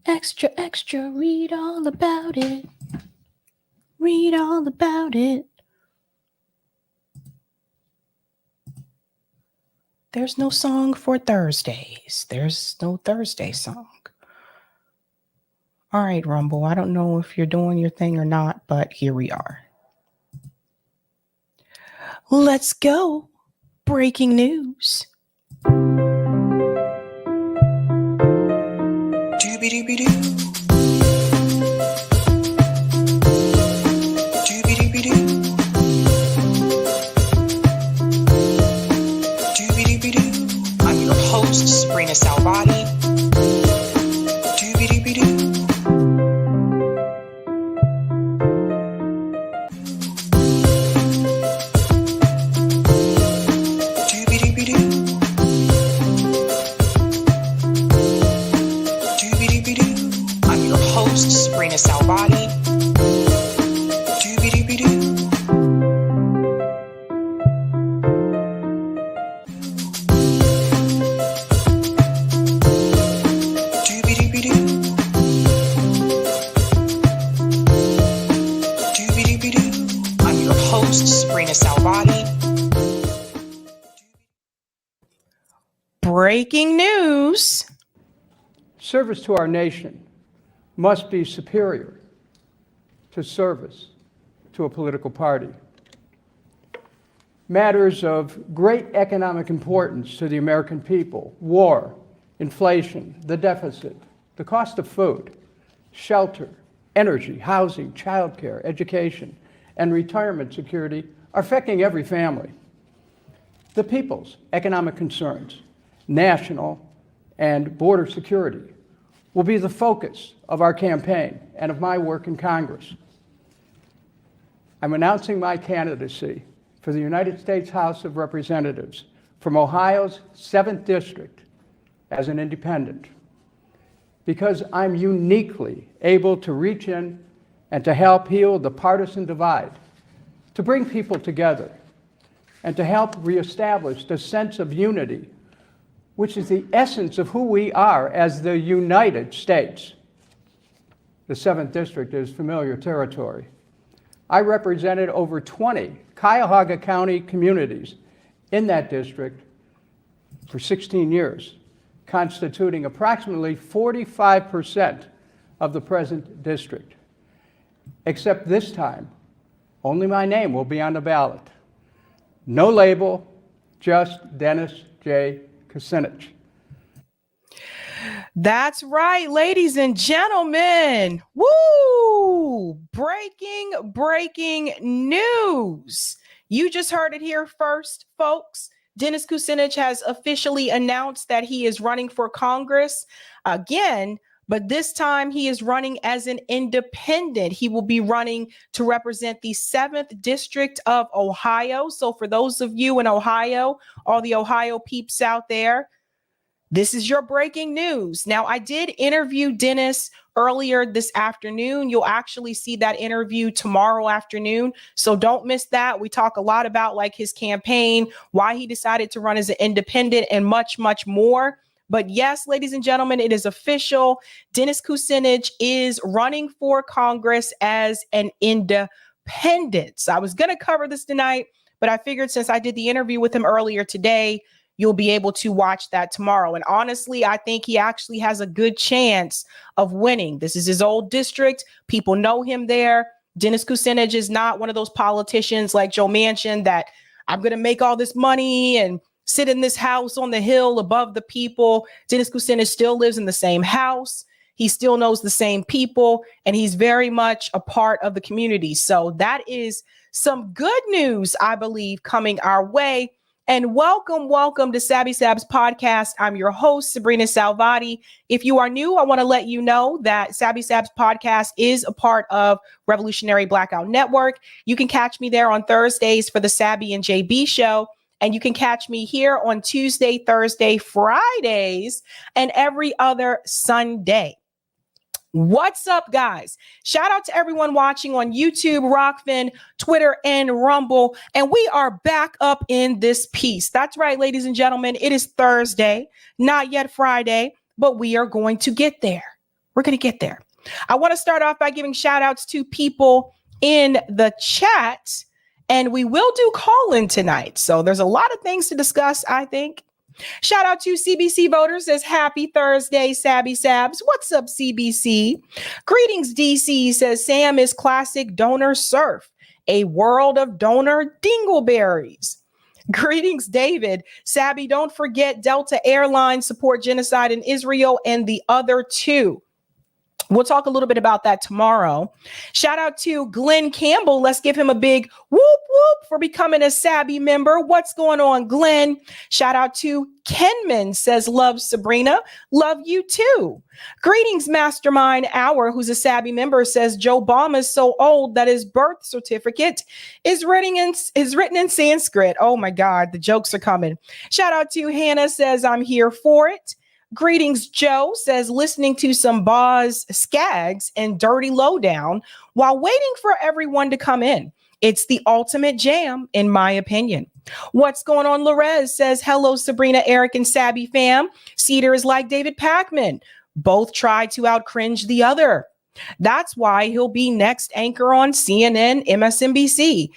Extra, extra, read all about it. Read all about it. There's no song for Thursdays. There's no Thursday song. All right, Rumble. I don't know if you're doing your thing or not, but here we are. Let's go. Breaking news. Dooby-dooby-doo. Dooby-dooby-doo. Dooby-dooby-doo. I'm your host, sabrinasalvati. Dooby-dooby-doo. Salvati. Dooby-dooby-doo. Dooby-dooby-doo. Dooby-dooby-doo. I'm your host, sabrinasalvati. Breaking news. Service to our nation must be superior to service to a political party. Matters of great economic importance to the American people, war, inflation, the deficit, the cost of food, shelter, energy, housing, childcare, education, and retirement security are affecting every family. The people's economic concerns, national and border security, will be the focus of our campaign and of my work in Congress. I'm announcing my candidacy for the United States House of Representatives from Ohio's 7th District as an independent, because I'm uniquely able to reach in and to help heal the partisan divide, to bring people together, and to help reestablish the sense of unity, which is the essence of who we are as the United States. The 7th District is familiar territory. I represented over 20 Cuyahoga County communities in that district for 16 years, constituting approximately 45% of the present district. Except this time, only my name will be on the ballot. No label, just Dennis J. Kucinich. That's right, ladies and gentlemen. Woo! Breaking news. You just heard it here first, folks. Dennis Kucinich has officially announced that he is running for Congress again, but this time he is running as an independent. He will be running to represent the 7th District of Ohio. So for those of you in Ohio, all the Ohio peeps out there, this is your breaking news. Now, I did interview Dennis earlier this afternoon. You'll actually see that interview tomorrow afternoon. So don't miss that. We talk a lot about like his campaign, why he decided to run as an independent, and much, much more. But yes, ladies and gentlemen, it is official. Dennis Kucinich is running for Congress as an independent. So I was going to cover this tonight, but I figured since I did the interview with him earlier today, you'll be able to watch that tomorrow. And honestly, I think he actually has a good chance of winning. This is his old district. People know him there. Dennis Kucinich is not one of those politicians like Joe Manchin that I'm going to make all this money and sit in this house on the hill above the people. Dennis Kucinich still lives in the same house. He still knows the same people, and he's very much a part of the community. So that is some good news, I believe, coming our way. And welcome to Sabby Sabs podcast. I'm your host, Sabrina Salvati. If you are new, I want to let you know that Sabby Sabs podcast is a part of Revolutionary Blackout Network. You can catch me there on Thursdays for the Sabby and JB show. And you can catch me here on Tuesday, Thursday, Fridays, and every other Sunday. What's up, guys? Shout out to everyone watching on YouTube, Rockfin, Twitter, and Rumble. And we are back up in this piece. That's right, ladies and gentlemen. It is Thursday, not yet Friday, but we are going to get there. We're going to get there. I want to start off by giving shout outs to people in the chat, and we will do call in tonight. So there's a lot of things to discuss, I think. Shout out to CBC Voters, says happy Thursday, Sabby Sabs. What's up, CBC? Greetings, DC, says Sam is classic donor surf, a world of donor dingleberries. Greetings, David. Sabby, don't forget Delta Airlines support genocide in Israel and the other two. We'll talk a little bit about that tomorrow. Shout out to Glenn Campbell. Let's give him a big whoop whoop for becoming a Sabby member. What's going on, Glenn? Shout out to Kenman, says love Sabrina. Love you too. Greetings, Mastermind Hour, who's a Sabby member, says Joe Obama is so old that his birth certificate is written in Sanskrit. Oh my God, the jokes are coming. Shout out to Hannah, says I'm here for it. Greetings, Joe, says listening to some Boz Skaggs and Dirty Lowdown while waiting for everyone to come in. It's the ultimate jam, in my opinion. What's going on, Lorez, says hello, Sabrina, Eric, and Sabby fam. Cedar is like David Pakman. Both try to out-cringe the other. That's why he'll be next anchor on CNN, MSNBC.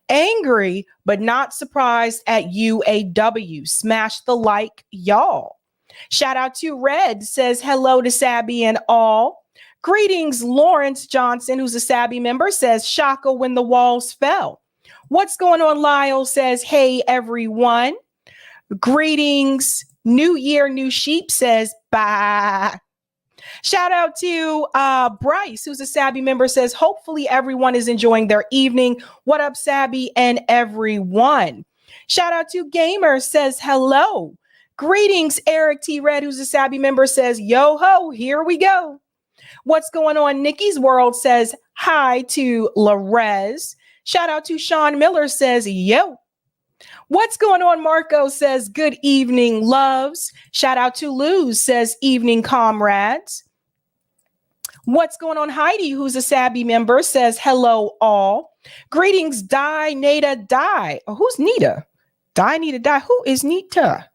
Angry, but not surprised at UAW. Smash the like, y'all. Shout out to Red, says hello to Sabby and all. Greetings, Lawrence Johnson, who's a Sabby member, says Shaka when the walls fell. What's going on, Lyle, says hey, everyone. Greetings, New Year, New Sheep, says bye. Shout out to Bryce, who's a Sabby member, says hopefully everyone is enjoying their evening. What up, Sabby and everyone? Shout out to Gamer, says hello. Greetings, Eric T. Red, who's a Sabby member, says, yo ho, here we go. What's going on? Nikki's World says hi to Larez. Shout out to Sean Miller, says, yo. What's going on? Marco says, good evening, loves. Shout out to Luz, says, evening, comrades. What's going on? Heidi, who's a Sabby member, says, hello, all. Greetings, Di, Nita, Di. Oh, who's Nita? Di, Nita, Di. Who is Nita?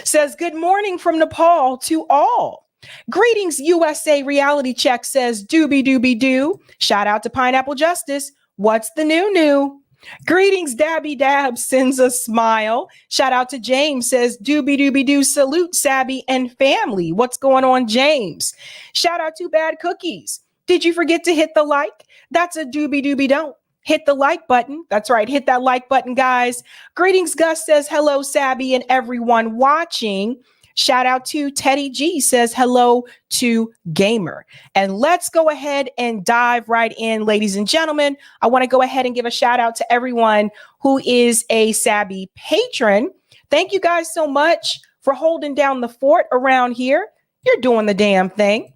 Says good morning from Nepal to all. Greetings, USA Reality Check, says doobie doobie doo. Shout out to Pineapple Justice. What's the new? Greetings, Dabby Dab sends a smile. Shout out to James, says doobie doobie doo. Salute Sabby and family. What's going on, James? Shout out to Bad Cookies. Did you forget to hit the like? That's a doobie doobie don't. Hit the like button. That's right. Hit that like button, guys. Greetings, Gus says hello, Sabby, and everyone watching. Shout out to Teddy G, says hello to Gamer. And let's go ahead and dive right in, ladies and gentlemen. I want to go ahead and give a shout out to everyone who is a Sabby patron. Thank you guys so much for holding down the fort around here. You're doing the damn thing.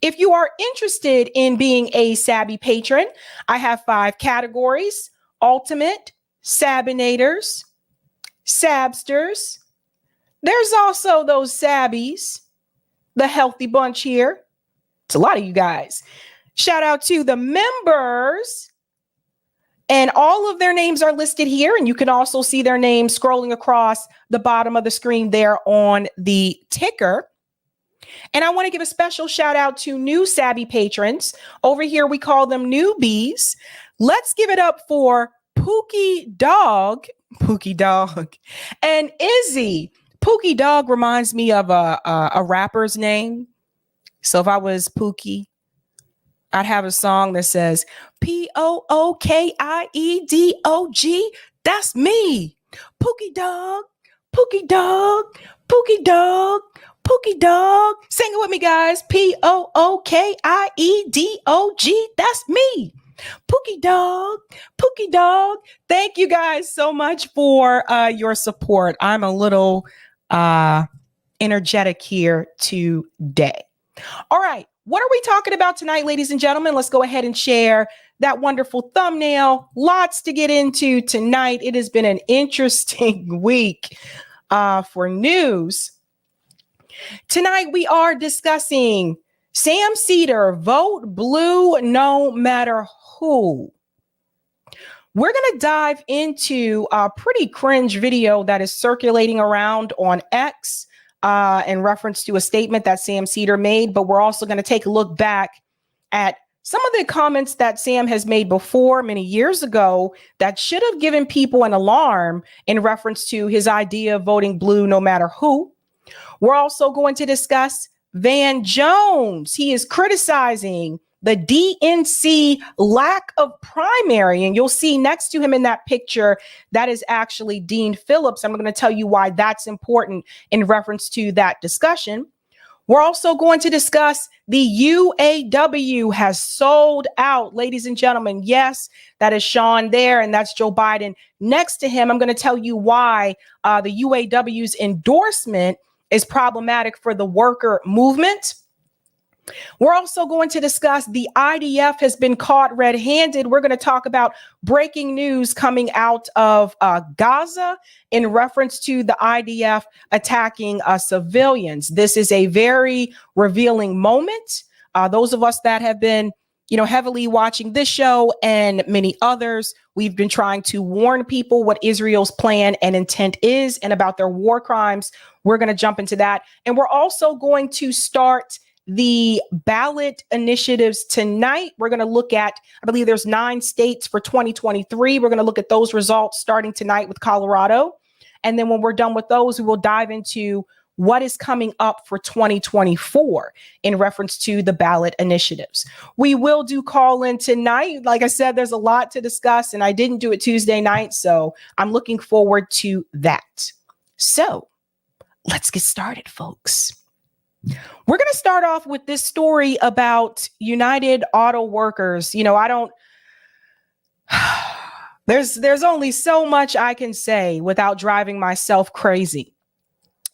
If you are interested in being a Sabby patron, I have 5 categories: Ultimate, Sabinators, Sabsters. There's also those Sabbies, the healthy bunch here. It's a lot of you guys. Shout out to the members. And all of their names are listed here. And you can also see their names scrolling across the bottom of the screen there on the ticker. And I want to give a special shout out to new Sabby patrons. Over here, we call them newbies. Let's give it up for Pookie Dog, and Izzy. Pookie Dog reminds me of a rapper's name. So if I was Pookie, I'd have a song that says P-O-O-K-I-E-D-O-G. That's me. Pookie Dog, Pookie Dog, Pookie Dog. Pookie Dog. Sing it with me, guys. P-O-O-K-I-E-D-O-G. That's me. Pookie Dog. Pookie Dog. Thank you guys so much for your support. I'm a little energetic here today. All right. What are we talking about tonight, ladies and gentlemen? Let's go ahead and share that wonderful thumbnail. Lots to get into tonight. It has been an interesting week for news. Tonight, we are discussing Sam Cedar, vote blue no matter who. We're going to dive into a pretty cringe video that is circulating around on X. in reference to a statement that Sam Cedar made, but we're also going to take a look back at some of the comments that Sam has made before many years ago that should have given people an alarm in reference to his idea of voting blue no matter who. We're also going to discuss Van Jones. He is criticizing the DNC lack of primary. And you'll see next to him in that picture, that is actually Dean Phillips. I'm going to tell you why that's important in reference to that discussion. We're also going to discuss the UAW has sold out, ladies and gentlemen. Yes, that is Sean there, and that's Joe Biden next to him. I'm going to tell you why the UAW's endorsement is problematic for the worker movement. We're also going to discuss the IDF has been caught red-handed. We're going to talk about breaking news coming out of Gaza in reference to the IDF attacking civilians. This is a very revealing moment. Those of us that have been, heavily watching this show and many others, we've been trying to warn people what Israel's plan and intent is and about their war crimes. We're going to jump into that. And we're also going to start the ballot initiatives tonight. We're going to look at, I believe there's 9 states for 2023. We're going to look at those results starting tonight with Colorado. And then when we're done with those, we will dive into what is coming up for 2024 in reference to the ballot initiatives. We will do call in tonight. Like I said, there's a lot to discuss, and I didn't do it Tuesday night, so I'm looking forward to that. So let's get started, folks. We're going to start off with this story about United Auto Workers. There's only so much I can say without driving myself crazy.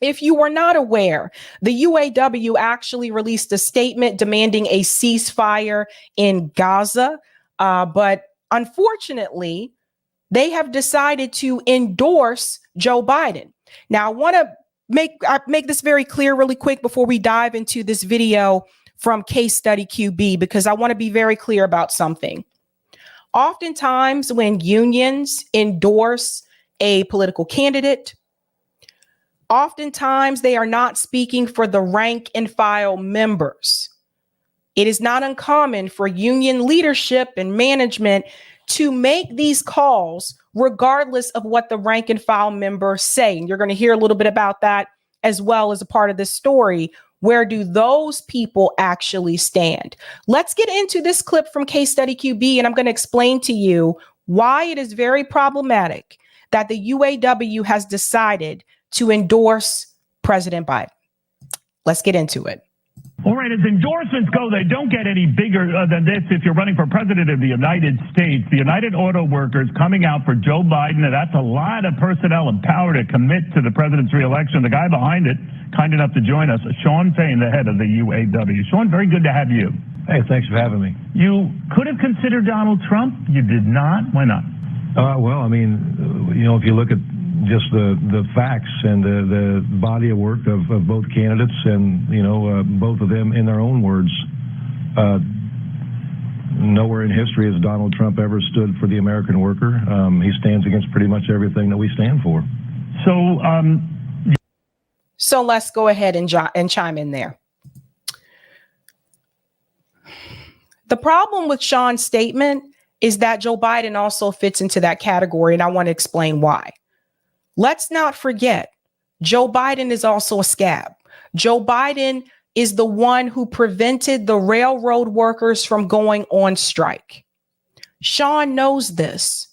If you were not aware, the UAW actually released a statement demanding a ceasefire in Gaza. But unfortunately, they have decided to endorse Joe Biden. Now, I want to make this very clear really quick before we dive into this video from Case Study QB, because I want to be very clear about something. Oftentimes when unions endorse a political candidate, oftentimes they are not speaking for the rank and file members. It is not uncommon for union leadership and management to make these calls regardless of what the rank and file members say. And you're going to hear a little bit about that as well as a part of this story. Where do those people actually stand? Let's get into this clip from Case Study QB, and I'm going to explain to you why it is very problematic that the UAW has decided to endorse President Biden. Let's get into it. All right, as endorsements go, they don't get any bigger than this. If you're running for president of the United States, the United Auto Workers coming out for Joe Biden, and that's a lot of personnel and power to commit to the president's reelection. The guy behind it, kind enough to join us, Sean Payne, the head of the UAW. Sean, very good to have you. Hey, thanks for having me. You could have considered Donald Trump. You did not. Why not? Well, I mean, if you look at just the facts and the body of work of both candidates and, both of them in their own words, nowhere in history has Donald Trump ever stood for the American worker. He stands against pretty much everything that we stand for. So let's go ahead and chime in there. The problem with Sean's statement is that Joe Biden also fits into that category, and I want to explain why. Let's not forget, Joe Biden is also a scab. Joe Biden is the one who prevented the railroad workers from going on strike. Sean knows this.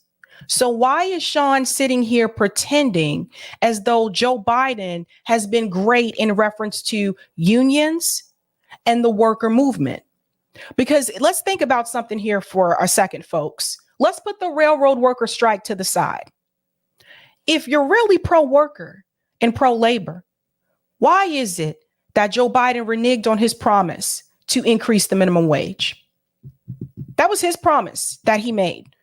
So why is Sean sitting here pretending as though Joe Biden has been great in reference to unions and the worker movement? Because let's think about something here for a second, folks. Let's put the railroad worker strike to the side. If you're really pro-worker and pro-labor, why is it that Joe Biden reneged on his promise to increase the minimum wage? That was his promise that he made.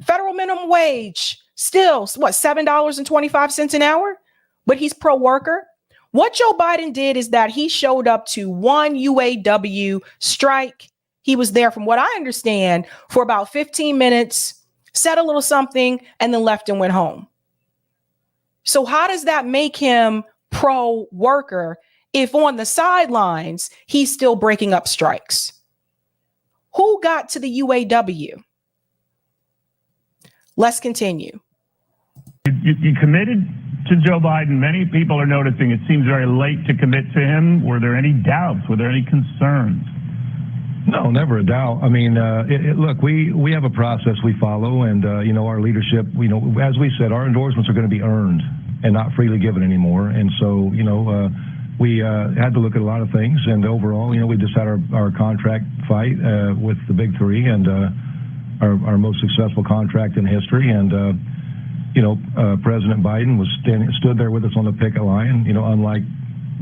Federal minimum wage, still, $7.25 an hour? But he's pro-worker. What Joe Biden did is that he showed up to one UAW strike. He was there, from what I understand, for about 15 minutes, said a little something, and then left and went home. So how does that make him pro-worker if on the sidelines he's still breaking up strikes? Who got to the UAW? Let's continue. You committed to Joe Biden. Many people are noticing it seems very late to commit to him. Were there any doubts? Were there any concerns? No, never a doubt. I mean, look, we have a process we follow, and our leadership. As we said, our endorsements are going to be earned and not freely given anymore. And so, we had to look at a lot of things. And overall, we just had our contract fight with the big three, and our most successful contract in history. And President Biden stood there with us on the picket line. Unlike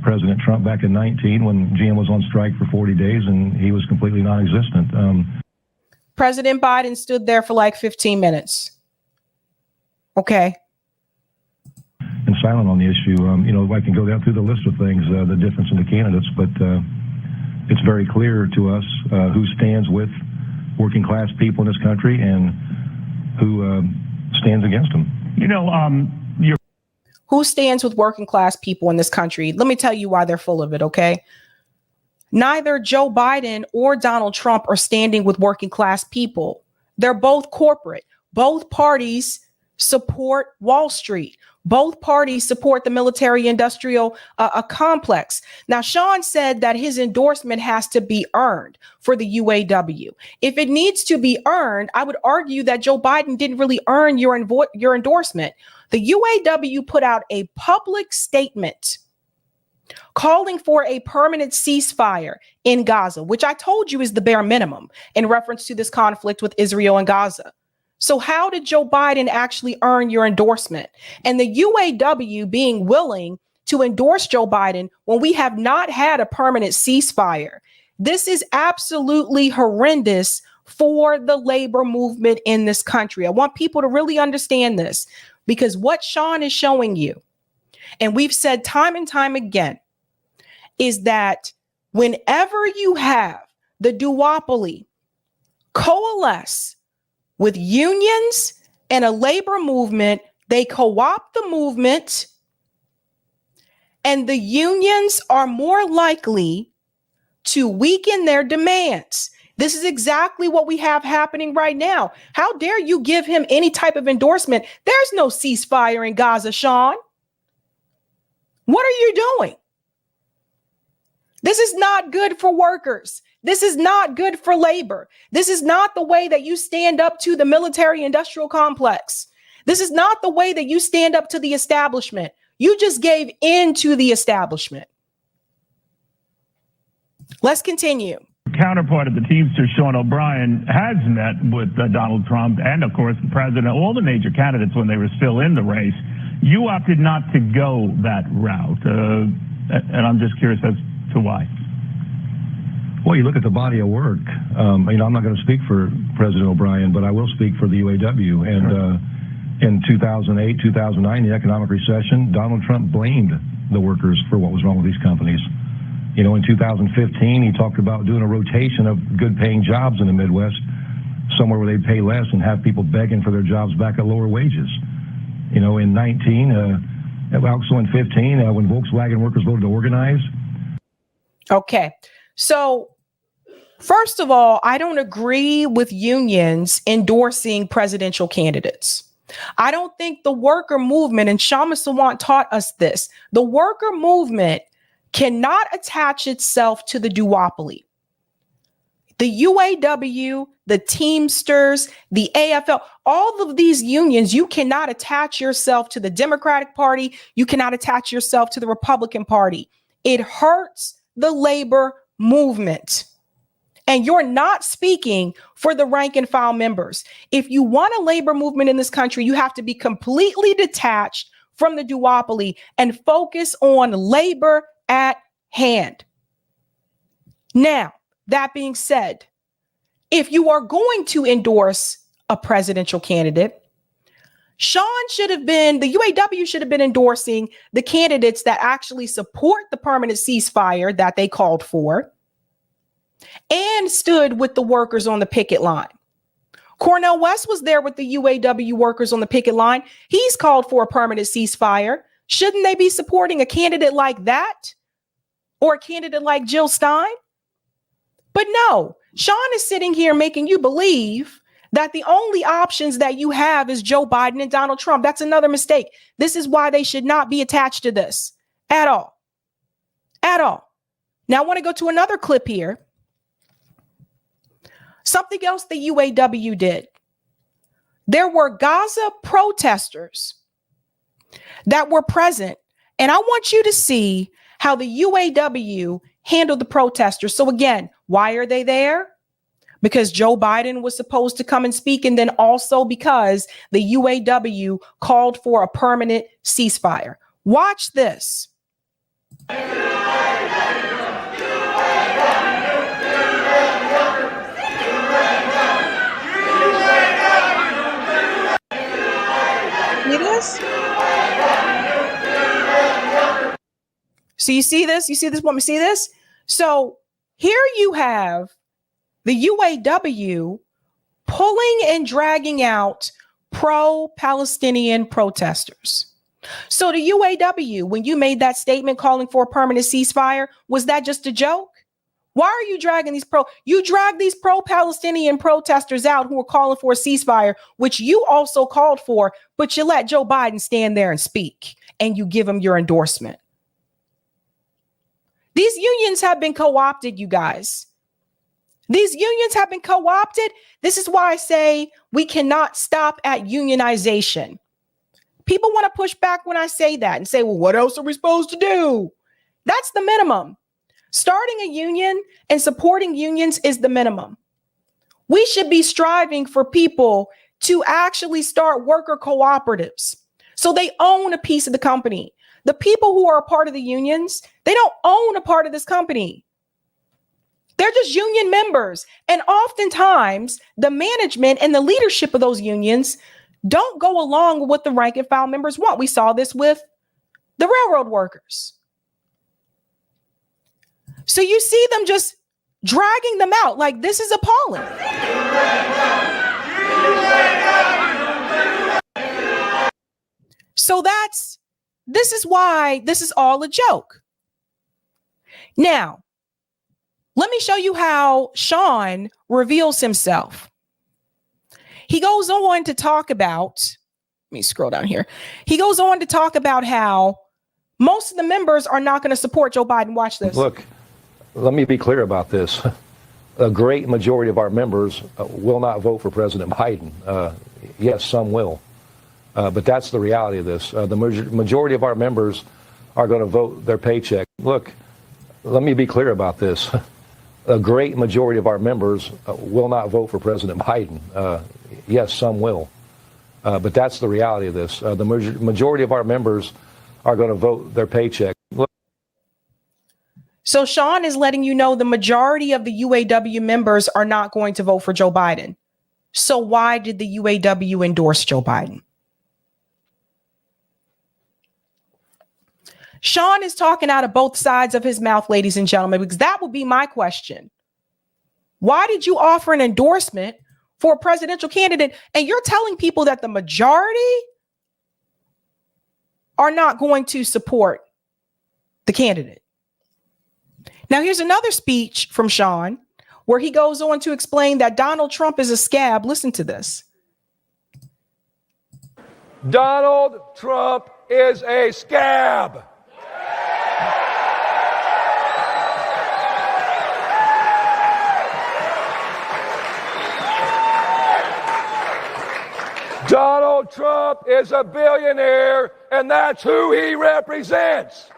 President Trump back in 2019 when GM was on strike for 40 days and he was completely non-existent. President Biden stood there for like 15 minutes. Okay. And silent on the issue. I can go down through the list of things, the difference in the candidates, but it's very clear to us who stands with working class people in this country and who stands against them. Who stands with working class people in this country? Let me tell you why they're full of it, okay? Neither Joe Biden or Donald Trump are standing with working class people. They're both corporate. Both parties support Wall Street. Both parties support the military-industrial complex. Now, Sean said that his endorsement has to be earned for the UAW. If it needs to be earned, I would argue that Joe Biden didn't really earn your endorsement. The UAW put out a public statement calling for a permanent ceasefire in Gaza, which I told you is the bare minimum in reference to this conflict with Israel and Gaza. So how did Joe Biden actually earn your endorsement? And the UAW being willing to endorse Joe Biden when we have not had a permanent ceasefire. This is absolutely horrendous for the labor movement in this country. I want people to really understand this, because what Sean is showing you, and we've said time and time again, is that whenever you have the duopoly coalesce with unions and a labor movement, they co-opt the movement, and the unions are more likely to weaken their demands. This is exactly what we have happening right now. How dare you give him any type of endorsement? There's no ceasefire in Gaza, Sean. What are you doing? This is not good for workers. This is not good for labor. This is not the way that you stand up to the military-industrial complex. This is not the way that you stand up to the establishment. You just gave in to the establishment. Let's continue. Counterpart of the Teamsters, Sean O'Brien, has met with Donald Trump and, of course, the president, all the major candidates when they were still in the race. You opted not to go that route, and I'm just curious as to why. Well, you look at the body of work. I'm not going to speak for President O'Brien, but I will speak for the UAW. And in 2008, 2009, the economic recession, Donald Trump blamed the workers for what was wrong with these companies. In 2015, he talked about doing a rotation of good-paying jobs in the Midwest, somewhere where they pay less and have people begging for their jobs back at lower wages. In 19, also in 15, when Volkswagen workers voted to organize. Okay, so first of all, I don't agree with unions endorsing presidential candidates. I don't think the worker movement, and Shama Sawant taught us this, the worker movement cannot attach itself to the duopoly. The UAW, the Teamsters, the AFL, all of these unions, you cannot attach yourself to the Democratic Party. You cannot attach yourself to the Republican Party. It hurts the labor movement. And you're not speaking for the rank and file members. If you want a labor movement in this country, you have to be completely detached from the duopoly and focus on labor at hand. Now, that being said, if you are going to endorse a presidential candidate, the UAW should have been endorsing the candidates that actually support the permanent ceasefire that they called for and stood with the workers on the picket line. Cornel West was there with the UAW workers on the picket line. He's called for a permanent ceasefire. Shouldn't they be supporting a candidate like that or a candidate like Jill Stein? But no, Sean is sitting here making you believe that the only options that you have is Joe Biden and Donald Trump. That's another mistake. This is why they should not be attached to this at all. At all. Now I want to go to another clip here. Something else the UAW did. There were Gaza protesters that were present, and I want you to see how the UAW handled the protesters. So again, why are they there? Because Joe Biden was supposed to come and speak, and then also because the UAW called for a permanent ceasefire. Watch this. See this? So you see this? You see this? Want me to see this? So here you have the UAW pulling and dragging out pro-Palestinian protesters. So the UAW, when you made that statement calling for a permanent ceasefire, was that just a joke? Why are you dragging you drag these pro-Palestinian protesters out who are calling for a ceasefire, which you also called for, but you let Joe Biden stand there and speak and you give him your endorsement. These unions have been co-opted, you guys. These unions have been co-opted. This is why I say we cannot stop at unionization. People want to push back when I say that and say, well, what else are we supposed to do? That's the minimum. Starting a union and supporting unions is the minimum. We should be striving for people to actually start worker cooperatives so they own a piece of the company. The people who are a part of the unions, they don't own a part of this company. They're just union members. And oftentimes the management and the leadership of those unions don't go along with what the rank and file members want. We saw this with the railroad workers. So you see them just dragging them out. Like, this is appalling. So this is why this is all a joke. Now, let me show you how Sean reveals himself. He goes on to talk about, let me scroll down here. He goes on to talk about how most of the members are not going to support Joe Biden. Watch this. Look, let me be clear about this. A great majority of our members will not vote for President Biden. Yes, some will. But that's the reality of this. The majority of our members are going to vote their paycheck. Look, let me be clear about this. A great majority of our members will not vote for President Biden. Yes, some will. But that's the reality of this. The majority of our members are going to vote their paycheck. Look. So Sean is letting you know the majority of the UAW members are not going to vote for Joe Biden. So why did the UAW endorse Joe Biden? Sean is talking out of both sides of his mouth, ladies and gentlemen, because that would be my question. Why did you offer an endorsement for a presidential candidate and you're telling people that the majority are not going to support the candidate? Now, here's another speech from Sean where he goes on to explain that Donald Trump is a scab. Listen to this. Donald Trump is a scab. Donald Trump is a billionaire, and that's who he represents.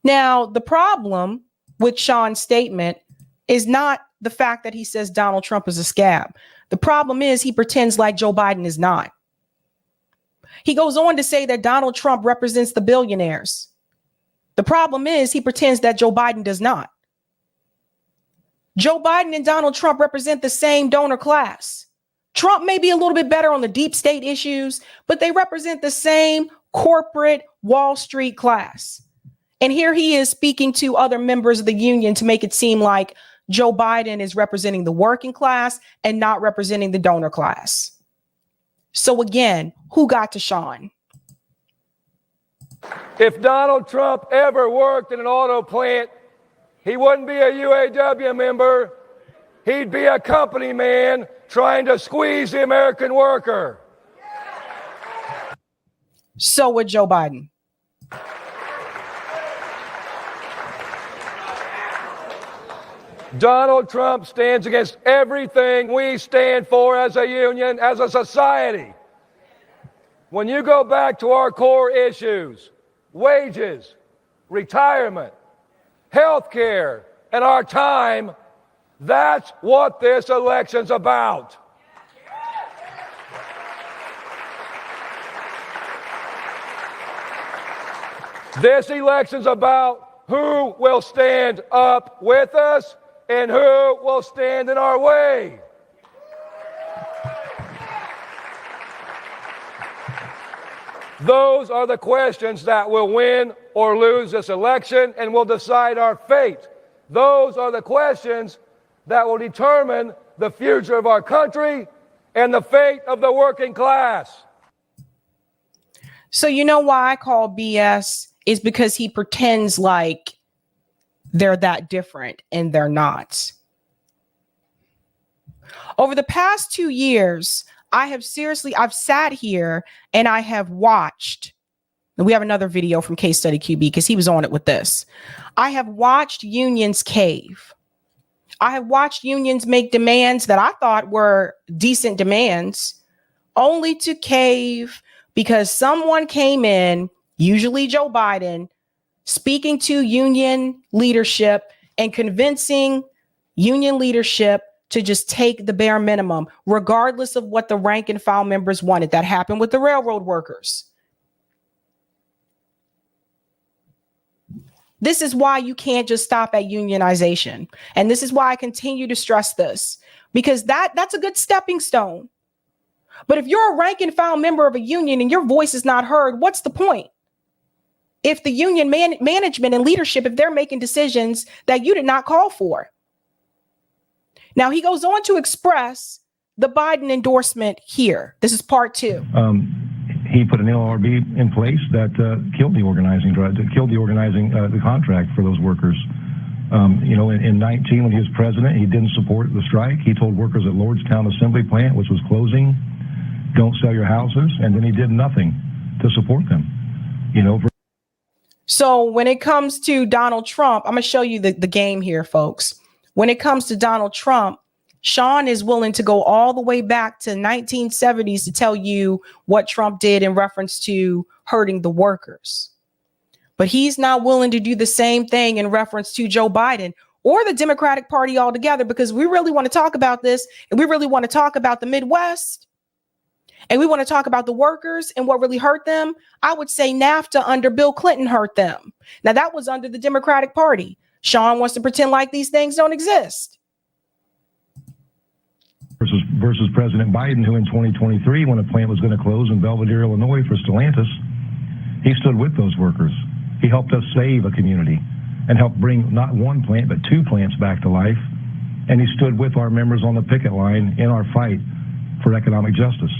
Now, the problem with Sean's statement is not the fact that he says Donald Trump is a scab. The problem is he pretends like Joe Biden is not. He goes on to say that Donald Trump represents the billionaires. The problem is he pretends that Joe Biden does not. Joe Biden and Donald Trump represent the same donor class. Trump may be a little bit better on the deep state issues, but they represent the same corporate Wall Street class. And here he is speaking to other members of the union to make it seem like Joe Biden is representing the working class and not representing the donor class. So again, who got to Sean? If Donald Trump ever worked in an auto plant, he wouldn't be a UAW member. He'd be a company man trying to squeeze the American worker. So would Joe Biden. Donald Trump stands against everything we stand for as a union, as a society. When you go back to our core issues, wages, retirement, health care, and our time, that's what this election's about. This election's about who will stand up with us and who will stand in our way. Those are the questions that will win or lose this election and will decide our fate. Those are the questions that will determine the future of our country and the fate of the working class. So you know why I call BS is because he pretends like they're that different and they're not. Over the past 2 years, I've sat here and I have watched, and we have another video from Case Study QB because he was on it with this. I have watched unions cave. I have watched unions make demands that I thought were decent demands only to cave because someone came in, usually Joe Biden, speaking to union leadership and convincing union leadership to just take the bare minimum, regardless of what the rank and file members wanted. That happened with the railroad workers. This is why you can't just stop at unionization. And this is why I continue to stress this, because that's a good stepping stone. But if you're a rank and file member of a union and your voice is not heard, what's the point? If the union management and leadership, if they're making decisions that you did not call for. Now, he goes on to express the Biden endorsement here. This is part 2. He put an LRB in place that killed the organizing, the contract for those workers. In 19, when he was president, he didn't support the strike. He told workers at Lordstown Assembly Plant, which was closing, don't sell your houses. And then he did nothing to support them. So when it comes to Donald Trump, I'm going to show you the game here, folks. When it comes to Donald Trump, Sean is willing to go all the way back to 1970s to tell you what Trump did in reference to hurting the workers. But he's not willing to do the same thing in reference to Joe Biden or the Democratic Party altogether, because we really want to talk about this, and we really want to talk about the Midwest, and we want to talk about the workers and what really hurt them. I would say NAFTA under Bill Clinton hurt them. Now, that was under the Democratic Party. Sean wants to pretend like these things don't exist. Versus President Biden, who in 2023, when a plant was going to close in Belvedere, Illinois for Stellantis, he stood with those workers. He helped us save a community and helped bring not one plant, but 2 plants back to life. And he stood with our members on the picket line in our fight for economic justice.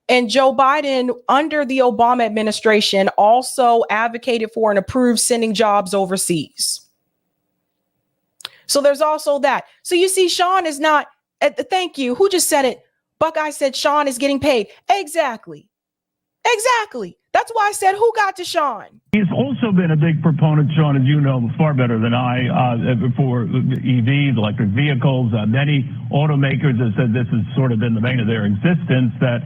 And Joe Biden, under the Obama administration, also advocated for and approved sending jobs overseas. So there's also that. So you see, Sean is not, thank you. Who just said it? Buckeye said Sean is getting paid. Exactly. That's why I said, who got to Sean? He's also been a big proponent, Sean, as you know, far better than I, for EVs, electric vehicles. Many automakers have said this has sort of been the bane of their existence, that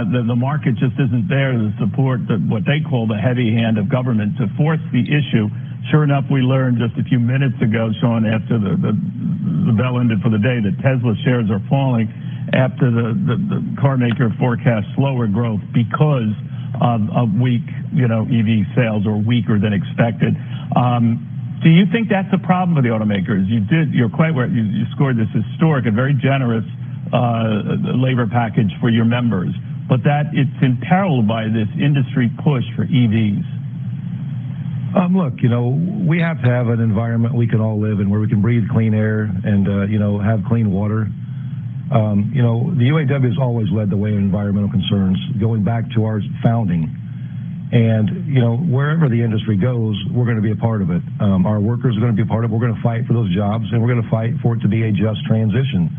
the market just isn't there to support what they call the heavy hand of government to force the issue. Sure enough, we learned just a few minutes ago, Sean, after the bell ended for the day, that Tesla shares are falling after the car maker forecasts slower growth because of weak, EV sales, or weaker than expected. Do you think that's a problem for the automakers? You're quite right. You scored this historic and very generous labor package for your members, but that it's imperiled by this industry push for EVs. Look, we have to have an environment we can all live in where we can breathe clean air and, have clean water. The UAW has always led the way in environmental concerns, going back to our founding. And, wherever the industry goes, we're going to be a part of it. Our workers are going to be a part of it. We're going to fight for those jobs, and we're going to fight for it to be a just transition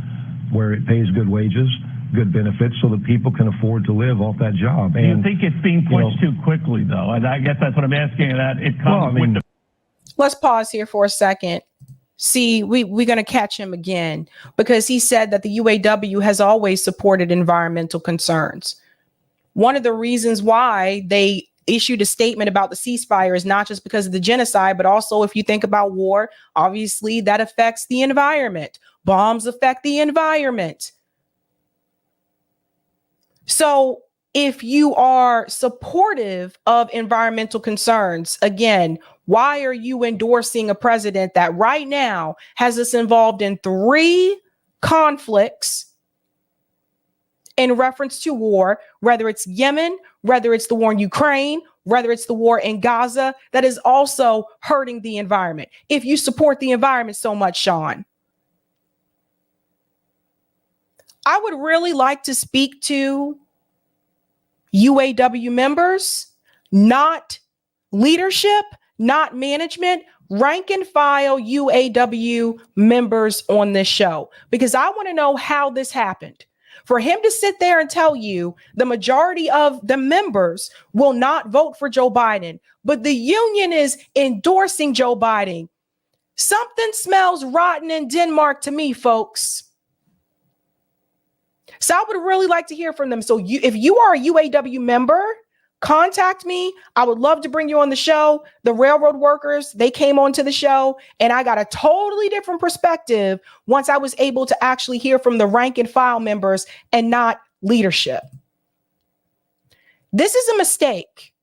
where it pays good wages, good benefits, so that people can afford to live off that job. Do you think it's being pushed too quickly, though? And I guess that's what I'm asking. That it comes with the. Let's pause here for a second. See, we're going to catch him again because he said that the UAW has always supported environmental concerns. One of the reasons why they issued a statement about the ceasefire is not just because of the genocide, but also if you think about war, obviously that affects the environment. Bombs affect the environment. So if you are supportive of environmental concerns, again, why are you endorsing a president that right now has us involved in 3 conflicts in reference to war, whether it's Yemen, whether it's the war in Ukraine, whether it's the war in Gaza, that is also hurting the environment? If you support the environment so much, Sean, I would really like to speak to UAW members, not leadership, not management, rank and file UAW members on this show, because I want to know how this happened. For him to sit there and tell you the majority of the members will not vote for Joe Biden, but the union is endorsing Joe Biden. Something smells rotten in Denmark to me, folks. So I would really like to hear from them. So if you are a UAW member, contact me. I would love to bring you on the show. The railroad workers, they came onto the show, and I got a totally different perspective once I was able to actually hear from the rank and file members and not leadership. This is a mistake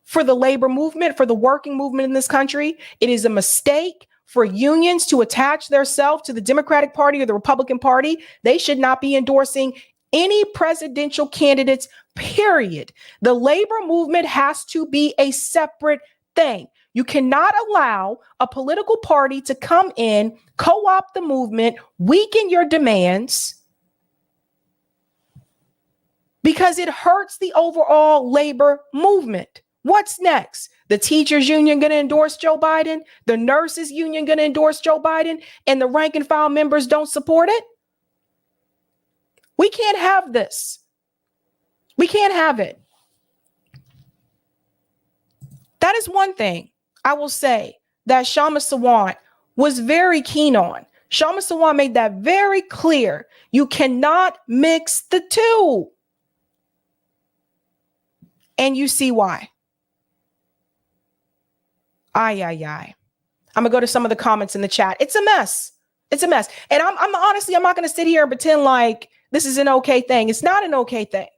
for the labor movement, for the working movement in this country. It is a mistake for unions to attach themselves to the Democratic Party or the Republican Party. They should not be endorsing any presidential candidates, period. The labor movement has to be a separate thing. You cannot allow a political party to come in, co-opt the movement, weaken your demands, because it hurts the overall labor movement. What's next? The teachers union going to endorse Joe Biden? The nurses union going to endorse Joe Biden? And the rank and file members don't support it? We can't have this. We can't have it. That is one thing I will say that Kshama Sawant was very keen on. Kshama Sawant made that very clear. You cannot mix the two. And you see why. I'm going to go to some of the comments in the chat. It's a mess. It's a mess. And I'm honestly, I'm not going to sit here and pretend like this is an okay thing. It's not an okay thing.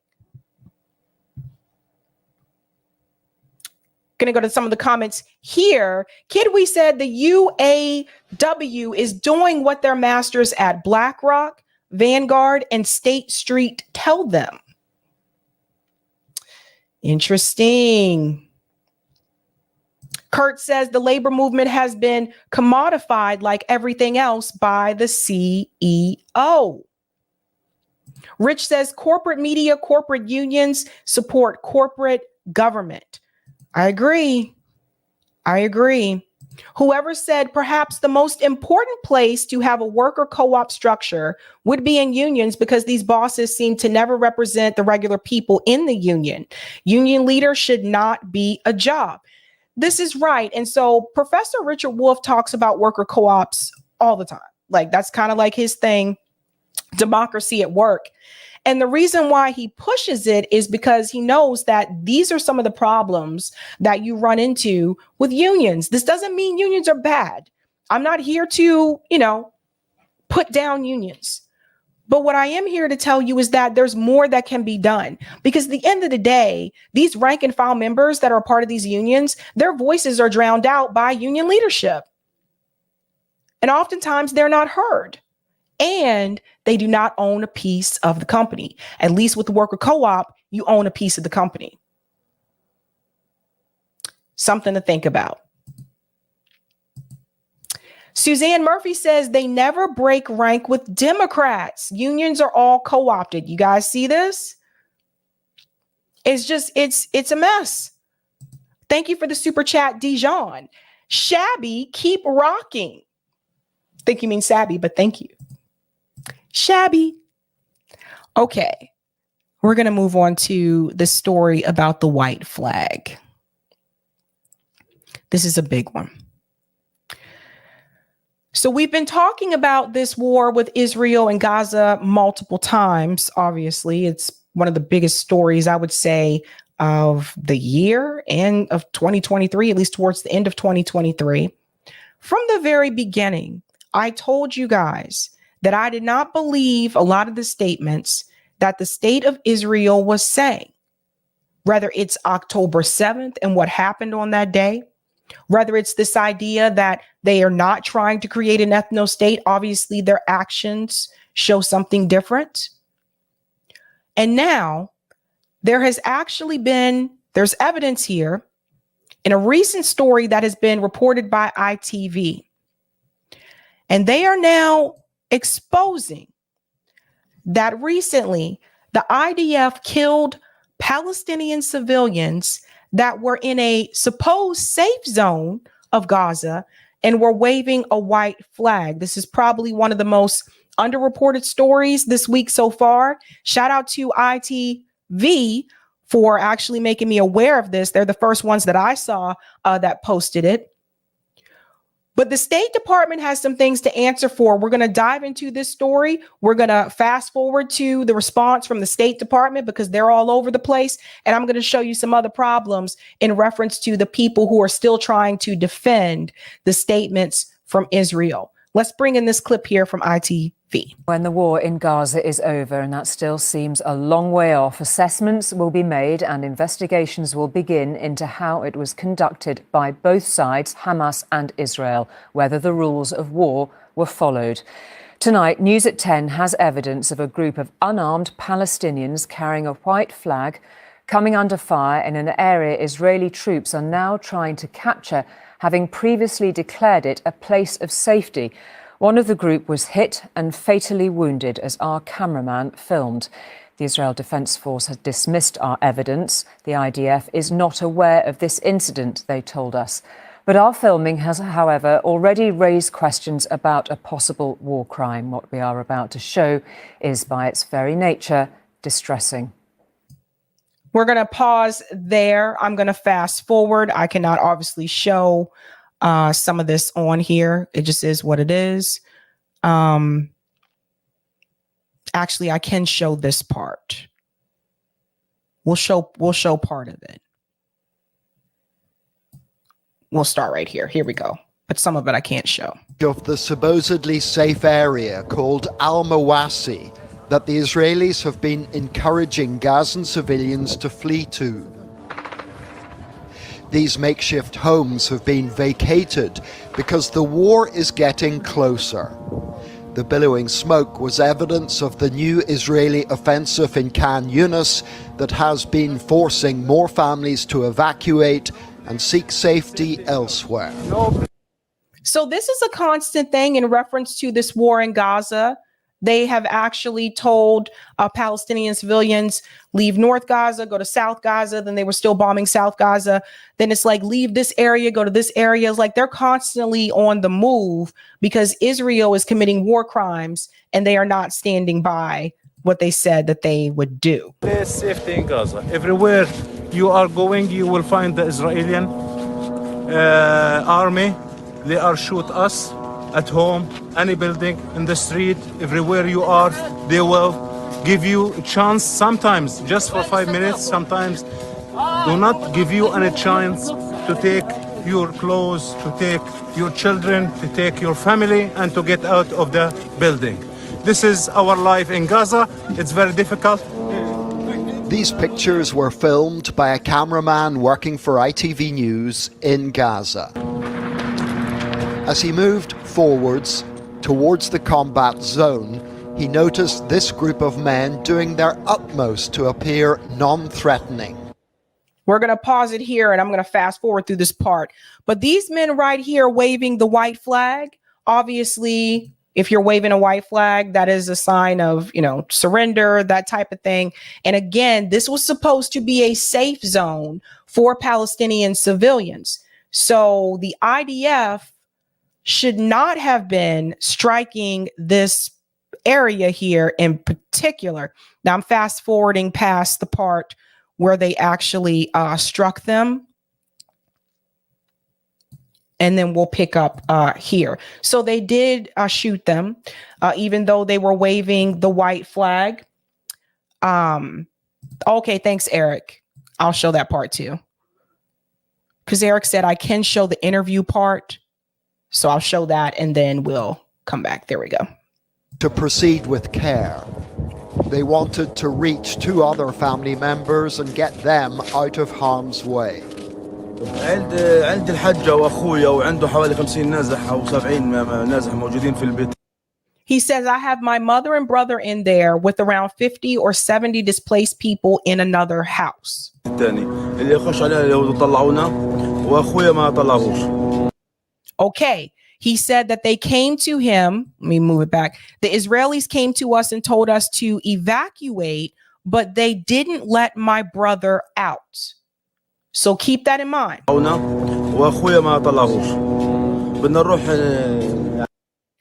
Going to go to some of the comments here. Kid, we said the UAW is doing what their masters at BlackRock, Vanguard, and State Street tell them. Interesting. Kurt says the labor movement has been commodified like everything else by the CEO. Rich says corporate media, corporate unions support corporate government. I agree. Whoever said perhaps the most important place to have a worker co-op structure would be in unions because these bosses seem to never represent the regular people in the union. Union leader should not be a job. This is right. And so Professor Richard Wolff talks about worker co-ops all the time. Like that's kind of like his thing, democracy at work. And the reason why he pushes it is because he knows that these are some of the problems that you run into with unions. This doesn't mean unions are bad. I'm not here to, put down unions. But what I am here to tell you is that there's more that can be done, because at the end of the day, these rank and file members that are a part of these unions, their voices are drowned out by union leadership. And oftentimes they're not heard. And they do not own a piece of the company. At least with the worker co-op, you own a piece of the company. Something to think about. Suzanne Murphy says they never break rank with Democrats. Unions are all co-opted. You guys see this? It's a mess. Thank you for the super chat, Dijon. Shabby, keep rocking. Think you mean Sabby, but thank you. Shabby. Okay. We're going to move on to the story about the white flag. This is a big one. So we've been talking about this war with Israel and Gaza multiple times. Obviously, it's one of the biggest stories, I would say, of the year and of 2023, at least towards the end of 2023. From the very beginning, I told you guys that I did not believe a lot of the statements that the state of Israel was saying, whether it's October 7th and what happened on that day, whether it's this idea that they are not trying to create an ethno state. Obviously, their actions show something different. And now there's evidence here in a recent story that has been reported by ITV. And they are now exposing that recently the IDF killed Palestinian civilians that were in a supposed safe zone of Gaza and were waving a white flag. This is probably one of the most underreported stories this week so far. Shout out to ITV for actually making me aware of this. They're the first ones that I saw that posted it. But the State Department has some things to answer for. We're going to dive into this story. We're going to fast forward to the response from the State Department because they're all over the place. And I'm going to show you some other problems in reference to the people who are still trying to defend the statements from Israel. Let's bring in this clip here from ITV. When the war in Gaza is over, and that still seems a long way off, assessments will be made and investigations will begin into how it was conducted by both sides, Hamas and Israel, whether the rules of war were followed. Tonight, News at 10 has evidence of a group of unarmed Palestinians carrying a white flag coming under fire in an area Israeli troops are now trying to capture, having previously declared it a place of safety. One of the group was hit and fatally wounded as our cameraman filmed. The Israel Defense Force has dismissed our evidence. The IDF is not aware of this incident, they told us. But our filming has, however, already raised questions about a possible war crime. What we are about to show is, by its very nature, distressing. We're going to pause there. I'm going to fast forward. I cannot obviously show some of this on here. It just is what it is. Actually, I can show this part. We'll show part of it. We'll start right here. Here we go. But some of it I can't show. Of the supposedly safe area called Al-Mawasi that the Israelis have been encouraging Gazan civilians to flee to. These makeshift homes have been vacated because the war is getting closer. The billowing smoke was evidence of the new Israeli offensive in Khan Yunis that has been forcing more families to evacuate and seek safety elsewhere. So this is a constant thing in reference to this war in Gaza. They have actually told Palestinian civilians, leave North Gaza, go to South Gaza. Then they were still bombing South Gaza. Then it's like, leave this area, go to this area. It's like they're constantly on the move because Israel is committing war crimes and they are not standing by what they said that they would do. There's safety in Gaza. Everywhere you are going, you will find the Israeli army. They are shoot us. At home, any building, in the street, everywhere you are, they will give you a chance sometimes, just for 5 minutes, sometimes do not give you any chance to take your clothes, to take your children, to take your family, and to get out of the building. This is our life in Gaza. It's very difficult. These pictures were filmed by a cameraman working for ITV News in Gaza. As he moved forwards towards the combat zone, he noticed this group of men doing their utmost to appear non-threatening. We're going to pause it here and I'm going to fast forward through this part. But these men right here waving the white flag, obviously, if you're waving a white flag, that is a sign of, surrender, that type of thing. And again, this was supposed to be a safe zone for Palestinian civilians. So the IDF should not have been striking this area here in particular. Now I'm fast forwarding past the part where they actually struck them. And then we'll pick up here. So they did shoot them, even though they were waving the white flag. Okay, thanks, Eric. I'll show that part too. Because Eric said I can show the interview part. So I'll show that and then we'll come back. There we go. To proceed with care. They wanted to reach 2 other family members and get them out of harm's way. عند الحجة وأخويا وعنده حوالي 50 نازح أو 70 نازح موجودين في البيت. He says, I have my mother and brother in there with around 50 or 70 displaced people in another house. الثاني اللي يخش عليها لو طلعونا وأخويا ما طلعوش. Okay. He said that they came to him. Let me move it back. The Israelis came to us and told us to evacuate, but they didn't let my brother out. So keep that in mind.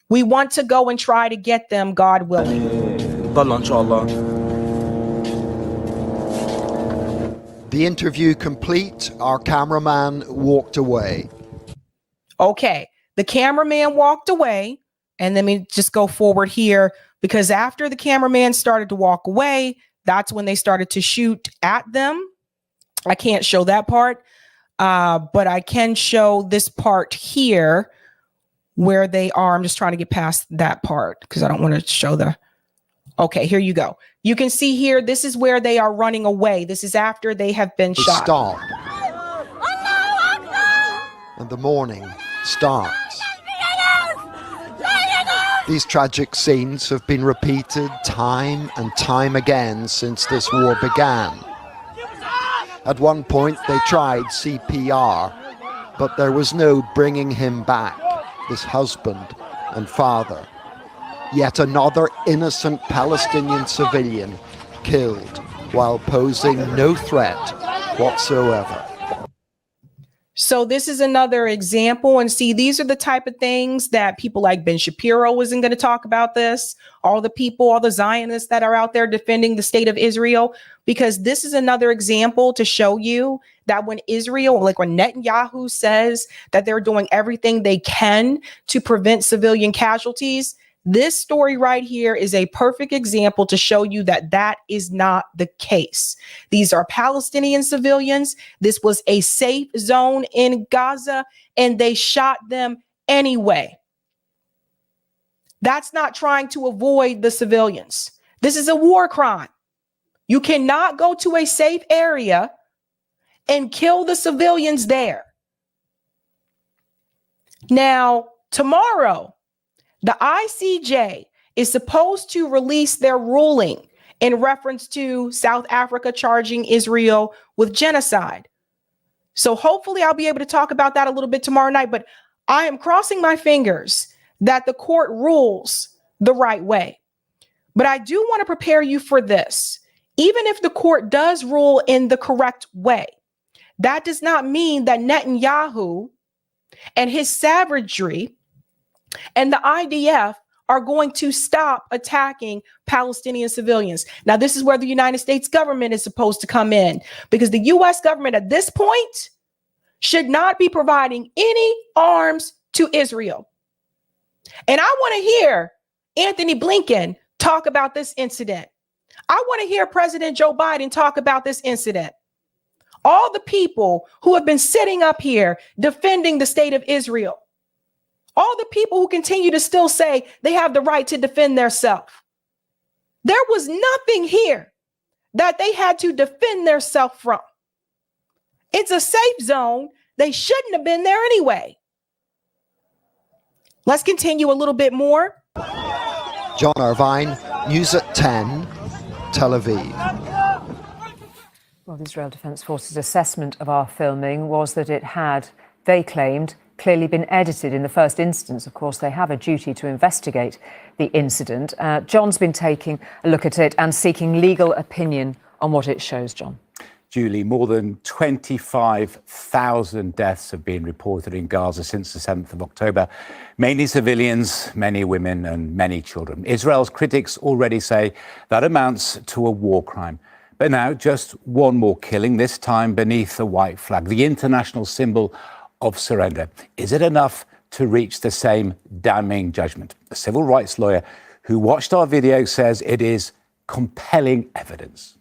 We want to go and try to get them, God willing. The interview complete, our cameraman walked away. Okay. The cameraman walked away, and let me just go forward here, because after the cameraman started to walk away, that's when they started to shoot at them. I can't show that part, but I can show this part here where they are. I'm just trying to get past that part because I don't want to show the. Okay, here you go. You can see here, this is where they are running away. This is after they have been shot. Stop. And the mourning starts. These tragic scenes have been repeated time and time again since this war began. At one point they tried CPR, but there was no bringing him back, this husband and father. Yet another innocent Palestinian civilian killed while posing no threat whatsoever. So this is another example. And see, these are the type of things that people like Ben Shapiro isn't going to talk about this. All the people, all the Zionists that are out there defending the state of Israel, because this is another example to show you that when Israel, like when Netanyahu says that they're doing everything they can to prevent civilian casualties, this story right here is a perfect example to show you that that is not the case. These are Palestinian civilians. This was a safe zone in Gaza, and they shot them anyway. That's not trying to avoid the civilians. This is a war crime. You cannot go to a safe area and kill the civilians there. Now, tomorrow, the ICJ is supposed to release their ruling in reference to South Africa charging Israel with genocide. So hopefully I'll be able to talk about that a little bit tomorrow night, but I am crossing my fingers that the court rules the right way. But I do want to prepare you for this. Even if the court does rule in the correct way, that does not mean that Netanyahu and his savagery and the IDF are going to stop attacking Palestinian civilians. Now, this is where the United States government is supposed to come in, because the U.S. government at this point should not be providing any arms to Israel. And I want to hear Anthony Blinken talk about this incident. I want to hear President Joe Biden talk about this incident. All the people who have been sitting up here defending the state of Israel. All the people who continue to still say they have the right to defend themselves. There was nothing here that they had to defend themselves from. It's a safe zone. They shouldn't have been there anyway. Let's continue a little bit more. John Irvine, News at 10, Tel Aviv. Well, the Israel Defense Forces assessment of our filming was that it had, they claimed, clearly been edited in the first instance. Of course, they have a duty to investigate the incident. John's been taking a look at it and seeking legal opinion on what it shows, John. Julie, more than 25,000 deaths have been reported in Gaza since the 7th of October. Mainly civilians, many women and many children. Israel's critics already say that amounts to a war crime. But now just one more killing, this time beneath the white flag, the international symbol of surrender. Is it enough to reach the same damning judgment? A civil rights lawyer who watched our video says it is compelling evidence.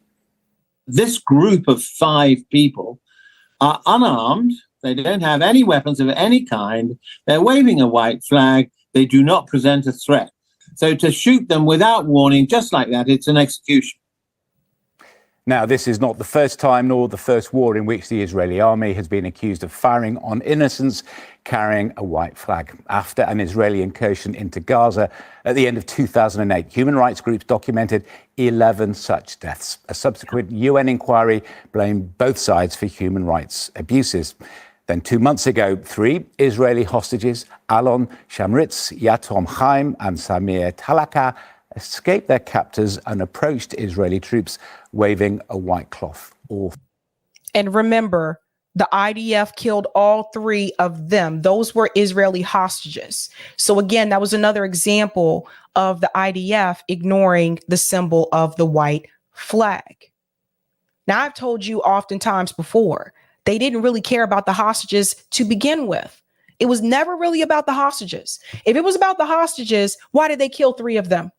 This group of 5 people are unarmed. They don't have any weapons of any kind. They're waving a white flag. They do not present a threat. So to shoot them without warning, just like that, it's an execution. Now, this is not the first time nor the first war in which the Israeli army has been accused of firing on innocents carrying a white flag. After an Israeli incursion into Gaza at the end of 2008, human rights groups documented 11 such deaths. A subsequent UN inquiry blamed both sides for human rights abuses. Then 2 months ago, 3 Israeli hostages, Alon Shamritz, Yatom Chaim and Samir Talaka, escaped their captors and approached Israeli troops waving a white cloth. And remember, the IDF killed all 3 of them. Those were Israeli hostages. So again, that was another example of the IDF ignoring the symbol of the white flag. Now, I've told you oftentimes before, they didn't really care about the hostages to begin with. It was never really about the hostages. If it was about the hostages, why did they kill 3 of them?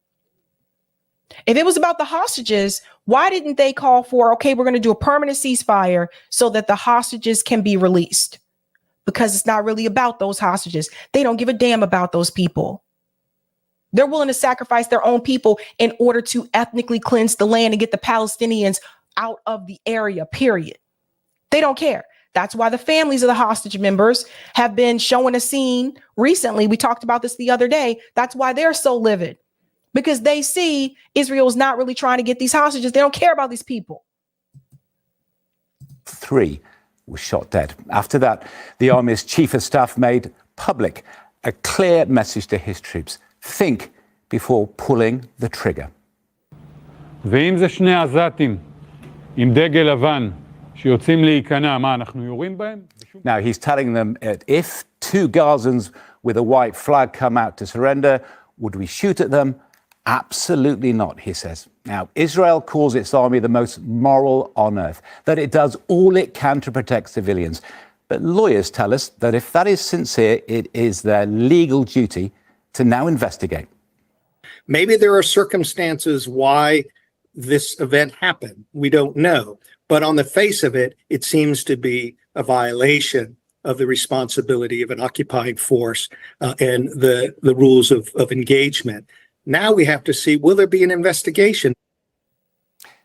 If it was about the hostages, why didn't they call for, okay, we're going to do a permanent ceasefire so that the hostages can be released? Because it's not really about those hostages. They don't give a damn about those people. They're willing to sacrifice their own people in order to ethnically cleanse the land and get the Palestinians out of the area, period. They don't care. That's why the families of the hostage members have been showing a scene recently. We talked about this the other day. That's why they're so livid. Because they see Israel's not really trying to get these hostages. They don't care about these people. 3 were shot dead. After that, the army's chief of staff made public a clear message to his troops. Think before pulling the trigger. ואם זה 2 עזתים עם דגל לבן שיוצאים להיכנע, מה, אנחנו יורים בהם? Now, he's telling them that if 2 Gazans with a white flag come out to surrender, would we shoot at them? Absolutely not, he says. Now, Israel calls its army the most moral on earth, that it does all it can to protect civilians. But lawyers tell us that if that is sincere, it is their legal duty to now investigate. Maybe there are circumstances why this event happened. We don't know. But on the face of it, it seems to be a violation of the responsibility of an occupying force and the rules of engagement. Now we have to see, will there be an investigation?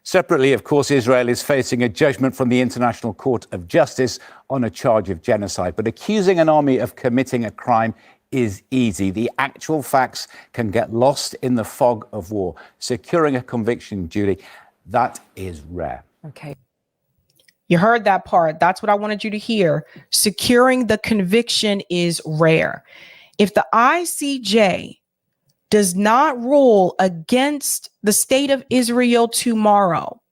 Separately, of course, Israel is facing a judgment from the International Court of Justice on a charge of genocide. But accusing an army of committing a crime is easy. The actual facts can get lost in the fog of war. Securing a conviction, Julie, that is rare. Okay. You heard that part. That's what I wanted you to hear. Securing the conviction is rare. If the ICJ does not rule against the state of Israel tomorrow,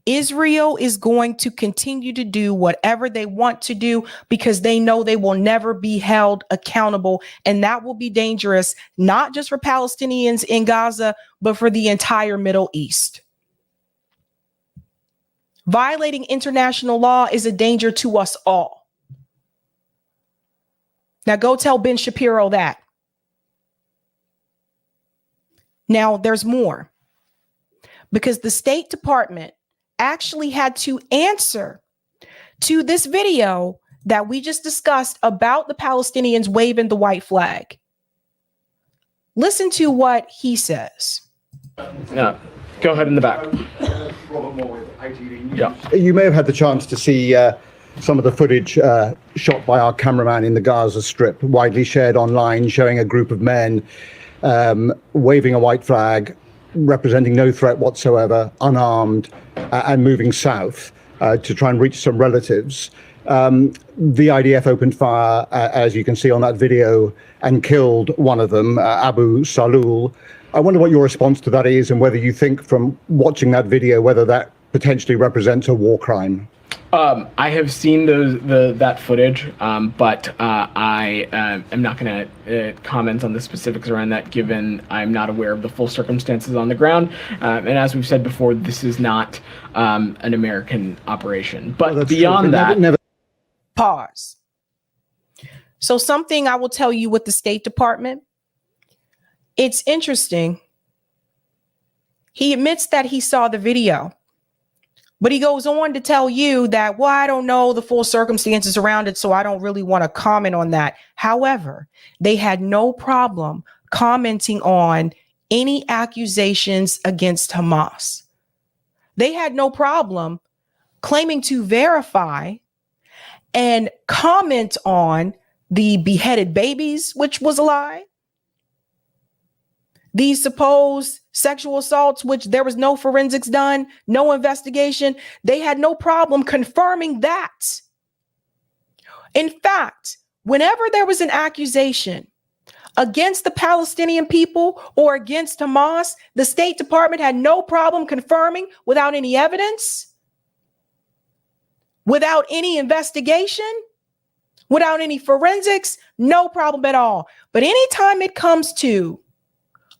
Israel is going to continue to do whatever they want to do because they know they will never be held accountable. And that will be dangerous, not just for Palestinians in Gaza, but for the entire Middle East. Violating international law is a danger to us all. Now go tell Ben Shapiro that. Now there's more, because the State Department actually had to answer to this video that we just discussed about the Palestinians waving the white flag. Listen to what he says. Yeah, go ahead in the back. Yeah. You may have had the chance to see some of the footage shot by our cameraman in the Gaza Strip, widely shared online, showing a group of men waving a white flag, representing no threat whatsoever, unarmed, and moving south. to try and reach some relatives. The IDF opened fire, as you can see on that video, and killed one of them, Abu Salul. I wonder what your response to that is, and whether you think from watching that video whether that potentially represents a war crime. I have seen that footage, but I am not going to comment on the specifics around that, given I'm not aware of the full circumstances on the ground. And as we've said before, this is not an American operation. But beyond that... Pause. So something I will tell you with the State Department, it's interesting. He admits that he saw the video. But he goes on to tell you that, well, I don't know the full circumstances around it, so I don't really want to comment on that. However, they had no problem commenting on any accusations against Hamas. They had no problem claiming to verify and comment on the beheaded babies, which was a lie. These supposed sexual assaults, which there was no forensics done, no investigation. They had no problem confirming that. In fact, whenever there was an accusation against the Palestinian people or against Hamas, the State Department had no problem confirming without any evidence, without any investigation, without any forensics, no problem at all. But anytime it comes to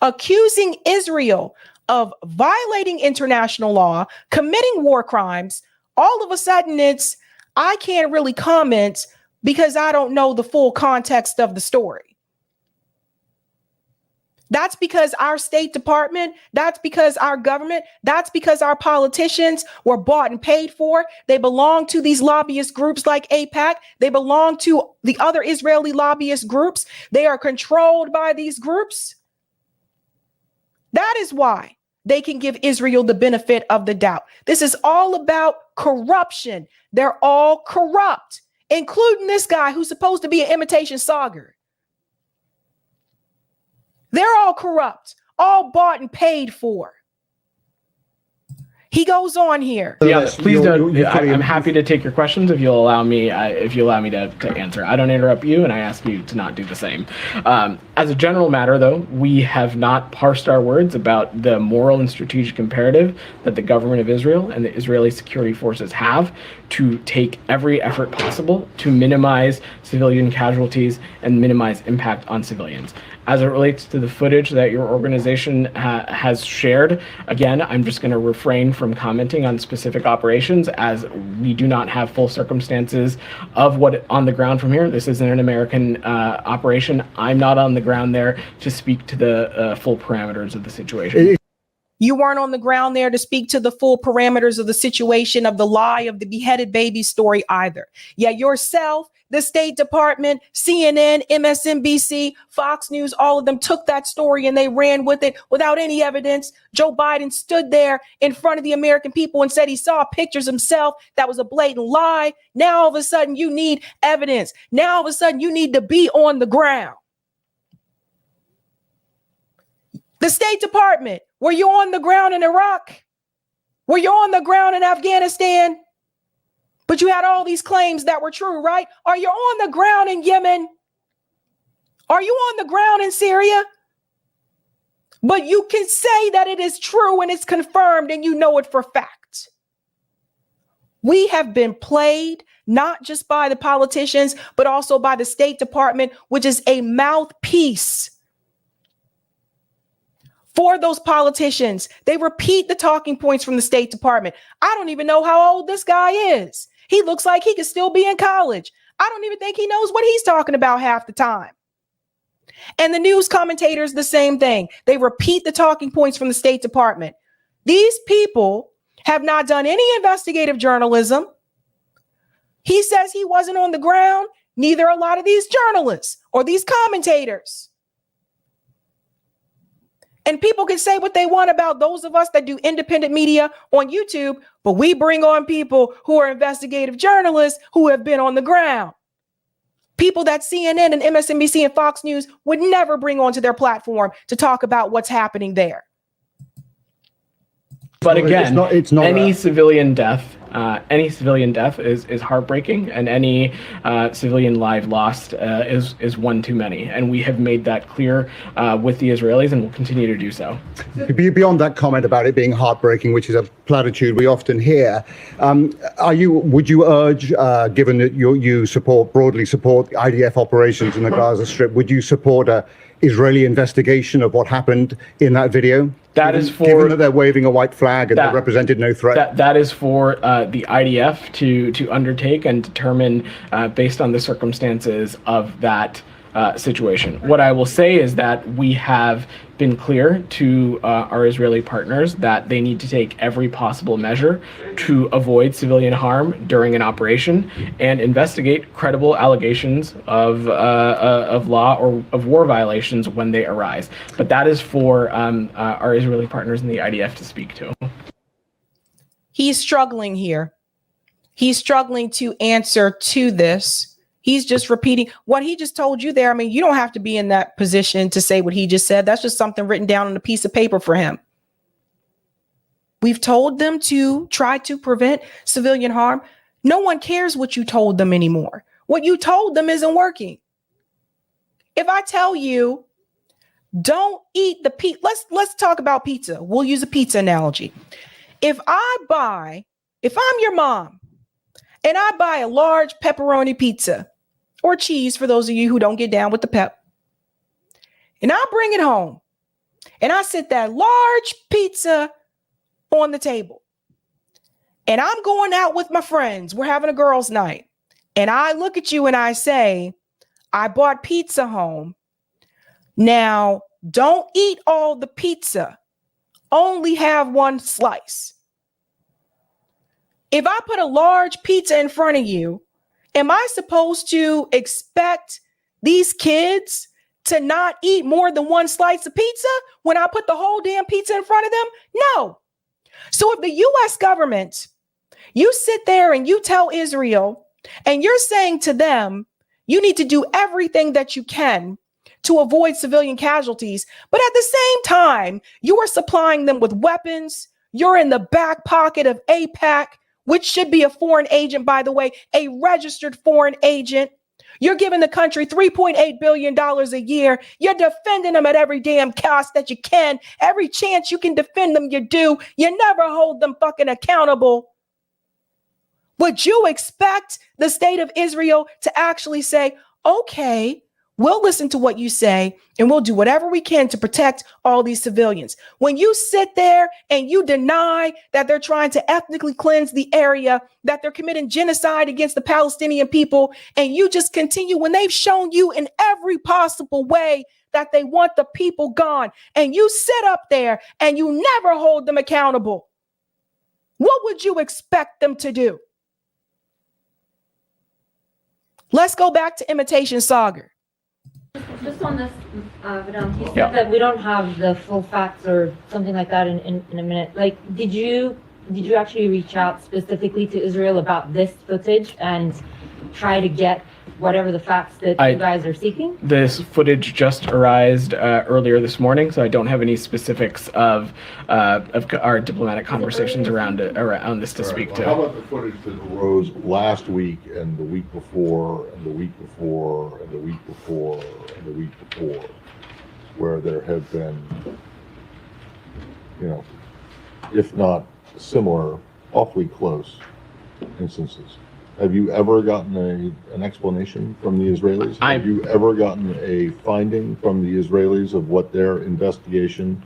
accusing Israel of violating international law, committing war crimes, all of a sudden it's, I can't really comment because I don't know the full context of the story. That's because our State Department, that's because our government, that's because our politicians were bought and paid for. They belong to these lobbyist groups like AIPAC. They belong to the other Israeli lobbyist groups. They are controlled by these groups. That is why they can give Israel the benefit of the doubt. This is all about corruption. They're all corrupt, including this guy who's supposed to be an imitation Sagar. They're all corrupt, all bought and paid for. He goes on here. Yeah, please don't. I'm happy to take your questions if you'll allow me. To answer. I don't interrupt you, and I ask you to not do the same. As a general matter, though, we have not parsed our words about the moral and strategic imperative that the government of Israel and the Israeli security forces have to take every effort possible to minimize civilian casualties and minimize impact on civilians. As it relates to the footage that your organization has shared, again, I'm just going to refrain from commenting on specific operations, as we do not have full circumstances of what on the ground from here. This isn't an American operation. I'm not on the ground there to speak to the full parameters of the situation. You weren't on the ground there to speak to the full parameters of the situation, of the lie of the beheaded baby story either. Yeah, yourself, the State Department, CNN, MSNBC, Fox News, all of them took that story and they ran with it without any evidence. Joe Biden stood there in front of the American people and said he saw pictures himself. That was a blatant lie. Now all of a sudden you need evidence. Now all of a sudden you need to be on the ground. The State Department, were you on the ground in Iraq? Were you on the ground in Afghanistan? But you had all these claims that were true, right? Are you on the ground in Yemen? Are you on the ground in Syria? But you can say that it is true and it's confirmed and you know it for fact. We have been played not just by the politicians, but also by the State Department, which is a mouthpiece for those politicians. They repeat the talking points from the State Department. I don't even know how old this guy is. He looks like he could still be in college. I don't even think he knows what he's talking about half the time. And the news commentators, the same thing. They repeat the talking points from the State Department. These people have not done any investigative journalism. He says he wasn't on the ground. Neither a lot of these journalists or these commentators. And people can say what they want about those of us that do independent media on YouTube, but we bring on people who are investigative journalists who have been on the ground. People that CNN and MSNBC and Fox News would never bring onto their platform to talk about what's happening there. But again, it's not any civilian death any civilian death is heartbreaking, and any civilian life lost is one too many. And we have made that clear with the Israelis, and will continue to do so. Beyond that comment about it being heartbreaking, which is a platitude we often hear, would you urge, given that you broadly support the IDF operations in the Gaza Strip, would you support a Israeli investigation of what happened in that video? Given that they're waving a white flag and they represented no threat. That is for the IDF to undertake and determine based on the circumstances of that situation. What I will say is that we have been clear to our Israeli partners that they need to take every possible measure to avoid civilian harm during an operation and investigate credible allegations of law or of war violations when they arise. But that is for our Israeli partners in the IDF to speak to. He's struggling here. He's struggling to answer to this. He's just repeating what he just told you there. I mean, you don't have to be in that position to say what he just said. That's just something written down on a piece of paper for him. We've told them to try to prevent civilian harm. No one cares what you told them anymore. What you told them isn't working. If I tell you, don't eat the pizza, let's talk about pizza. We'll use a pizza analogy. If I'm your mom and I buy a large pepperoni pizza, or cheese for those of you who don't get down with the pep, and I bring it home and I sit that large pizza on the table, and I'm going out with my friends, we're having a girls' night, and I look at you and I say, I bought pizza home. Now, don't eat all the pizza. Only have one slice. If I put a large pizza in front of you, am I supposed to expect these kids to not eat more than one slice of pizza when I put the whole damn pizza in front of them? No. So if the U.S. government, you sit there and you tell Israel and you're saying to them, you need to do everything that you can to avoid civilian casualties, but at the same time, you are supplying them with weapons. You're in the back pocket of AIPAC, which should be a foreign agent, by the way, a registered foreign agent. You're giving the country $3.8 billion a year. You're defending them at every damn cost that you can. Every chance you can defend them, you do. You never hold them fucking accountable. Would you expect the state of Israel to actually say, okay, we'll listen to what you say and we'll do whatever we can to protect all these civilians? When you sit there and you deny that they're trying to ethnically cleanse the area, that they're committing genocide against the Palestinian people, and you just continue when they've shown you in every possible way that they want the people gone, and you sit up there and you never hold them accountable, what would you expect them to do? Let's go back to imitation Sagar. Just on this, Vedant, you said that we don't have the full facts or something like that in a minute. Like, did you actually reach out specifically to Israel about this footage and try to get whatever the facts that you guys are seeking? This footage just arrived earlier this morning, so I don't have any specifics of our diplomatic conversations around this to speak to. How about the footage that arose last week and the week before and the week before and the week before and the week before, where there have been, if not similar, awfully close instances? Have you ever gotten an explanation from the Israelis? Have you ever gotten a finding from the Israelis of what their investigation,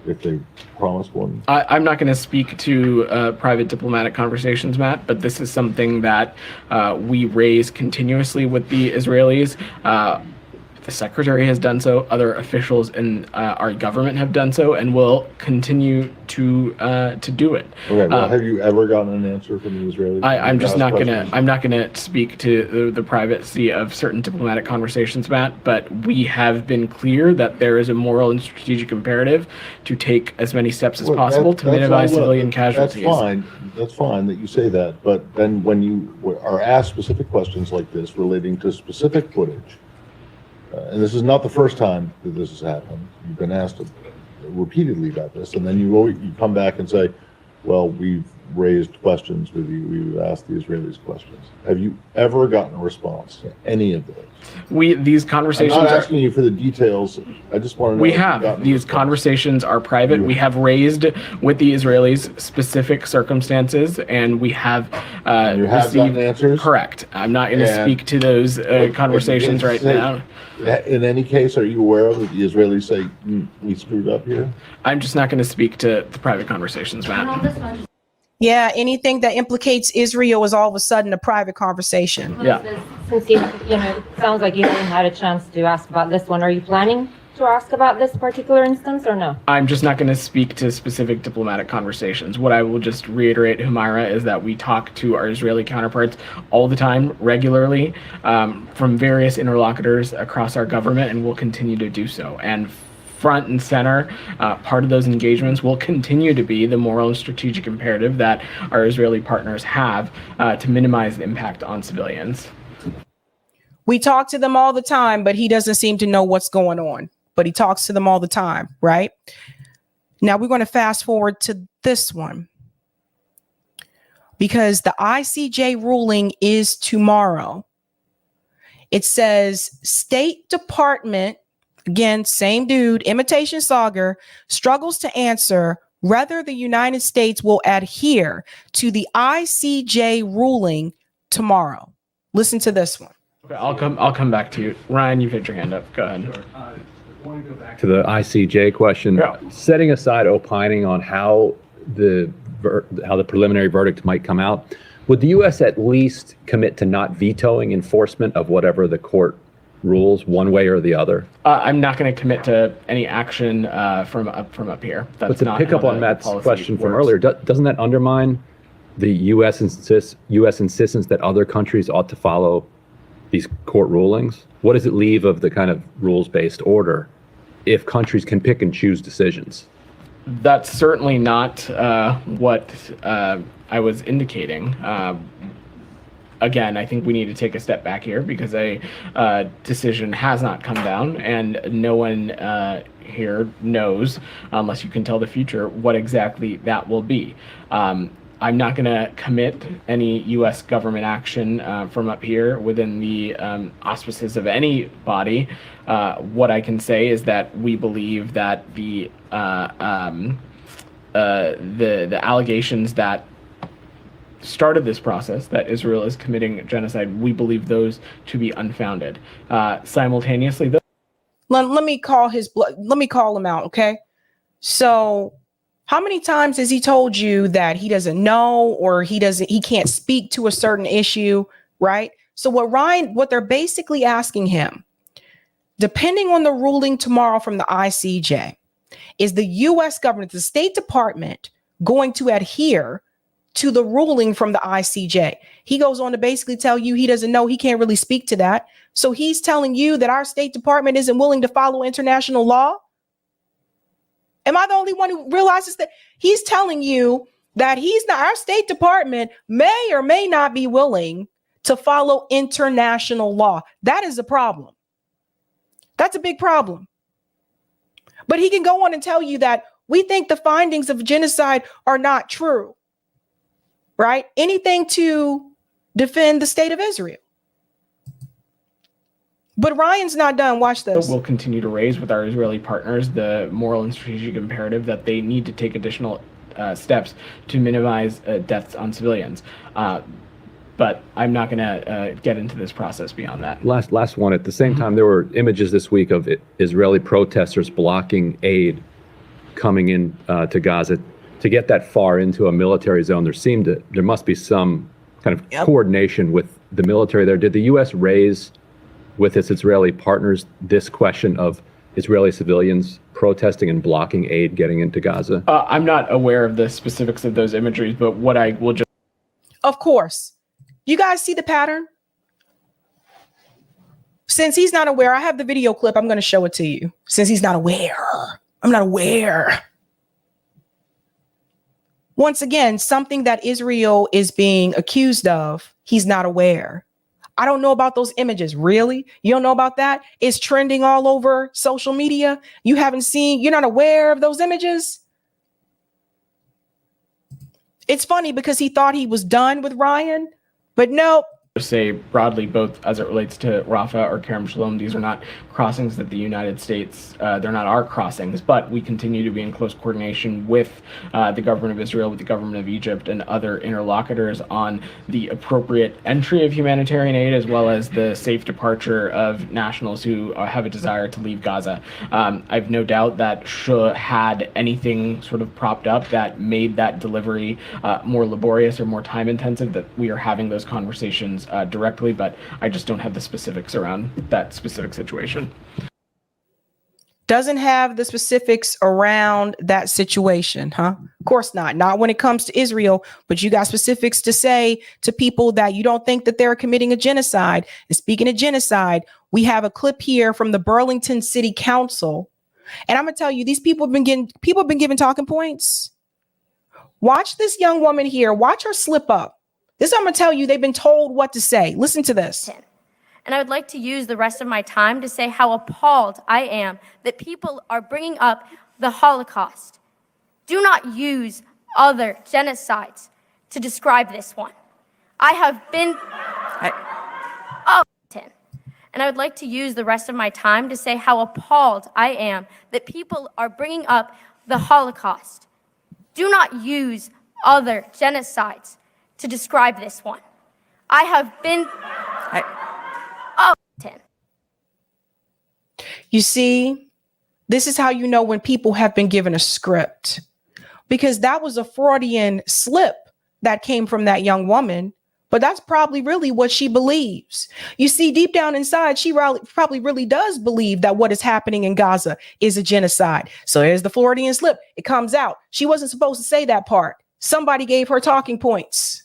if they promised one? I'm not going to speak to private diplomatic conversations, Matt, but this is something that we raise continuously with the Israelis. The secretary has done so. Other officials in our government have done so, and will continue to do it. Okay. Well, have you ever gotten an answer from the Israelis? I'm just not gonna. I'm not gonna speak to the privacy of certain diplomatic conversations, Matt. But we have been clear that there is a moral and strategic imperative to take as many steps as possible to minimize civilian casualties. That's fine. That's fine that you say that. But then when you are asked specific questions like this relating to specific footage. And this is not the first time that this has happened. You've been asked repeatedly about this, and then you come back and say, well, we've raised questions with you. We've asked the Israelis questions. Have you ever gotten a response to any of those? These conversations. I'm not asking you for the details. I just want to know. We have these conversations are private. We have raised with the Israelis specific circumstances, and we have you have received gotten answers. Correct. I'm not going to speak to those conversations right now. In any case, are you aware that the Israelis say we screwed up here? I'm just not going to speak to the private conversations, Matt. Yeah, anything that implicates Israel is all of a sudden a private conversation. Yeah. Since it sounds like you haven't had a chance to ask about this one, are you planning to ask about this particular instance or no? I'm just not going to speak to specific diplomatic conversations. What I will just reiterate, Humaira, is that we talk to our Israeli counterparts all the time, regularly, from various interlocutors across our government, and we'll continue to do so. And front and center, part of those engagements will continue to be the moral and strategic imperative that our Israeli partners have to minimize the impact on civilians. We talk to them all the time, but he doesn't seem to know what's going on. But he talks to them all the time, right? Now we're going to fast forward to this one, because the ICJ ruling is tomorrow. It says State Department, again, same dude, Imitation Sagar, struggles to answer whether the United States will adhere to the ICJ ruling tomorrow. Listen to this one. Okay, I'll come back to you. Ryan, you've had your hand up. Go ahead. To the ICJ question, setting aside opining on how the preliminary verdict might come out, would the U.S. at least commit to not vetoing enforcement of whatever the court rules, one way or the other? I'm not going to commit to any action from up here. That's but to not pick up on Matt's question from earlier, doesn't that undermine the U.S. insistence that other countries ought to follow these court rulings? What does it leave of the kind of rules-based order if countries can pick and choose decisions? That's certainly not what I was indicating. Again, I think we need to take a step back here because a decision has not come down, and no one here knows, unless you can tell the future, what exactly that will be. I'm not going to commit any U.S. government action from up here within the auspices of any body. What I can say is that we believe that the allegations that started this process, that Israel is committing genocide, we believe those to be unfounded. Simultaneously, let me call him out, okay? So how many times has he told you that he doesn't know, or he can't speak to a certain issue, right? So what they're basically asking him, depending on the ruling tomorrow from the ICJ, is the U.S. government, the State Department, going to adhere to the ruling from the ICJ? He goes on to basically tell you he doesn't know, he can't really speak to that. So he's telling you that our State Department isn't willing to follow international law? Am I the only one who realizes that? He's telling you that our State Department may or may not be willing to follow international law. That is a problem. That's a big problem. But he can go on and tell you that we think the findings of genocide are not true, right? Anything to defend the state of Israel. But Ryan's not done. Watch this. We'll continue to raise with our Israeli partners the moral and strategic imperative that they need to take additional steps to minimize deaths on civilians. But I'm not going to get into this process beyond that. Last one. At the same time, there were images this week of Israeli protesters blocking aid coming in to Gaza. To get that far into a military zone, there must be some kind of coordination with the military there. Did the U.S. raise with its Israeli partners this question of Israeli civilians protesting and blocking aid getting into Gaza? I'm not aware of the specifics of those imageries, but what I will just... Of course. You guys see the pattern? Since he's not aware, I have the video clip. I'm going to show it to you. Since he's not aware. I'm not aware. Once again, something that Israel is being accused of, he's not aware. I don't know about those images. Really? You don't know about that? It's trending all over social media. You're not aware of those images? It's funny because he thought he was done with Ryan, but nope. Say broadly, both as it relates to Rafah or Kerem Shalom, these are not crossings that the United States, they're not our crossings, but we continue to be in close coordination with the government of Israel, with the government of Egypt, and other interlocutors on the appropriate entry of humanitarian aid, as well as the safe departure of nationals who have a desire to leave Gaza. I've no doubt that had anything sort of propped up that made that delivery more laborious or more time intensive, that we are having those conversations directly, but I just don't have the specifics around that specific situation. Doesn't have the specifics around that situation, huh? Of course not. Not when it comes to Israel, but you got specifics to say to people that you don't think that they're committing a genocide. And speaking of genocide, we have a clip here from the Burlington City Council. And I'm gonna tell you, these people have been given talking points. Watch this young woman here. Watch her slip up. This I'm going to tell you, they've been told what to say. Listen to this. And I would like to use the rest of my time to say how appalled I am that people are bringing up the Holocaust. Do not use other genocides to describe this one. I have been... And I would like to use the rest of my time to say how appalled I am that people are bringing up the Holocaust. Do not use other genocides to describe this one. I have been... You see, this is how you know when people have been given a script, because that was a Freudian slip that came from that young woman, but that's probably really what she believes. You see, deep down inside, she probably really does believe that what is happening in Gaza is a genocide. So here's the Freudian slip. It comes out. She wasn't supposed to say that part. Somebody gave her talking points.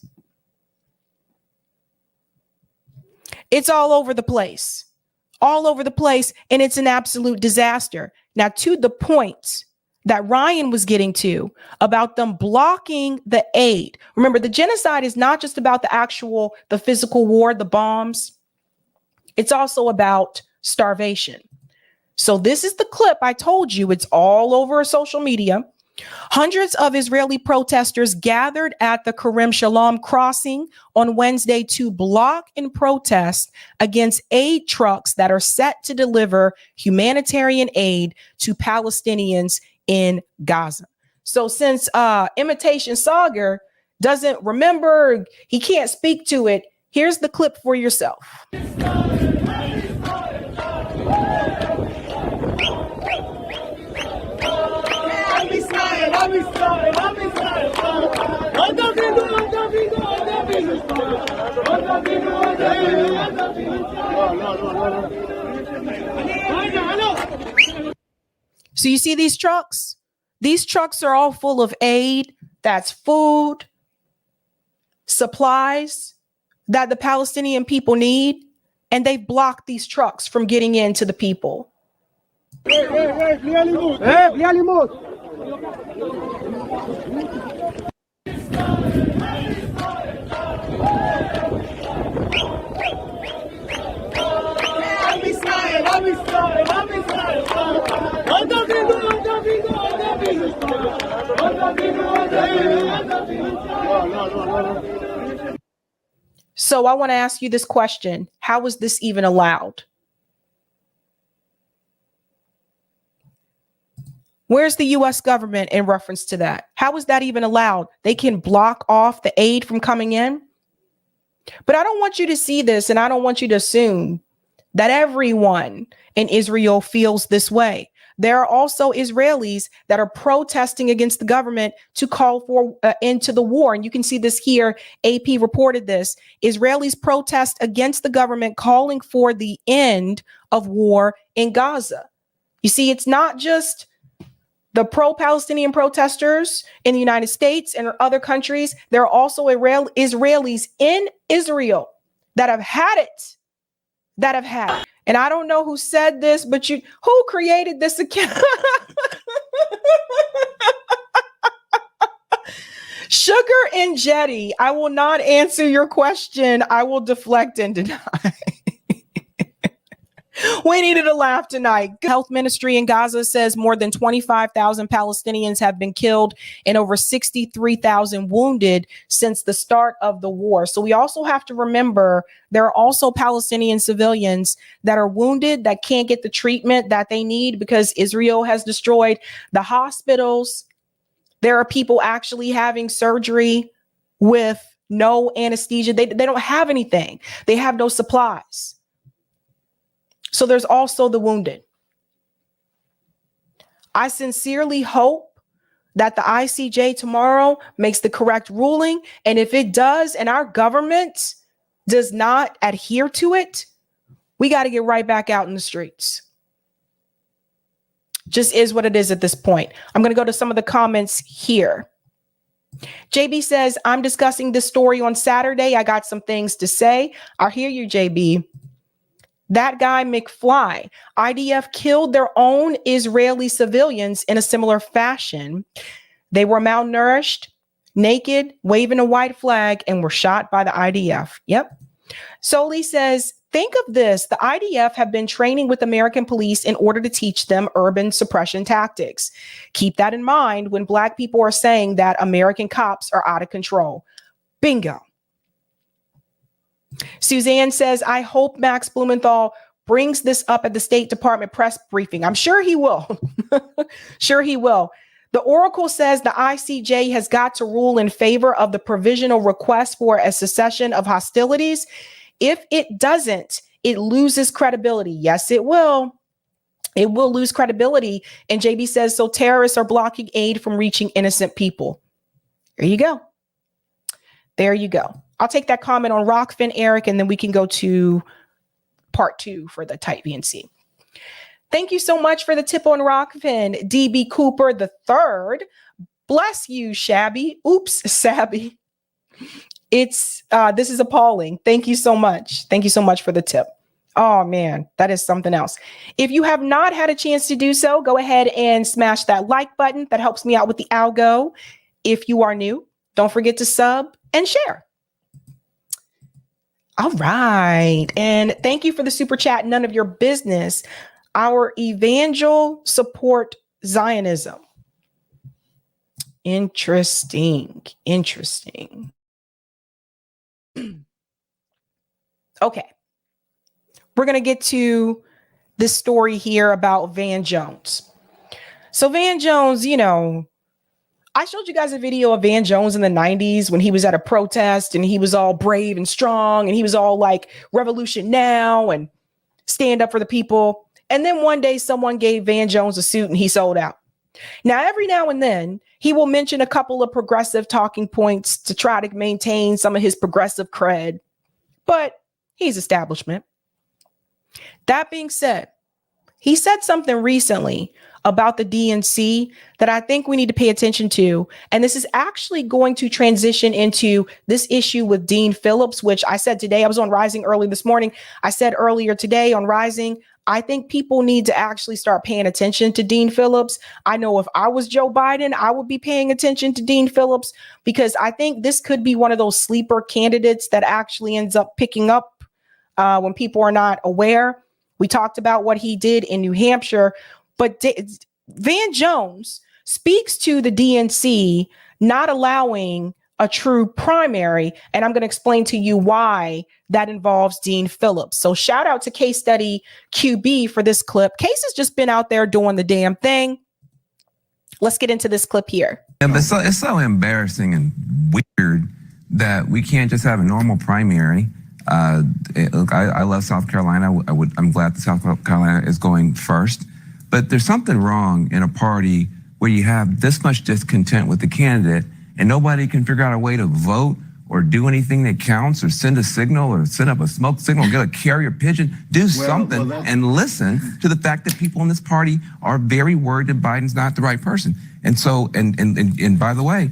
It's all over the place, and it's an absolute disaster. Now, to the point that Ryan was getting to about them blocking the aid. Remember, the genocide is not just about the physical war, the bombs. It's also about starvation. So this is the clip I told you. It's all over social media. Hundreds of Israeli protesters gathered at the Kerem Shalom crossing on Wednesday to block and protest against aid trucks that are set to deliver humanitarian aid to Palestinians in Gaza. So since Imitation Sagar doesn't remember, he can't speak to it, here's the clip for yourself. So you see these trucks? These trucks are all full of aid. That's food, supplies that the Palestinian people need. And they've blocked these trucks from getting into the people. So I want to ask you this question. How was this even allowed? Where's the U.S. government in reference to that? How is that even allowed? They can block off the aid from coming in. But I don't want you to see this, and I don't want you to assume that everyone in Israel feels this way. There are also Israelis that are protesting against the government to call for end to the war. And you can see this here. AP reported this. Israelis protest against the government calling for the end of war in Gaza. You see, it's not just the pro-Palestinian protesters in the United States and other countries. There are also Israelis in Israel that have had it. And I don't know who said this, but who created this account? Sugar and Jetty, I will not answer your question. I will deflect and deny. We needed a laugh tonight. Health Ministry in Gaza says more than 25,000 Palestinians have been killed and over 63,000 wounded since the start of the war. So we also have to remember there are also Palestinian civilians that are wounded that can't get the treatment that they need because Israel has destroyed the hospitals. There are people actually having surgery with no anesthesia. They don't have anything. They have no supplies. So there's also the wounded. I sincerely hope that the ICJ tomorrow makes the correct ruling. And if it does, and our government does not adhere to it, we got to get right back out in the streets. Just is what it is at this point. I'm going to go to some of the comments here. JB says, I'm discussing this story on Saturday. I got some things to say. I hear you, JB. That guy, McFly, IDF killed their own Israeli civilians in a similar fashion. They were malnourished, naked, waving a white flag, and were shot by the IDF. Yep. Soli says, think of this. The IDF have been training with American police in order to teach them urban suppression tactics. Keep that in mind when Black people are saying that American cops are out of control. Bingo. Suzanne says, I hope Max Blumenthal brings this up at the State Department press briefing. I'm sure he will. Sure he will. The Oracle says the ICJ has got to rule in favor of the provisional request for a cessation of hostilities. If it doesn't, it loses credibility. Yes, it will. It will lose credibility. And JB says, so terrorists are blocking aid from reaching innocent people. There you go. There you go. I'll take that comment on Rockfin, Eric, and then we can go to part 2 for the tight VNC. Thank you so much for the tip on Rockfin, DB Cooper the third. Bless you, Sabby. Oops, Sabby. This is appalling. Thank you so much. Thank you so much for the tip. Oh man, that is something else. If you have not had a chance to do so, go ahead and smash that like button. That helps me out with the algo. If you are new, don't forget to sub and share. All right. And thank you for the super chat. None of your business. Our evangel support Zionism. Interesting. Interesting. Okay. We're going to get to this story here about Van Jones. So Van Jones, you know, I showed you guys a video of Van Jones in the 90s when he was at a protest and he was all brave and strong and he was all like revolution now and stand up for the people. And then one day someone gave Van Jones a suit and he sold out. Now, every now and then he will mention a couple of progressive talking points to try to maintain some of his progressive cred, but he's establishment. That being said, he said something recently about the DNC that I think we need to pay attention to. And this is actually going to transition into this issue with Dean Phillips, which I said today, I was on Rising early this morning. I said earlier today on Rising, I think people need to actually start paying attention to Dean Phillips. I know if I was Joe Biden, I would be paying attention to Dean Phillips because I think this could be one of those sleeper candidates that actually ends up picking up when people are not aware. We talked about what he did in New Hampshire. But Van Jones speaks to the DNC not allowing a true primary, and I'm going to explain to you why that involves Dean Phillips. So shout out to Case Study QB for this clip. Case has just been out there doing the damn thing. Let's get into this clip here. Yeah, but it's so embarrassing and weird that we can't just have a normal primary. Look, I love South Carolina. I'm glad that South Carolina is going first. But there's something wrong in a party where you have this much discontent with the candidate and nobody can figure out a way to vote or do anything that counts or send a signal or send up a smoke signal, get a carrier pigeon, do something and listen to the fact that people in this party are very worried that Biden's not the right person. And so, and by the way,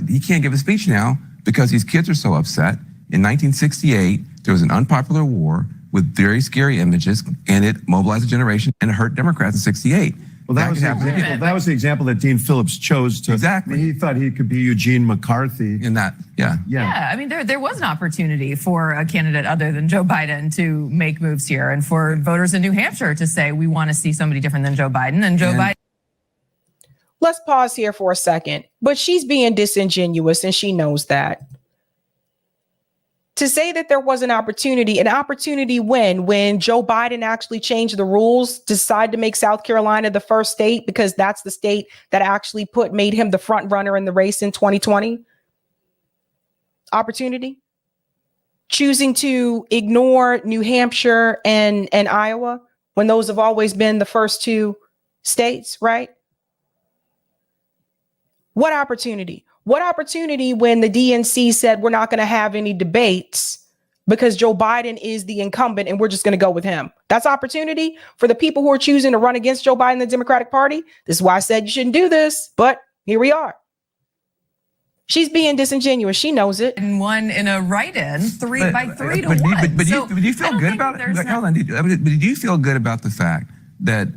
he can't give a speech now because these kids are so upset. In 1968, there was an unpopular war with very scary images, and it mobilized a generation and it hurt Democrats in 68. Well, that was the example that Dean Phillips chose to. Exactly. He thought he could be Eugene McCarthy. In that, yeah. Yeah, I mean, there was an opportunity for a candidate other than Joe Biden to make moves here, and for voters in New Hampshire to say, we want to see somebody different than Joe Biden. And Joe Biden. Let's pause here for a second. But she's being disingenuous, and she knows that. To say that there was an opportunity when Joe Biden actually changed the rules, decided to make South Carolina the first state, because that's the state that actually made him the front runner in the race in 2020. Opportunity. Choosing to ignore New Hampshire and Iowa when those have always been the first two states, right? What opportunity? What opportunity when the DNC said we're not going to have any debates because Joe Biden is the incumbent and we're just going to go with him? That's opportunity for the people who are choosing to run against Joe Biden, the Democratic Party. This is why I said you shouldn't do this, but here we are. She's being disingenuous. She knows it. And won in a write-in, 3 to 1. But do you feel good about it? Hold on. Do you feel good about the fact that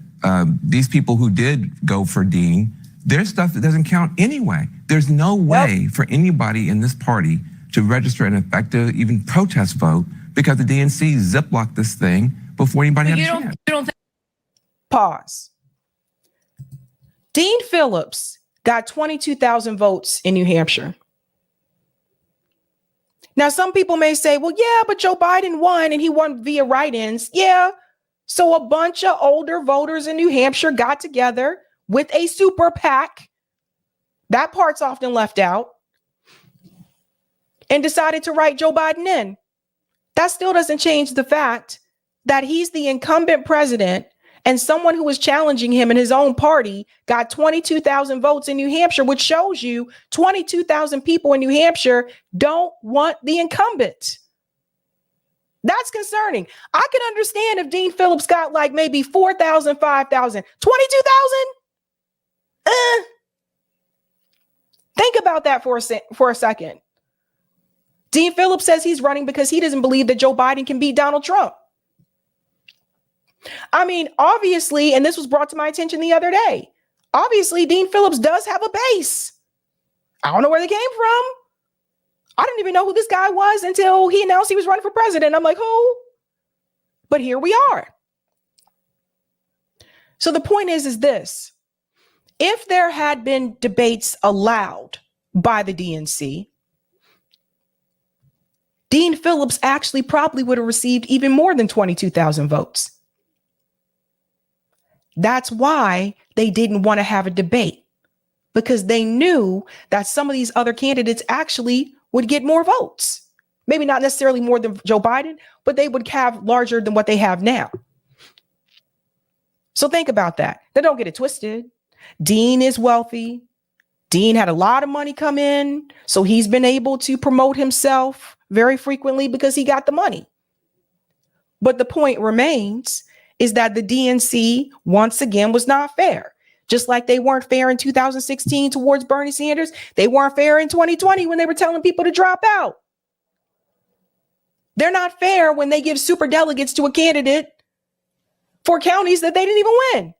these people who did go for Dean, their stuff that doesn't count anyway? There's no way for anybody in this party to register an effective, even protest vote, because the DNC ziplocked this thing before anybody had a chance. You don't think? Pause. Dean Phillips got 22,000 votes in New Hampshire. Now, some people may say, well, yeah, but Joe Biden won and he won via write-ins. Yeah. So a bunch of older voters in New Hampshire got together with a super PAC. That part's often left out. And decided to write Joe Biden in. That still doesn't change the fact that he's the incumbent president, and someone who was challenging him in his own party got 22,000 votes in New Hampshire, which shows you 22,000 people in New Hampshire don't want the incumbent. That's concerning. I can understand if Dean Phillips got like maybe 4,000, 5,000, 22,000. Think about that for a second. Dean Phillips says he's running because he doesn't believe that Joe Biden can beat Donald Trump. I mean, obviously, and this was brought to my attention the other day, obviously, Dean Phillips does have a base. I don't know where they came from. I didn't even know who this guy was until he announced he was running for president. I'm like, who? But here we are. So the point is this. If there had been debates allowed by the DNC, Dean Phillips actually probably would have received even more than 22,000 votes. That's why they didn't want to have a debate, because they knew that some of these other candidates actually would get more votes. Maybe not necessarily more than Joe Biden, but they would have larger than what they have now. So think about that. Now, don't get it twisted. Dean is wealthy. Dean had a lot of money come in, so he's been able to promote himself very frequently because he got the money. But the point remains is that the DNC, once again, was not fair. Just like they weren't fair in 2016 towards Bernie Sanders, they weren't fair in 2020 when they were telling people to drop out. They're not fair when they give super delegates to a candidate for counties that they didn't even win.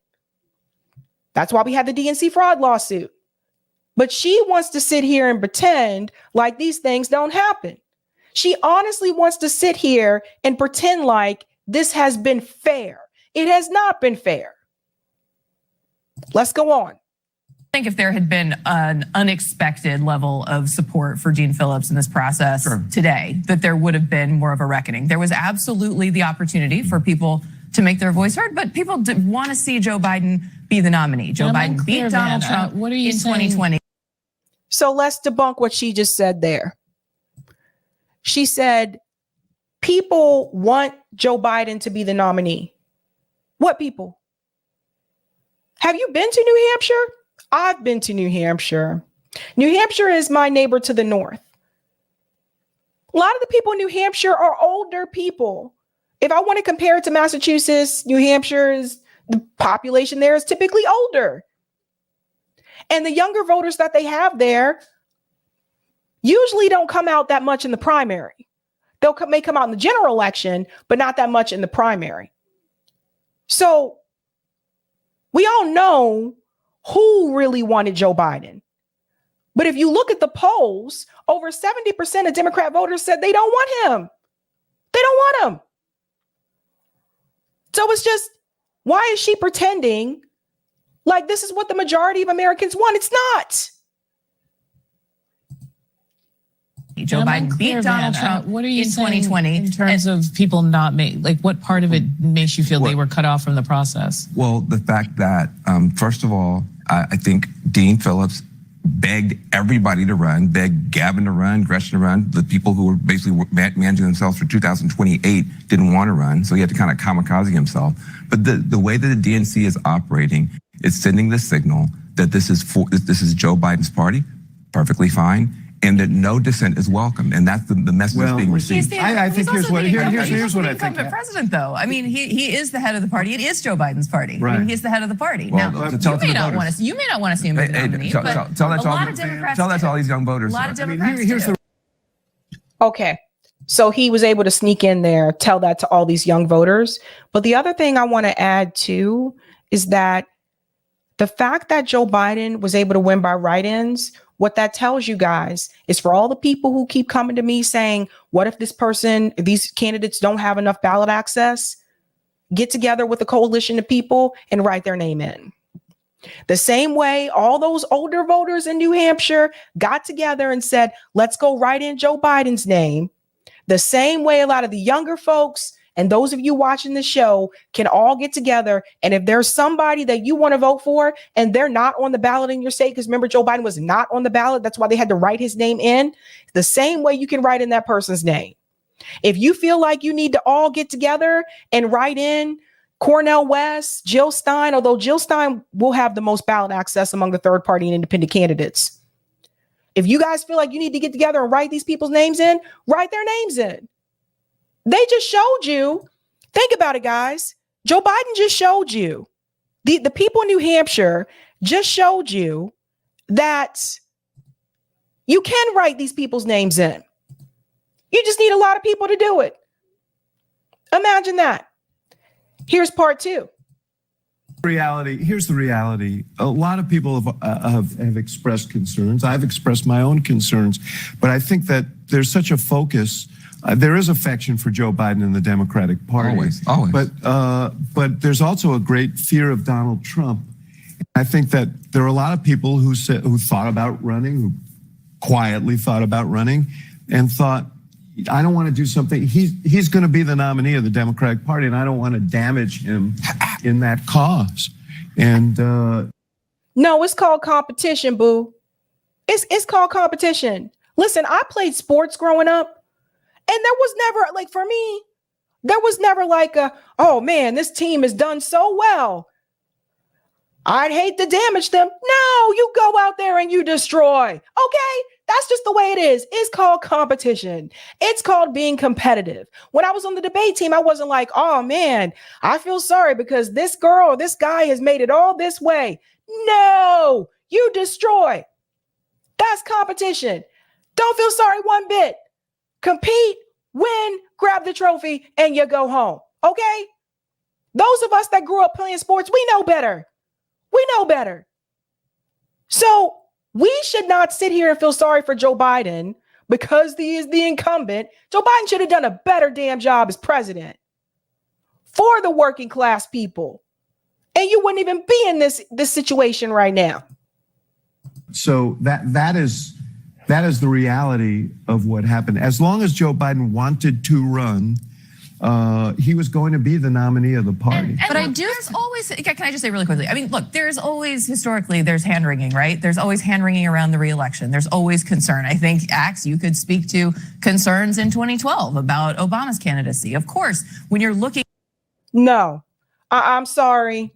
That's why we had the DNC fraud lawsuit. But she wants to sit here and pretend like these things don't happen. She honestly wants to sit here and pretend like this has been fair. It has not been fair. Let's go on. I think if there had been an unexpected level of support for Dean Phillips in this process today, that there would have been more of a reckoning. There was absolutely the opportunity for people to make their voice heard, but people want to see Joe Biden be the nominee. Joe Biden beat Donald Trump in 2020. So let's debunk what she just said there. She said, people want Joe Biden to be the nominee. What people? Have you been to New Hampshire? I've been to New Hampshire. New Hampshire is my neighbor to the north. A lot of the people in New Hampshire are older people. If I want to compare it to Massachusetts, New Hampshire, the population there is typically older. And the younger voters that they have there usually don't come out that much in the primary. May come out in the general election, but not that much in the primary. So we all don't know who really wanted Joe Biden. But if you look at the polls, over 70% of Democrat voters said they don't want him. They don't want him. So it's just, why is she pretending like this is what the majority of Americans want? It's not. Joe Biden beat Donald Trump what are you in saying 2020 in terms of people not like what part of it makes you feel they were cut off from the process? Well, the fact that, first of all, I think Dean Phillips begged everybody to run, begged Gavin to run, Gretchen to run. The people who were basically managing themselves for 2028 didn't want to run, so he had to kind of kamikaze himself. But the way that the DNC is operating, it's sending the signal that this is Joe Biden's party, perfectly fine, and that no dissent is welcome, and that's the message that's being received. I think here's what I think. President, though, I mean, he is the head of the party. It is Joe Biden's party. Right. I mean, he's the head of the party. Well, now, tell you may not want to see him be the nominee, but tell a lot of Democrats. Tell that to all these young voters. A lot of Democrats. Okay. So he was able to sneak in there, tell that to all these young voters. But the other thing I want to add too is that the fact that Joe Biden was able to win by write-ins, what that tells you guys is for all the people who keep coming to me saying, what if these candidates don't have enough ballot access? Get together with a coalition of people and write their name in. The same way all those older voters in New Hampshire got together and said, let's go write in Joe Biden's name. The same way a lot of the younger folks and those of you watching the show can all get together. And if there's somebody that you want to vote for and they're not on the ballot in your state, because remember, Joe Biden was not on the ballot. That's why they had to write his name in. The same way you can write in that person's name. If you feel like you need to all get together and write in Cornel West, Jill Stein, although Jill Stein will have the most ballot access among the third party and independent candidates. If you guys feel like you need to get together and write these people's names in, write their names in. They just showed you. Think about it, guys. Joe Biden just showed you. The people in New Hampshire just showed you that you can write these people's names in. You just need a lot of people to do it. Imagine that. Here's part two. Here's the reality. A lot of people have expressed concerns. I've expressed my own concerns, but I think that there's such a focus. There is affection for Joe Biden in the Democratic Party. Always. But there's also a great fear of Donald Trump. I think that there are a lot of people who thought about running, who quietly thought about running, and thought, I don't want to do something. He's going to be the nominee of the Democratic Party, and I don't want to damage him in that cause. And no, it's called competition, boo. It's called competition. Listen, I played sports growing up. And there was never, like, for me, there was never like oh man, this team has done so well, I'd hate to damage them. No, you go out there and you destroy. Okay, that's just the way it is. It's called competition. It's called being competitive. When I was on the debate team, I wasn't like, oh man, I feel sorry because this girl or this guy has made it all this way. No, you destroy. That's competition. Don't feel sorry one bit. Compete, win, grab the trophy, and you go home. Okay? Those of us that grew up playing sports, we know better. We know better. So we should not sit here and feel sorry for Joe Biden because he is the incumbent. Joe Biden should have done a better damn job as president for the working class people. And you wouldn't even be in this situation right now. so that is the reality of what happened. As long as Joe Biden wanted to run, he was going to be the nominee of the party. But I do. There's always. Can I just say really quickly? I mean, look. There's always historically. There's hand wringing, right? There's always hand wringing around the re-election. There's always concern. I think Axe, you could speak to concerns in 2012 about Obama's candidacy. Of course, when you're looking. No, I'm sorry.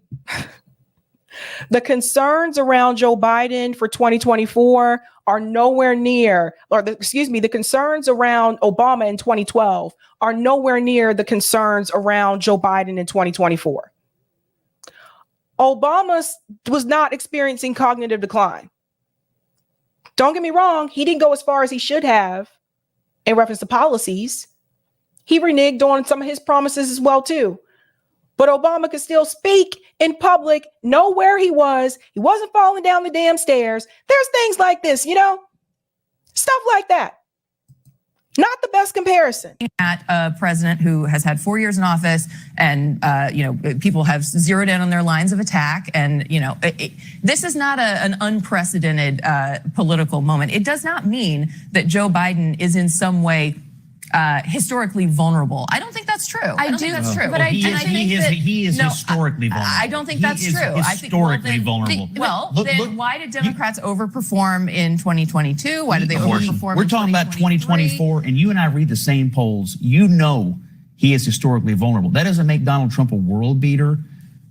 The concerns around Joe Biden for 2024 are nowhere near, the concerns around Obama in 2012 are nowhere near the concerns around Joe Biden in 2024. Obama was not experiencing cognitive decline. Don't get me wrong, he didn't go as far as he should have in reference to policies. He reneged on some of his promises as well, too. but Obama could still speak in public, know where he was. He wasn't falling down the damn stairs. There's things like this, you know, stuff like that. Not the best comparison. At a president who has had 4 years in office, and people have zeroed in on their lines of attack, and this is not an unprecedented political moment. It does not mean that Joe Biden is in some way historically vulnerable. I don't think that's true. I don't think that's true. But he is historically vulnerable. I don't think that's true. Historically vulnerable. Then why did Democrats overperform in 2022? Why did they overperform? We're talking about 2024, and you and I read the same polls. You know he is historically vulnerable. That doesn't make Donald Trump a world beater,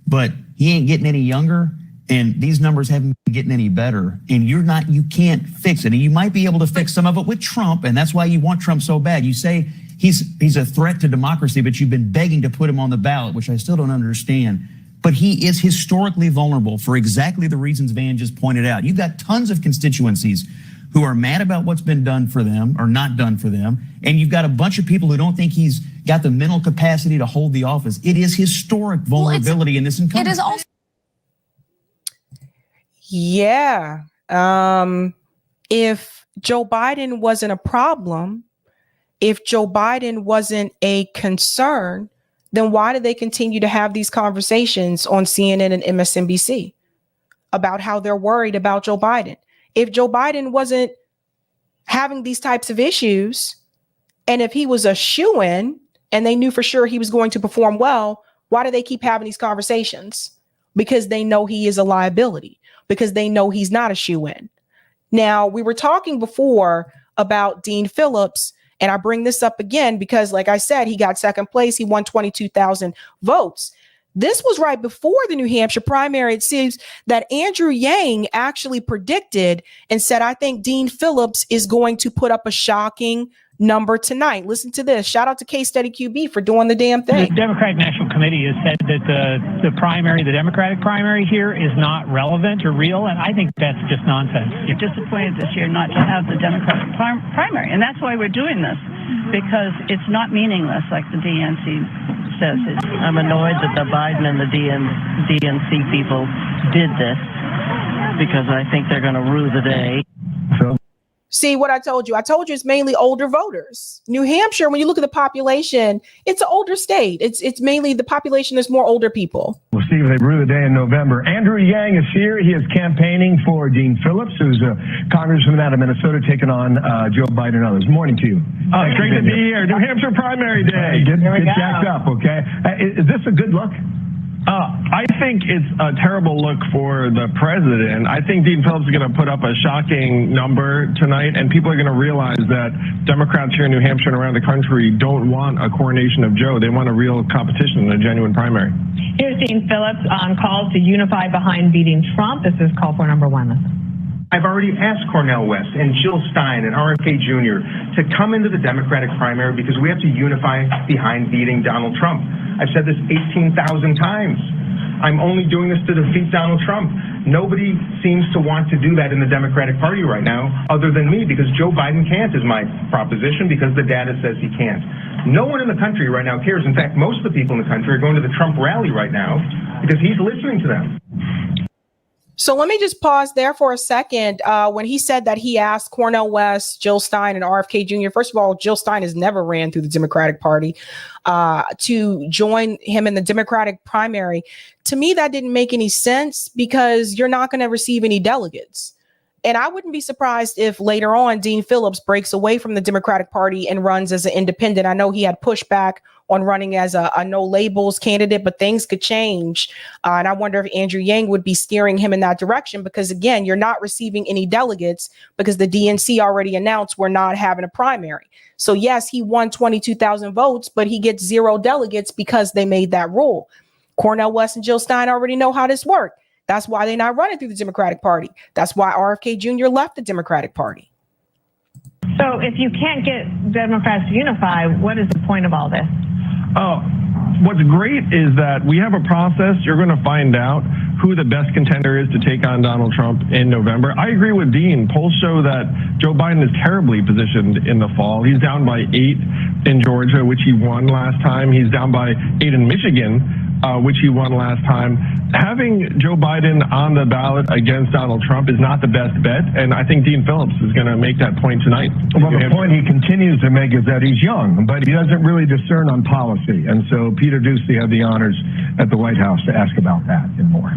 but he ain't getting any younger. And these numbers haven't been getting any better, and you can't fix it. And you might be able to fix some of it with Trump, and that's why you want Trump so bad. You say he's a threat to democracy, but you've been begging to put him on the ballot, which I still don't understand. But he is historically vulnerable for exactly the reasons Van just pointed out. You've got tons of constituencies who are mad about what's been done for them or not done for them, and you've got a bunch of people who don't think he's got the mental capacity to hold the office. It is historic vulnerability in this incumbent. It is also. Yeah. If Joe Biden wasn't a problem, if Joe Biden wasn't a concern, then why do they continue to have these conversations on CNN and MSNBC about how they're worried about Joe Biden? If Joe Biden wasn't having these types of issues, and if he was a shoo-in and they knew for sure he was going to perform well, why do they keep having these conversations? Because they know he is a liability. Because they know he's not a shoo-in. Now, we were talking before about Dean Phillips, and I bring this up again because, like I said, he got second place. He won 22,000 votes. This was right before the New Hampshire primary. It seems that Andrew Yang actually predicted and said, I think Dean Phillips is going to put up a shocking number tonight. Listen to this. Shout out to Case Study QB for doing the damn thing. The Democratic National Committee has said that the primary, the Democratic primary here is not relevant or real, and I think that's just nonsense. You're disappointed this year not to have the Democratic primary, and that's why we're doing this, because it's not meaningless like the DNC says. I'm annoyed that the Biden and the DNC people did this, because I think they're going to rue the day. See what I told you? I told you it's mainly older voters. New Hampshire, when you look at the population, it's an older state. It's mainly the population is more older people. We'll see if they rue the day in November. Andrew Yang is here. He is campaigning for Dean Phillips, who's a congressman out of Minnesota, taking on Joe Biden and others. Morning to you. Oh, it's great to be here. New Hampshire primary day. Get jacked up, okay? Is this a good look? I think it's a terrible look for the president. I think Dean Phillips is going to put up a shocking number tonight, and people are going to realize that Democrats here in New Hampshire and around the country don't want a coronation of Joe. They want a real competition and a genuine primary. Here's Dean Phillips on calls to unify behind beating Trump. This is call for number one. I've already asked Cornel West and Jill Stein and RFK Jr. to come into the Democratic primary because we have to unify behind beating Donald Trump. I've said this 18,000 times. I'm only doing this to defeat Donald Trump. Nobody seems to want to do that in the Democratic Party right now, other than me, because Joe Biden can't, is my proposition, because the data says he can't. No one in the country right now cares. In fact, most of the people in the country are going to the Trump rally right now because he's listening to them. So let me just pause there for a second. When he said that he asked Cornel West, Jill Stein, and RFK Jr., first of all, Jill Stein has never ran through the Democratic Party, to join him in the Democratic primary. To me, that didn't make any sense because you're not going to receive any delegates. And I wouldn't be surprised if later on Dean Phillips breaks away from the Democratic Party and runs as an independent. I know he had pushback on running as a no labels candidate, but things could change. And I wonder if Andrew Yang would be steering him in that direction, because again, you're not receiving any delegates because the DNC already announced we're not having a primary. So yes, he won 22,000 votes, but he gets 0 delegates because they made that rule. Cornel West and Jill Stein already know how this works. That's why they're not running through the Democratic Party. That's why RFK Jr. left the Democratic Party. So if you can't get Democrats to unify, what is the point of all this? What's great is that we have a process. You're going to find out who the best contender is to take on Donald Trump in November. I agree with Dean. Polls show that Joe Biden is terribly positioned in the fall. He's down by 8 in Georgia, which he won last time. He's down by 8 in Michigan, which he won last time. Having Joe Biden on the ballot against Donald Trump is not the best bet, and I think Dean Phillips is going to make that point tonight. Well, the point he continues to make is that he's young, but he doesn't really discern on policy, and so Peter Doocy had the honors at the White House to ask about that and more.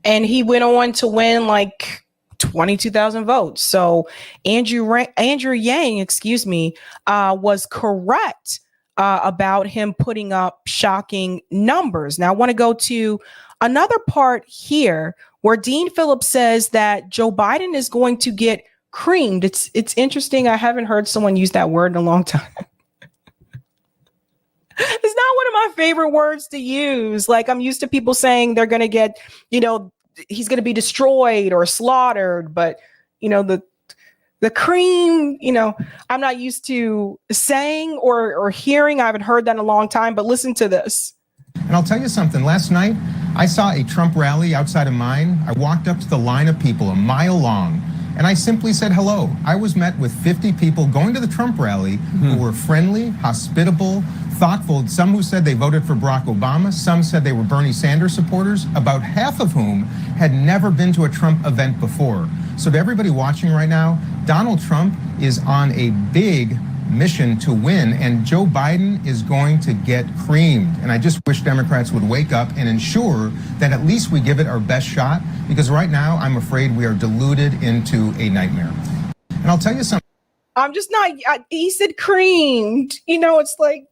And he went on to win like 22,000 votes. So Andrew Yang, was correct about him putting up shocking numbers. Now I want to go to another part here where Dean Phillips says that Joe Biden is going to get creamed. It's interesting. I haven't heard someone use that word in a long time. It's not one of my favorite words to use. Like, I'm used to people saying they're going to get, he's going to be destroyed or slaughtered. But, the cream, I'm not used to saying or hearing. I haven't heard that in a long time. But listen to this. And I'll tell you something. Last night, I saw a Trump rally outside of mine. I walked up to the line of people a mile long, and I simply said hello. I was met with 50 people going to the Trump rally who were friendly, hospitable, thoughtful. Some who said they voted for Barack Obama. Some said they were Bernie Sanders supporters, about half of whom had never been to a Trump event before. So to everybody watching right now, Donald Trump is on a big mission to win, and Joe Biden is going to get creamed. And I just wish Democrats would wake up and ensure that at least we give it our best shot, because right now I'm afraid we are deluded into a nightmare. And I'll tell you something. I'm just not, he said creamed. It's like,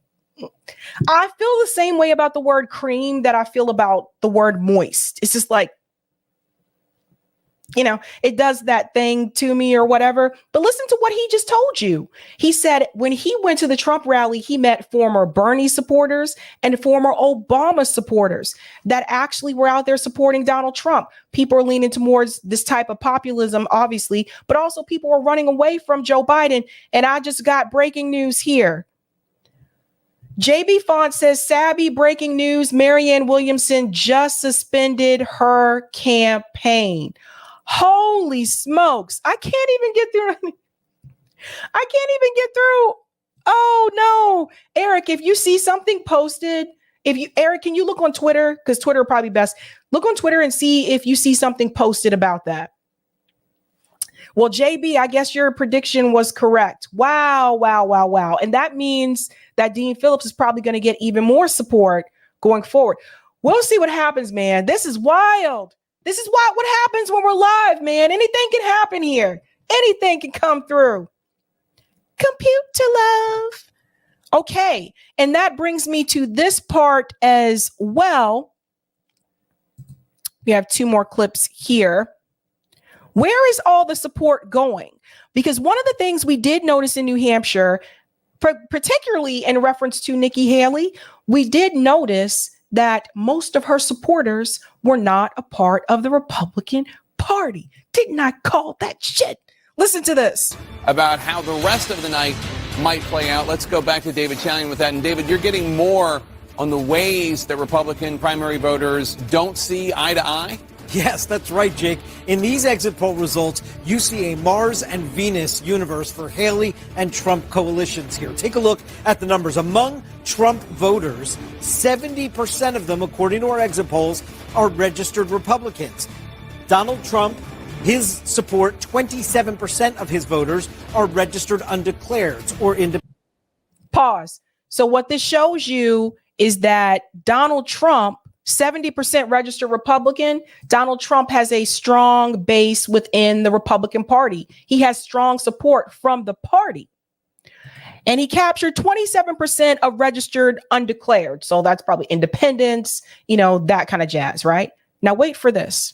I feel the same way about the word cream that I feel about the word moist. It's just like, it does that thing to me or whatever. But listen to what he just told you. He said when he went to the Trump rally, he met former Bernie supporters and former Obama supporters that actually were out there supporting Donald Trump. People are leaning towards this type of populism, obviously, but also people are running away from Joe Biden. And I just got breaking news here. JB Font says, Sabby, breaking news, Marianne Williamson just suspended her campaign. Holy smokes. I can't even get through. Oh no. Eric, if you see something posted, Eric, can you look on Twitter? Because Twitter are probably best. Look on Twitter and see if you see something posted about that. Well, JB, I guess your prediction was correct. Wow. And that means that Dean Phillips is probably going to get even more support going forward. We'll see what happens, man. This is wild. This is what happens when we're live, man. Anything can happen here. Anything can come through. Compute to love. Okay. And that brings me to this part as well. We have two more clips here. Where is all the support going? Because one of the things we did notice in New Hampshire, particularly in reference to Nikki Haley, we did notice that most of her supporters were not a part of the Republican Party. Did not call that shit. Listen to this. About how the rest of the night might play out. Let's go back to David Chalian with that. And David, you're getting more on the ways that Republican primary voters don't see eye to eye? Yes, that's right, Jake. In these exit poll results, you see a Mars and Venus universe for Haley and Trump coalitions here. Take a look at the numbers. Among Trump voters, 70% of them, according to our exit polls, are registered Republicans. Donald Trump, his support, 27% of his voters are registered undeclareds or independent. Pause. So what this shows you is that Donald Trump, 70% registered Republican. Donald Trump has a strong base within the Republican Party. He has strong support from the party. And he captured 27% of registered undeclared. So that's probably independents, that kind of jazz, right? Now wait for this.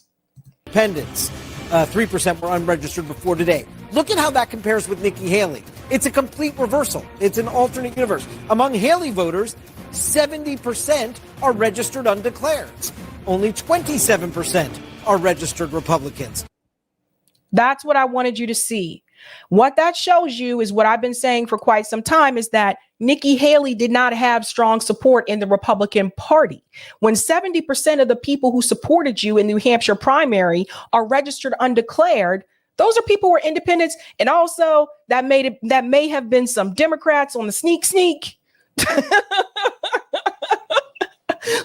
Independents. 3% were unregistered before today. Look at how that compares with Nikki Haley. It's a complete reversal. It's an alternate universe. Among Haley voters, 70% are registered undeclareds. Only 27% are registered Republicans. That's what I wanted you to see. What that shows you is what I've been saying for quite some time, is that Nikki Haley did not have strong support in the Republican Party. When 70% of the people who supported you in New Hampshire primary are registered undeclared, those are people who are independents. And also that may have been some Democrats on the sneak.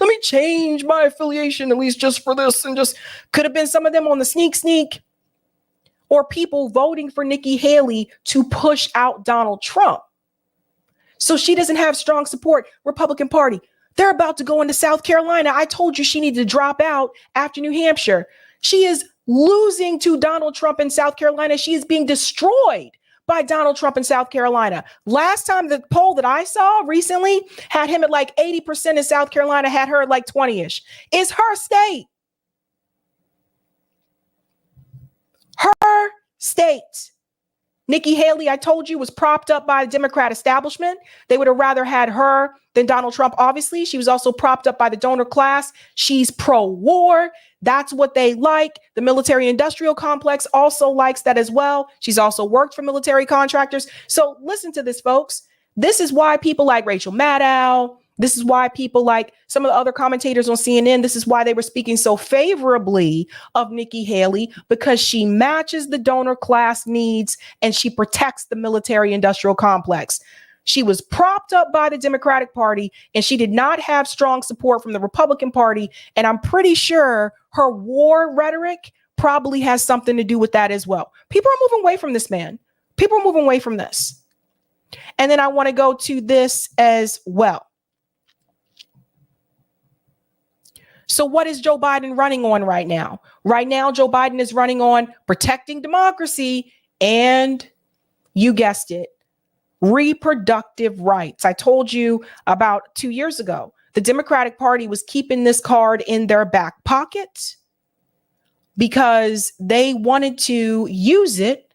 Let me change my affiliation, at least just for this, and just could have been some of them on the sneak, or people voting for Nikki Haley to push out Donald Trump. So she doesn't have strong support. Republican Party, they're about to go into South Carolina. I told you she needed to drop out after New Hampshire. She is losing to Donald Trump in South Carolina. She is being destroyed by Donald Trump in South Carolina. Last time the poll that I saw recently had him at like 80% in South Carolina, had her at like 20-ish. It's her state. Her state. Nikki Haley, I told you, was propped up by the Democrat establishment. They would have rather had her than Donald Trump. Obviously, she was also propped up by the donor class. She's pro-war. That's what they like. The military industrial complex also likes that as well. She's also worked for military contractors. So listen to this, folks. This is why people like Rachel Maddow, this is why people like some of the other commentators on CNN, this is why they were speaking so favorably of Nikki Haley, because she matches the donor class needs and she protects the military industrial complex. She was propped up by the Democratic Party and she did not have strong support from the Republican Party. And I'm pretty sure her war rhetoric probably has something to do with that as well. People are moving away from this, man. People are moving away from this. And then I want to go to this as well. So what is Joe Biden running on right now? Right now, Joe Biden is running on protecting democracy and, you guessed it, reproductive rights. I told you about 2 years ago, the Democratic Party was keeping this card in their back pocket because they wanted to use it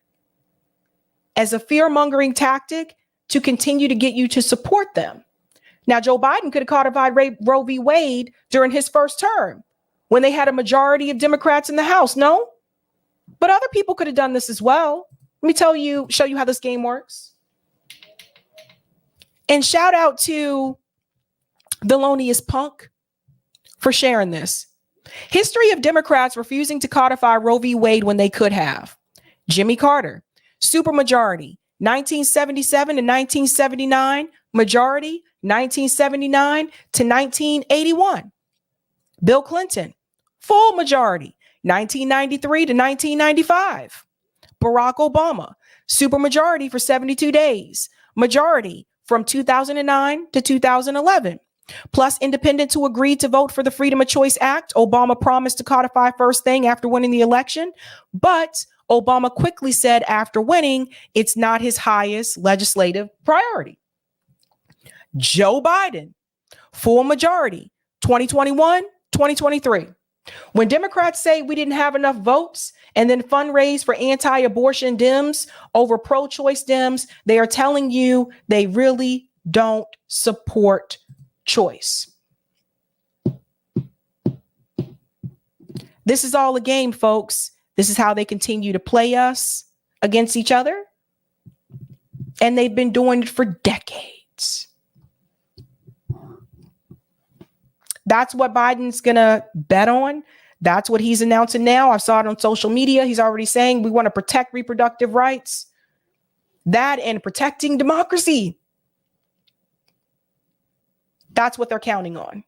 as a fear-mongering tactic to continue to get you to support them. Now, Joe Biden could have codified Roe v. Wade during his first term when they had a majority of Democrats in the House. No, but other people could have done this as well. Let me show you how this game works. And shout out to Thelonious Punk for sharing this. History of Democrats refusing to codify Roe v. Wade when they could have. Jimmy Carter, supermajority, 1977 to 1979, majority, 1979 to 1981. Bill Clinton, full majority, 1993 to 1995. Barack Obama, supermajority for 72 days, majority from 2009 to 2011. Plus independents who agreed to vote for the Freedom of Choice Act. Obama promised to codify first thing after winning the election, but Obama quickly said after winning, it's not his highest legislative priority. Joe Biden, full majority, 2021, 2023. When Democrats say we didn't have enough votes and then fundraise for anti-abortion Dems over pro-choice Dems, they are telling you they really don't support choice. This is all a game, folks. This is how they continue to play us against each other. And they've been doing it for decades. That's what Biden's going to bet on. That's what he's announcing now. I saw it on social media. He's already saying we want to protect reproductive rights. That and protecting democracy. That's what they're counting on.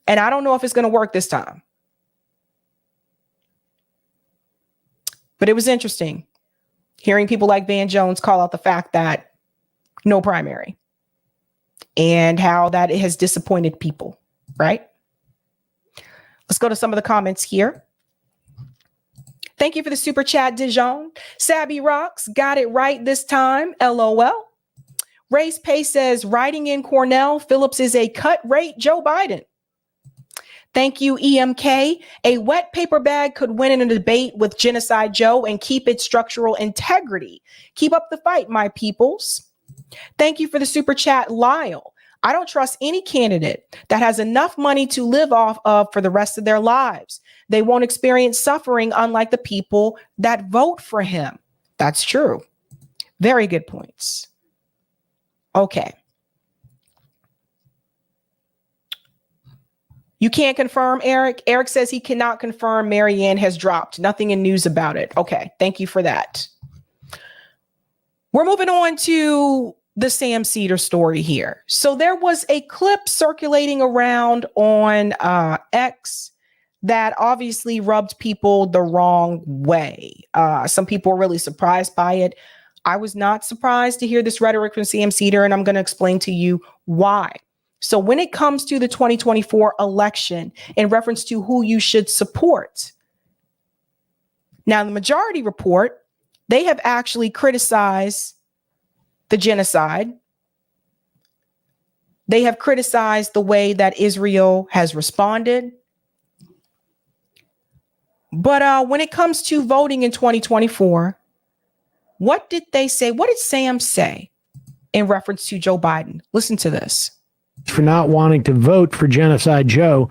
And I don't know if it's going to work this time. But it was interesting hearing people like Van Jones call out the fact that no primary and how that it has disappointed people, right? Let's go to some of the comments here. Thank you for the super chat, Dijon. Sabby rocks, got it right this time, LOL. Race Pay says, writing in Cornell, Phillips is a cut rate Joe Biden. Thank you, EMK. A wet paper bag could win in a debate with Genocide Joe and keep its structural integrity. Keep up the fight, my peoples. Thank you for the super chat, Lyle. I don't trust any candidate that has enough money to live off of for the rest of their lives. They won't experience suffering, unlike the people that vote for him. That's true. Very good points. Okay. You can't confirm, Eric. Eric says he cannot confirm Marianne has dropped. Nothing in news about it. Okay. Thank you for that. We're moving on to the Sam Cedar story here. So there was a clip circulating around on X that obviously rubbed people the wrong way. Some people were really surprised by it. I was not surprised to hear this rhetoric from Sam Cedar, and I'm going to explain to you why. So when it comes to the 2024 election, in reference to who you should support, now the majority report, they have actually criticized the genocide. They have criticized the way that Israel has responded. But when it comes to voting in 2024, what did they say? What did Sam say in reference to Joe Biden? Listen to this. For not wanting to vote for Genocide Joe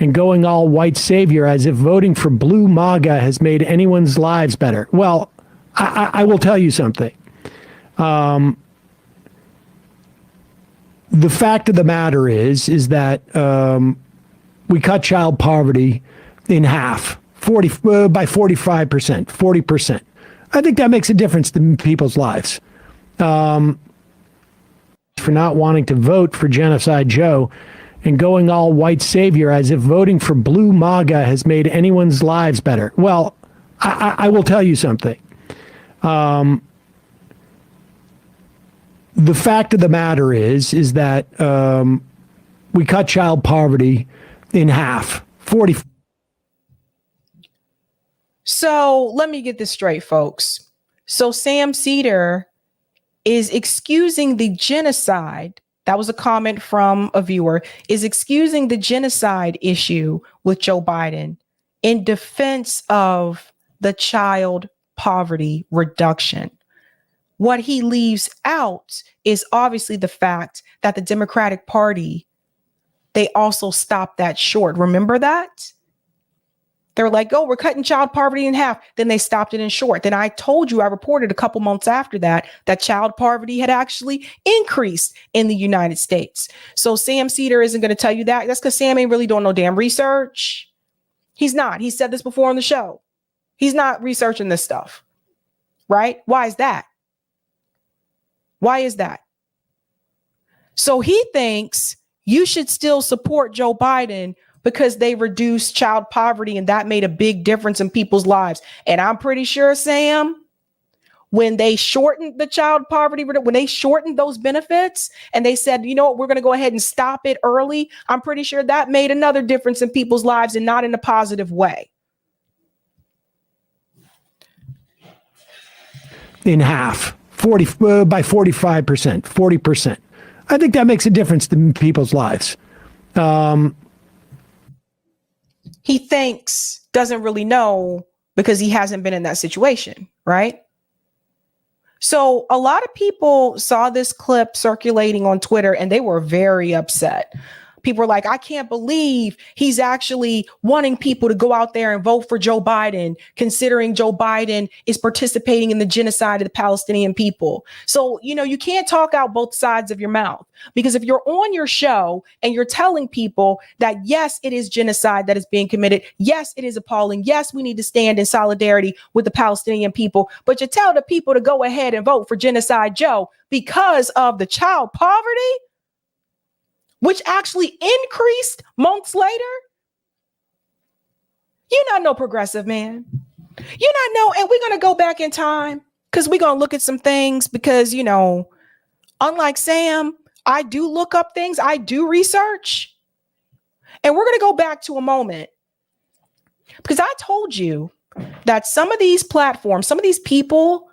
and going all white savior as if voting for blue MAGA has made anyone's lives better. Well, I will tell you something. The fact of the matter is that we cut child poverty in half, by 45%, 40%. I think that makes a difference to people's lives. For not wanting to vote for Genocide Joe and going all white savior as if voting for blue MAGA has made anyone's lives better. Well, I will tell you something. The fact of the matter is that we cut child poverty in half, 40. So let me get this straight, folks. So Sam Cedar is excusing the genocide. That was a comment from a viewer, is excusing the genocide issue with Joe Biden in defense of the child poverty reduction. What he leaves out is obviously the fact that the Democratic Party, they also stopped that short. Remember that? They're like, oh, we're cutting child poverty in half. Then they stopped it in short. Then I told you, I reported a couple months after that child poverty had actually increased in the United States. So Sam Cedar isn't going to tell you that. That's because Sam ain't really doing no damn research. He's not. He said this before on the show. He's not researching this stuff, right? Why is that? Why is that? So he thinks you should still support Joe Biden because they reduced child poverty and that made a big difference in people's lives. And I'm pretty sure, Sam, when they shortened the child poverty, when they shortened those benefits and they said, you know what, we're going to go ahead and stop it early, I'm pretty sure that made another difference in people's lives and not in a positive way. In half, by 45%, 40%. I think that makes a difference to people's lives. He thinks, doesn't really know because he hasn't been in that situation, right? So a lot of people saw this clip circulating on Twitter and they were very upset. People were like, I can't believe he's actually wanting people to go out there and vote for Joe Biden, considering Joe Biden is participating in the genocide of the Palestinian people. So, you know, you can't talk out both sides of your mouth, because if you're on your show and you're telling people that, yes, it is genocide that is being committed. Yes, it is appalling. Yes, we need to stand in solidarity with the Palestinian people. But you tell the people to go ahead and vote for Genocide Joe because of the child poverty, which actually increased months later. You're not no progressive, man. You're not no, and we're going to go back in time because we're going to look at some things because, you know, unlike Sam, I do look up things. I do research. And we're going to go back to a moment because I told you that some of these platforms, some of these people,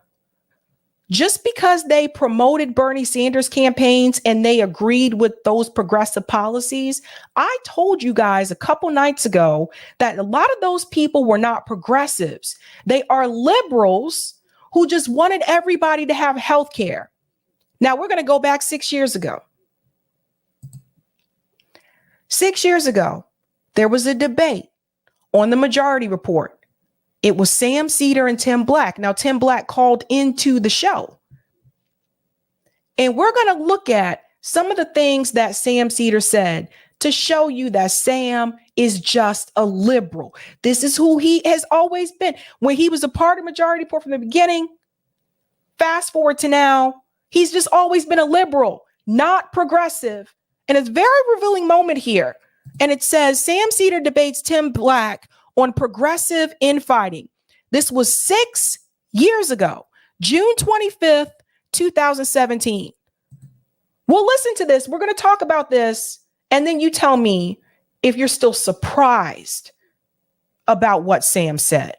just because they promoted Bernie Sanders campaigns and they agreed with those progressive policies, I told you guys a couple nights ago that a lot of those people were not progressives. They are liberals who just wanted everybody to have health care. Now we're going to go back 6 years ago. 6 years ago, there was a debate on the Majority Report. It was Sam Cedar and Tim Black. Now, Tim Black called into the show. And we're going to look at some of the things that Sam Cedar said to show you that Sam is just a liberal. This is who he has always been. When he was a part of Majority Report from the beginning, fast forward to now, He's just always been a liberal, not progressive. And it's a very revealing moment here. And it says Sam Cedar debates Tim Black on progressive infighting. This was 6 years ago, June 25th, 2017. We'll listen to this. We're going to talk about this. And then you tell me if you're still surprised about what Sam said.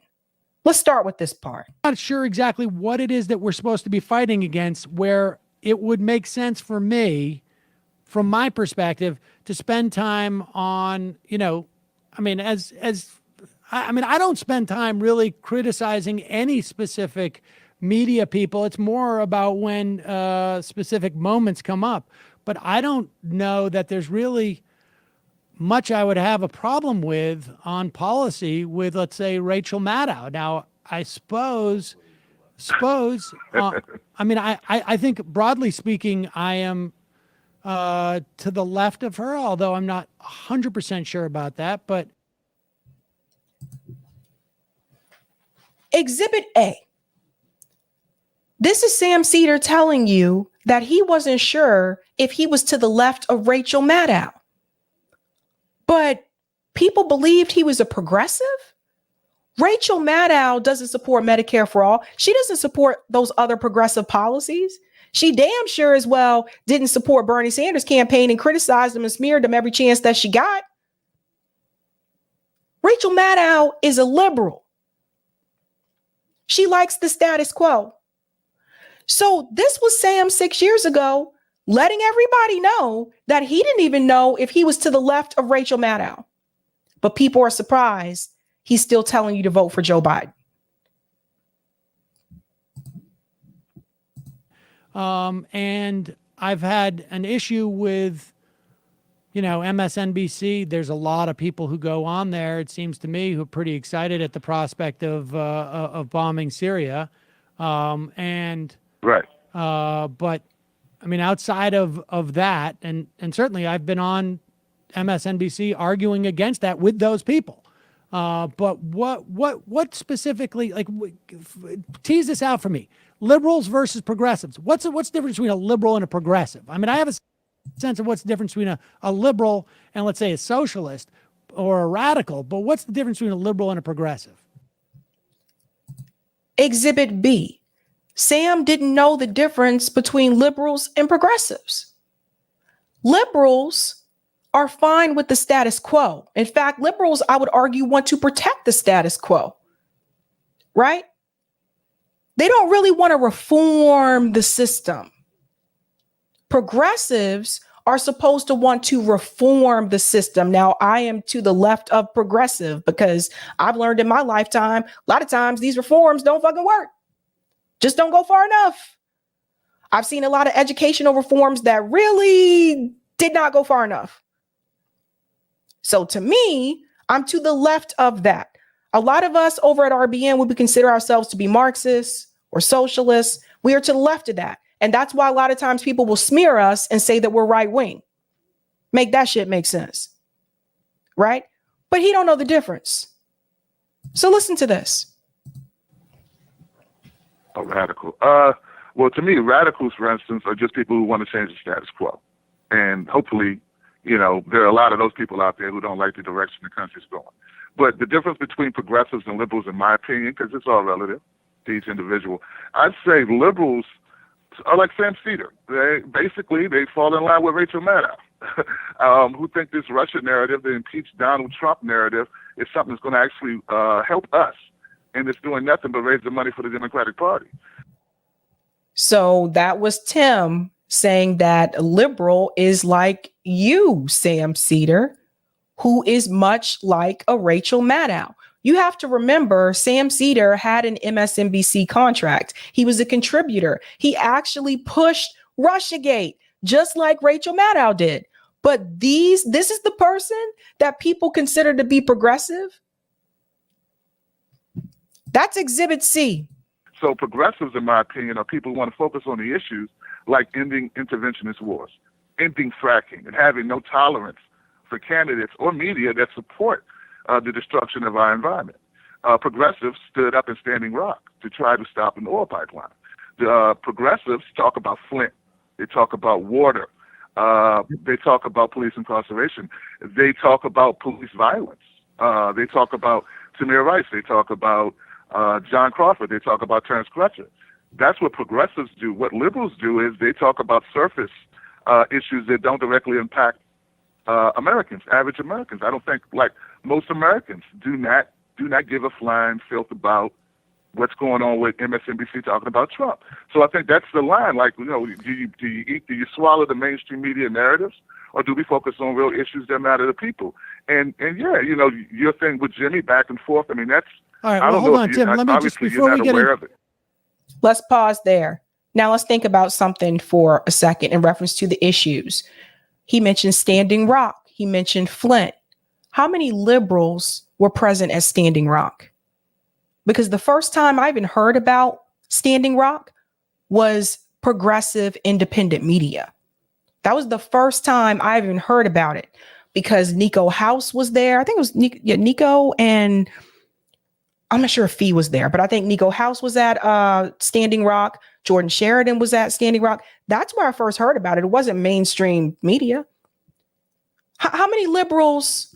Let's start with this part. I'm not sure exactly what it is that we're supposed to be fighting against, where it would make sense for me, from my perspective, to spend time on, I don't spend time really criticizing any specific media people. It's more about when specific moments come up. But I don't know that there's really much I would have a problem with on policy with, let's say, Rachel Maddow. Now, I suppose, I think broadly speaking, I am to the left of her, although I'm not 100% sure about that. But Exhibit A. This is Sam Cedar telling you that he wasn't sure if he was to the left of Rachel Maddow. But people believed he was a progressive? Rachel Maddow doesn't support Medicare for all. She doesn't support those other progressive policies. She damn sure as well didn't support Bernie Sanders' campaign and criticized him and smeared him every chance that she got. Rachel Maddow is a liberal. She likes the status quo. So this was Sam 6 years ago, letting everybody know that he didn't even know if he was to the left of Rachel Maddow. But people are surprised he's still telling you to vote for Joe Biden. And I've had an issue with, MSNBC. There's a lot of people who go on there, it seems to me, who are pretty excited at the prospect of bombing Syria. Right. But outside of that, and certainly I've been on MSNBC arguing against that with those people. But what specifically, tease this out for me? Liberals versus progressives. What's the difference between a liberal and a progressive? I have a sense of what's the difference between a liberal and, let's say, a socialist or a radical, but what's the difference between a liberal and a progressive? Exhibit B. Sam didn't know the difference between liberals and progressives. Liberals are fine with the status quo. In fact, liberals, I would argue, want to protect the status quo, right? They don't really want to reform the system. Progressives are supposed to want to reform the system. Now, I am to the left of progressive because I've learned in my lifetime, a lot of times these reforms don't fucking work. Just don't go far enough. I've seen a lot of educational reforms that really did not go far enough. So to me, I'm to the left of that. A lot of us over at RBN would consider ourselves to be Marxists or socialists. We are to the left of that. And that's why a lot of times people will smear us and say that we're right wing. Make that shit make sense. Right? But he don't know the difference. So listen to this. A radical. Well, to me, radicals, for instance, are just people who want to change the status quo. And hopefully, there are a lot of those people out there who don't like the direction the country's going. But the difference between progressives and liberals, in my opinion, because it's all relative to each individual, I'd say liberals are like Sam Cedar. They fall in line with Rachel Maddow, who think this Russia narrative, the impeach Donald Trump narrative, is something that's going to actually help us. And it's doing nothing but raise the money for the Democratic Party. So that was Tim saying that a liberal is like you, Sam Cedar, who is much like a Rachel Maddow. You have to remember, Sam Cedar had an MSNBC contract. He was a contributor. He actually pushed Russiagate, just like Rachel Maddow did. But this is the person that people consider to be progressive. That's Exhibit C. So progressives, in my opinion, are people who want to focus on the issues like ending interventionist wars, ending fracking, and having no tolerance for candidates or media that support the destruction of our environment. Progressives stood up in Standing Rock to try to stop an oil pipeline. The progressives talk about Flint. They talk about water. They talk about police incarceration. They talk about police violence. They talk about Tamir Rice. They talk about John Crawford. They talk about Terrence Crutcher. That's what progressives do. What liberals do is they talk about surface issues that don't directly impact Americans, average Americans. I don't think, like most Americans, do not give a flying filth about what's going on with MSNBC talking about Trump. So I think that's the line. Like, do you swallow the mainstream media narratives, or do we focus on real issues that matter to people? And yeah, your thing with Jimmy back and forth. I mean, that's all right. Well, hold on, Tim. Let me just before we get into Let's pause there. Now let's think about something for a second in reference to the issues. He mentioned Standing Rock. He mentioned Flint. How many liberals were present at Standing Rock? Because the first time I even heard about Standing Rock was progressive independent media. That was the first time I even heard about it, because Nico House was there. I think it was Nico, and I'm not sure if Fee was there, but I think Nico House was at Standing Rock. Jordan Sheridan was at Standing Rock. That's where I first heard about it. It wasn't mainstream media. How many liberals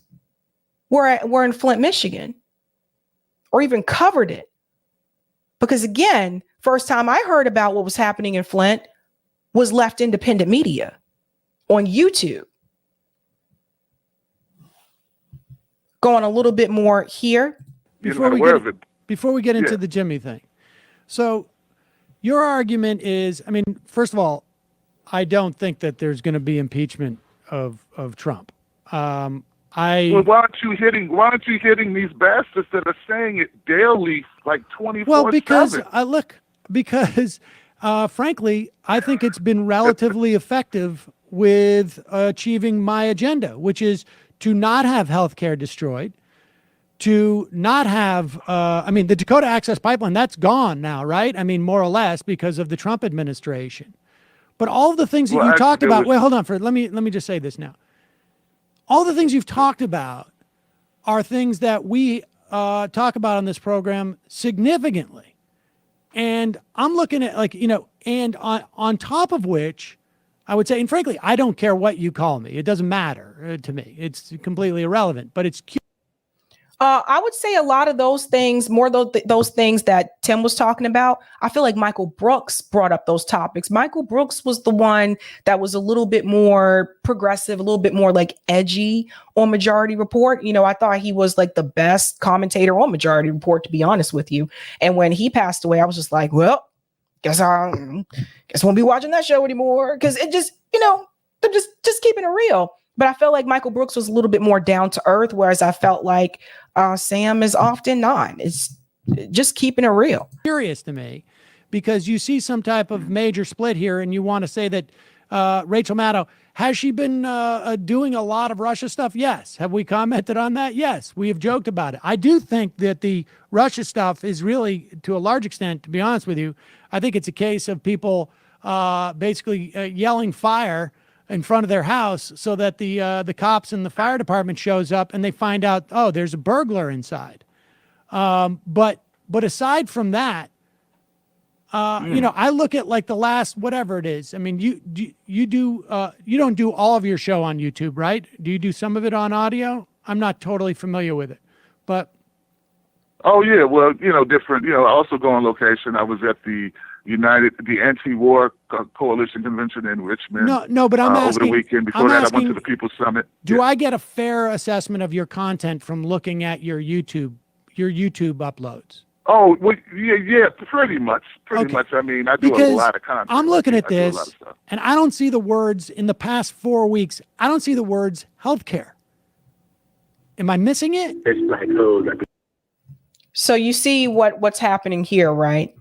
were in Flint, Michigan, or even covered it? Because again, first time I heard about what was happening in Flint was left independent media on YouTube. Going a little bit more here. Before we get into the Jimmy thing. So your argument is, I mean, first of all, I don't think that there's going to be impeachment of Trump. Well, why aren't you hitting these bastards that are saying it daily, like 24/7? Well, because frankly, I think it's been relatively effective with achieving my agenda, which is to not have healthcare destroyed, to not have, the Dakota Access Pipeline, that's gone now, right? I mean, more or less because of the Trump administration. But all of the things that you talked about, hold on, let me just say this now. All the things you've talked about are things that we talk about on this program significantly. And I'm looking at and on top of which I would say, and frankly, I don't care what you call me. It doesn't matter to me. It's completely irrelevant, but it's cute. I would say a lot of those things, more those things that Tim was talking about, I feel like Michael Brooks brought up those topics. Michael Brooks was the one that was a little bit more progressive, a little bit more like edgy on Majority Report. I thought he was like the best commentator on Majority Report, to be honest with you. And when he passed away, I was just like, well, guess I won't be watching that show anymore, because it just, they're just keeping it real. But I felt like Michael Brooks was a little bit more down to earth, whereas I felt like Sam is often not. It's just keeping it real. Curious to me, because you see some type of major split here, and you want to say that Rachel Maddow, has she been doing a lot of Russia stuff? Yes. Have we commented on that? Yes. We have joked about it. I do think that the Russia stuff is really, to a large extent, to be honest with you, I think it's a case of people basically yelling fire in front of their house so that the cops and the fire department shows up and they find out, oh, there's a burglar inside. But aside from that, I look at like the last, whatever it is. I mean, you don't do all of your show on YouTube, right? Do you do some of it on audio? I'm not totally familiar with it, but. Oh yeah. Well, different, I also go on location. I was at the anti-war coalition convention in Richmond. No, but I'm asking over the weekend. Before that, I went to the People's Summit. Do I get a fair assessment of your content from looking at your YouTube uploads? Oh, well, yeah, pretty much. Pretty much. I mean, I do a lot of content. I'm looking at this, and I don't see the words in the past 4 weeks. I don't see the words healthcare. Am I missing it? So you see what's happening here, right?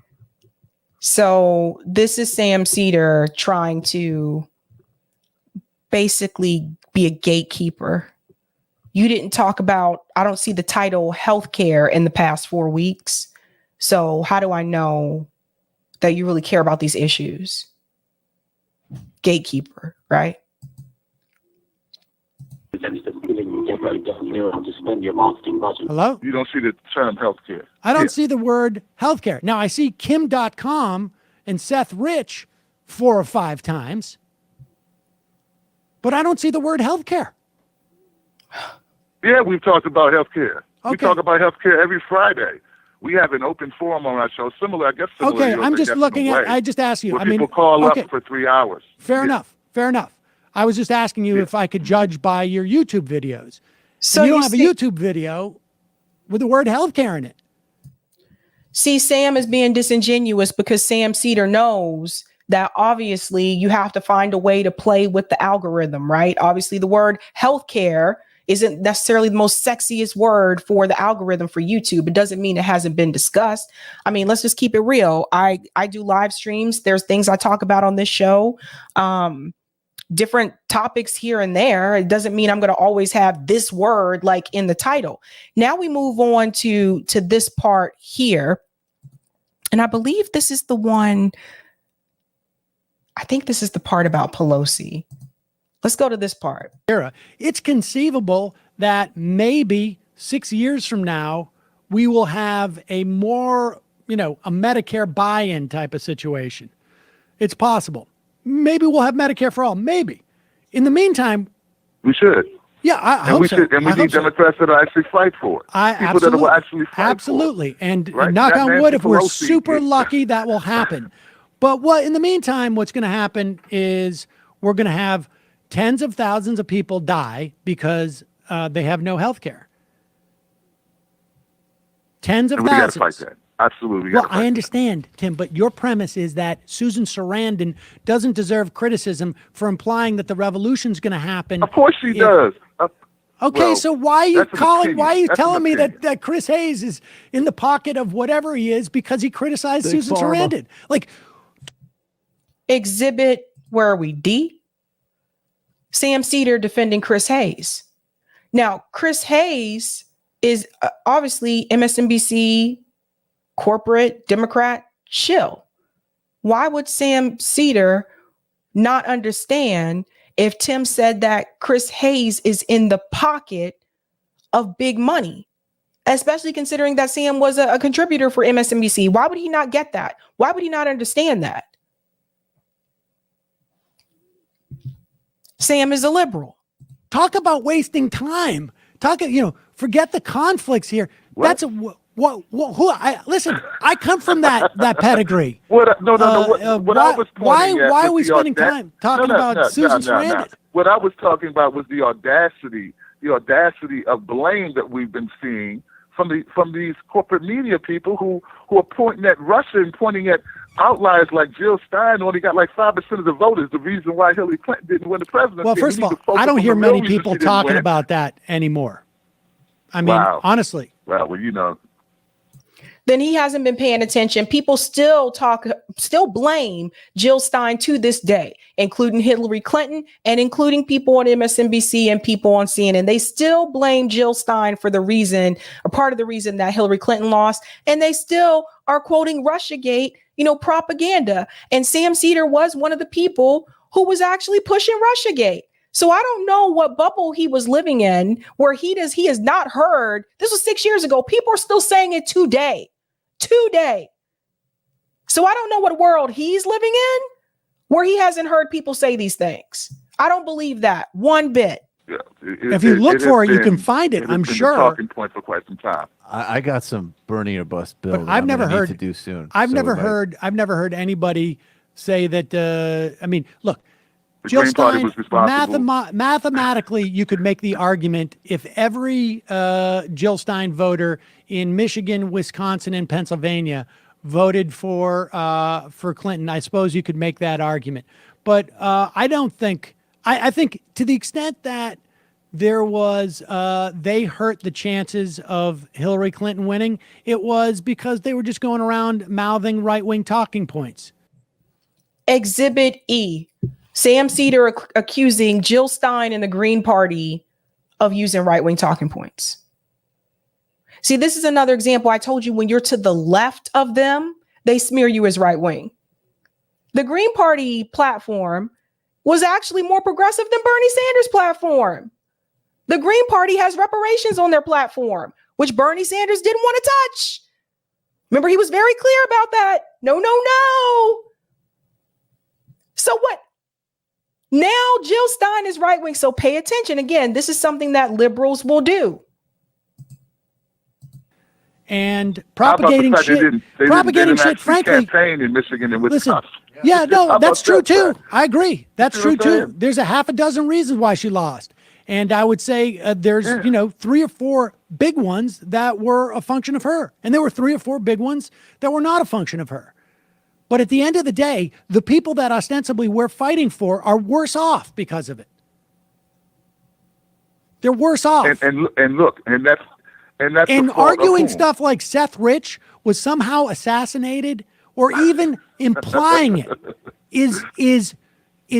So this is Sam Cedar trying to basically be a gatekeeper. You didn't talk about, I don't see the title healthcare in the past 4 weeks. So how do I know that you really care about these issues? Gatekeeper, right? Hello? You don't see the term healthcare. I don't see the word healthcare. Now I see Kim.com and Seth Rich 4 or 5 times. But I don't see the word healthcare. Yeah, we've talked about healthcare. Okay. We talk about healthcare every Friday. We have an open forum on our show, similar to Okay, yours, I'm I just guess, in looking a at, way, I just asked you. where I mean, people call okay. up for 3 hours. Fair enough. I was just asking you if I could judge by your YouTube videos. So you don't you have see- a YouTube video with the word healthcare in it. See, Sam is being disingenuous because Sam Cedar knows that obviously you have to find a way to play with the algorithm, right? Obviously, the word healthcare isn't necessarily the most sexiest word for the algorithm for YouTube. It doesn't mean it hasn't been discussed. I mean, let's just keep it real. I do live streams. There's things I talk about on this show. Different topics here and there. It doesn't mean I'm going to always have this word like in the title. Now we move on to this part here. And I believe this is the one. I think this is the part about Pelosi. Let's go to this part. It's conceivable that maybe 6 years from now, we will have a more, a Medicare buy-in type of situation. It's possible. Maybe we'll have Medicare for all. Maybe. In the meantime, We should. yeah, I hope so. And we I need hope so. Democrats that will actually fight for it. People that will actually fight Absolutely. And Right? knock Not on Nancy wood, if we're Pelosi. super lucky, that will happen. But in the meantime, what's going to happen is we're going to have tens of thousands of people die because they have no health care. Tens of And we got to thousands. fight that. Absolutely. Well, I understand, Tim, but your premise is that Susan Sarandon doesn't deserve criticism for implying that the revolution's going to happen. Of course she does. Okay, Well, so why are you that's an opinion. why are you That's an telling me opinion. that Chris Hayes is in the pocket of whatever he is because he criticized Big Susan pharma. Sarandon? Like, exhibit, where are we? D? Sam Cedar defending Chris Hayes. Now, Chris Hayes is obviously MSNBC corporate Democrat shill. Why would Sam Cedar not understand if Tim said that Chris Hayes is in the pocket of big money, especially considering that Sam was a contributor for MSNBC? Why would he not get that? Why would he not understand that? Sam is a liberal. talk about wasting time. Forget the conflicts here. That's listen, I come from that pedigree. What I was pointing at why are was we the spending time talking about Susan Sarandon? What I was talking about was the audacity of blame that we've been seeing from these corporate media people who are pointing at Russia and pointing at outliers like Jill Stein, only got like 5% of the vote, is the reason why Hillary Clinton didn't win the presidency. Well, first of all, I don't hear many people talking about that anymore. I mean, honestly. Well, Then he hasn't been paying attention. People still blame Jill Stein to this day, including Hillary Clinton and including people on MSNBC and people on CNN. They still blame Jill Stein for part of the reason that Hillary Clinton lost. And they still are quoting Russiagate, propaganda. And Sam Cedar was one of the people who was actually pushing Russiagate. So I don't know what bubble he was living in where he has not heard. This was 6 years ago. People are still saying it today. So I don't know what world he's living in where he hasn't heard people say these things. I don't believe that one bit. Yeah, if you look for it, you can find it. I'm sure. Talking point for quite some time. I got some Bernie or bust bill. But I've never heard to do soon. I've never heard anybody say that. Look, Jill Stein, mathematically, you could make the argument if every Jill Stein voter in Michigan, Wisconsin, and Pennsylvania voted for Clinton, I suppose you could make that argument. But I don't think. I think to the extent that there was, they hurt the chances of Hillary Clinton winning, it was because they were just going around mouthing right-wing talking points. Exhibit E. Sam Cedar accusing Jill Stein and the Green Party of using right-wing talking points. See, this is another example. I told you, when you're to the left of them, they smear you as right-wing. The Green Party platform was actually more progressive than Bernie Sanders' platform. The Green Party has reparations on their platform, which Bernie Sanders didn't want to touch. Remember, he was very clear about that. No. So what? Now Jill Stein is right wing. So pay attention. Again, this is something that liberals will do. And propagating shit. Propagating shit, frankly. Campaign in Michigan and Listen, Wisconsin. yeah, no, that's true too. I agree. That's You know true what I'm too. There's a half a dozen reasons why she lost. And I would say there's, 3 or 4 big ones that were a function of her. And there were 3 or 4 big ones that were not a function of her. But at the end of the day, the people that ostensibly we're fighting for are worse off because of it. They're worse off. And look, and that's and arguing stuff like Seth Rich was somehow assassinated, or even implying it, is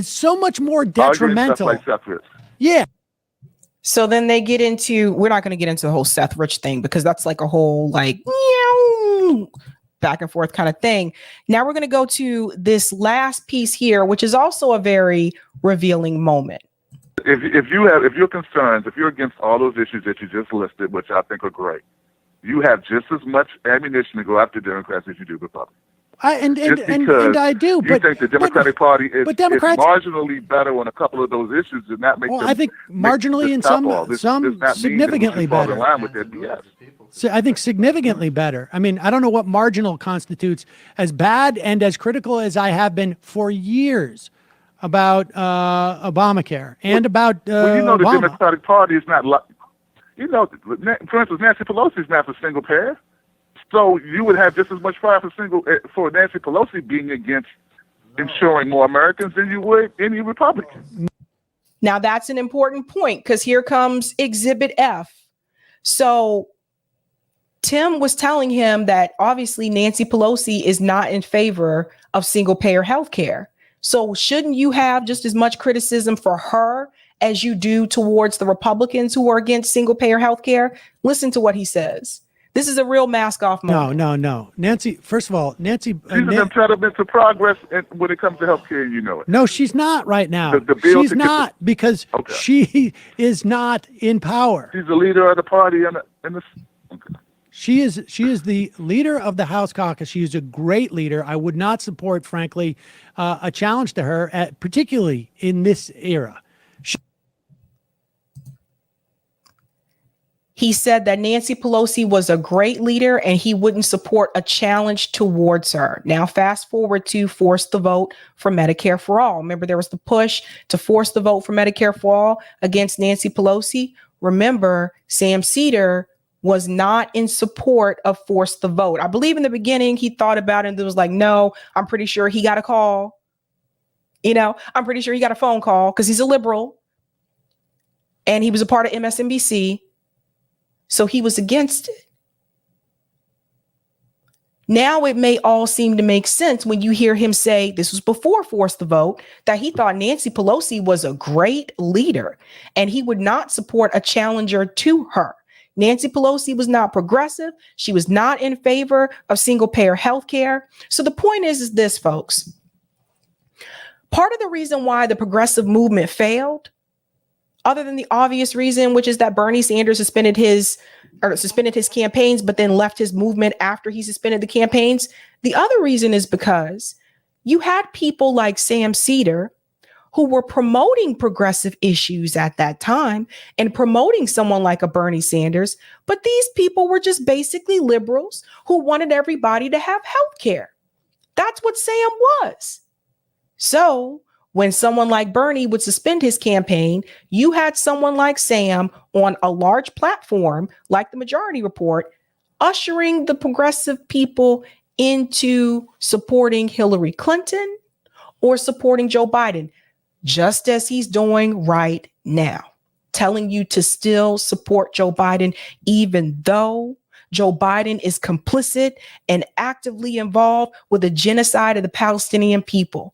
so much more detrimental. Like Seth Rich. Yeah. So then they get into, we're not going to get into the whole Seth Rich thing because that's like a whole back and forth kind of thing. Now we're going to go to this last piece here, which is also a very revealing moment. If you're concerned, if you're against all those issues that you just listed, which I think are great, you have just as much ammunition to go after Democrats as you do Republicans. And I do, you but think the Democratic Party is Democrats marginally better on a couple of those issues, and that makes them, I think marginally in some significantly better. In line with their BS. So I think significantly better. I mean, I don't know what marginal constitutes. As bad and as critical as I have been for years about Obamacare and about the Obama. Democratic Party is not like, for instance, Nancy Pelosi is not for single payer. So you would have just as much fire for Nancy Pelosi being against ensuring more Americans than you would any Republican. Now that's an important point because here comes Exhibit F. So Tim was telling him that obviously Nancy Pelosi is not in favor of single payer health care. So shouldn't you have just as much criticism for her as you do towards the Republicans who are against single payer health care? Listen to what he says. This is a real mask off moment. No. Nancy, first of all, Nancy. She's an impediment to progress when it comes to healthcare, you know it. No, she's not right now. She's not because she is not in power. She's the leader of the party She is the leader of the House caucus. She is a great leader. I would not support, frankly, a challenge to her, particularly in this era. He said that Nancy Pelosi was a great leader and he wouldn't support a challenge towards her. Now, fast forward to force the vote for Medicare for all. Remember, there was the push to force the vote for Medicare for all against Nancy Pelosi. Remember, Sam Cedar was not in support of force the vote. I believe in the beginning he thought about it and it was like, no, I'm pretty sure he got a call. I'm pretty sure he got a phone call because he's a liberal and he was a part of MSNBC. So he was against it. Now it may all seem to make sense when you hear him say, this was before force the vote, that he thought Nancy Pelosi was a great leader and he would not support a challenger to her. Nancy Pelosi was not progressive. She was not in favor of single payer health care. So the point is this, folks. Part of the reason why the progressive movement failed, other than the obvious reason, which is that Bernie Sanders suspended his campaigns, but then left his movement after he suspended the campaigns. The other reason is because you had people like Sam Cedar who were promoting progressive issues at that time and promoting someone like a Bernie Sanders. But these people were just basically liberals who wanted everybody to have health care. That's what Sam was. So when someone like Bernie would suspend his campaign, you had someone like Sam on a large platform like the Majority Report, ushering the progressive people into supporting Hillary Clinton or supporting Joe Biden, just as he's doing right now, telling you to still support Joe Biden, even though Joe Biden is complicit and actively involved with the genocide of the Palestinian people.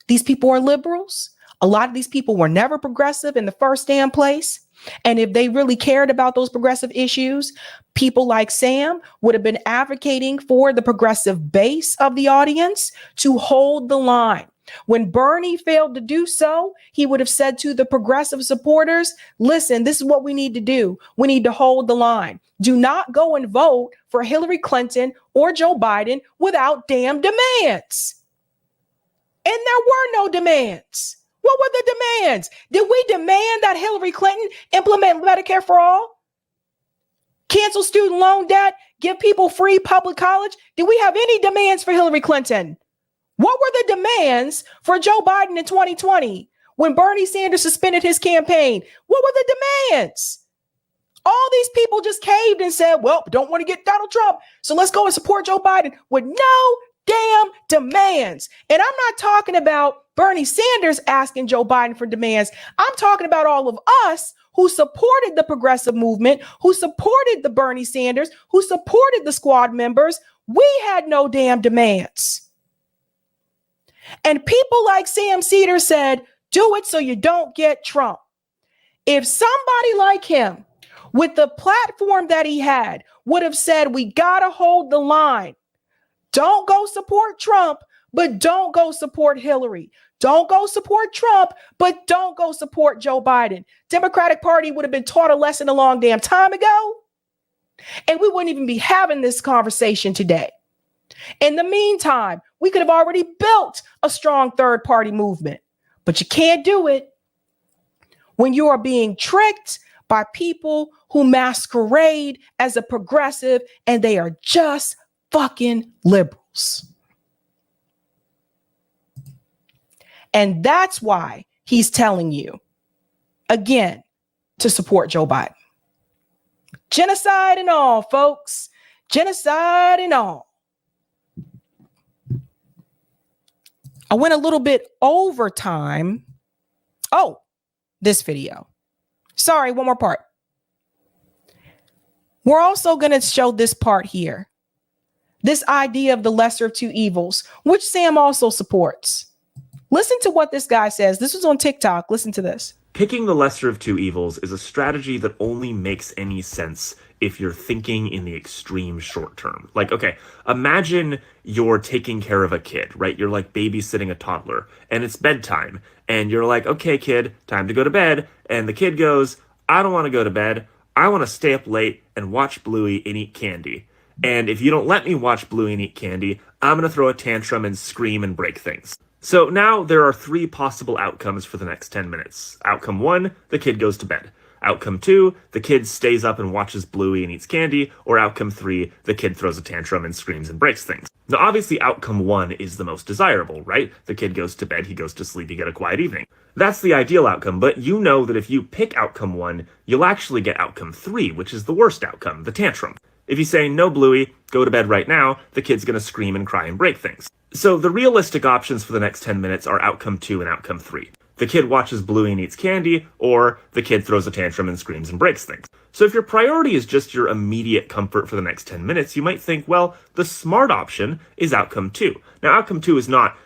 These people are liberals. A lot of these people were never progressive in the first damn place. And if they really cared about those progressive issues, people like Sam would have been advocating for the progressive base of the audience to hold the line. When Bernie failed to do so, he would have said to the progressive supporters, listen, this is what we need to do. We need to hold the line. Do not go and vote for Hillary Clinton or Joe Biden without damn demands. there were no demands. What were the demands? Did we demand that Hillary Clinton implement Medicare for all? Cancel student loan debt? Give people free public college? Did we have any demands for Hillary Clinton? What were the demands for Joe Biden in 2020 when Bernie Sanders suspended his campaign? What were the demands? All these people just caved and said, well, don't want to get Donald Trump, so let's go and support Joe Biden with no damn demands. And I'm not talking about Bernie Sanders asking Joe Biden for demands. I'm talking about all of us who supported the progressive movement, who supported the Bernie Sanders, who supported the squad members. We had no damn demands. And people like Sam Cedar said, do it so you don't get Trump. If somebody like him, with the platform that he had, would have said, we got to hold the line. Don't go support Trump, but don't go support Hillary. Don't go support Trump, but don't go support Joe Biden. Democratic Party would have been taught a lesson a long damn time ago, and we wouldn't even be having this conversation today. In the meantime, we could have already built a strong third party movement, but you can't do it when you are being tricked by people who masquerade as a progressive and they are just fucking liberals. And that's why he's telling you, again, to support Joe Biden. Genocide and all, folks. Genocide and all. I went a little bit over time. Oh, this video. Sorry, one more part. We're also going to show this part here. This idea of the lesser of two evils, which Sam also supports. Listen to what this guy says. This was on TikTok. Listen to this. Picking the lesser of two evils is a strategy that only makes any sense if you're thinking in the extreme short term. Like, okay, imagine you're taking care of a kid, right? You're like babysitting a toddler and it's bedtime and you're like, okay, kid, time to go to bed. And the kid goes, I don't want to go to bed. I want to stay up late and watch Bluey and eat candy. And if you don't let me watch Bluey and eat candy, I'm going to throw a tantrum and scream and break things. So now there are three possible outcomes for the next 10 minutes. Outcome 1, the kid goes to bed. Outcome 2, the kid stays up and watches Bluey and eats candy. Or outcome 3, the kid throws a tantrum and screams and breaks things. Now obviously outcome 1 is the most desirable, right? The kid goes to bed, he goes to sleep, you get a quiet evening. That's the ideal outcome, but you know that if you pick outcome 1, you'll actually get outcome 3, which is the worst outcome, the tantrum. If you say, no, Bluey, go to bed right now, the kid's going to scream and cry and break things. So the realistic options for the next 10 minutes are outcome 2 and outcome 3. The kid watches Bluey and eats candy, or the kid throws a tantrum and screams and breaks things. So if your priority is just your immediate comfort for the next 10 minutes, you might think, well, the smart option is outcome 2. Now, outcome 2 is not,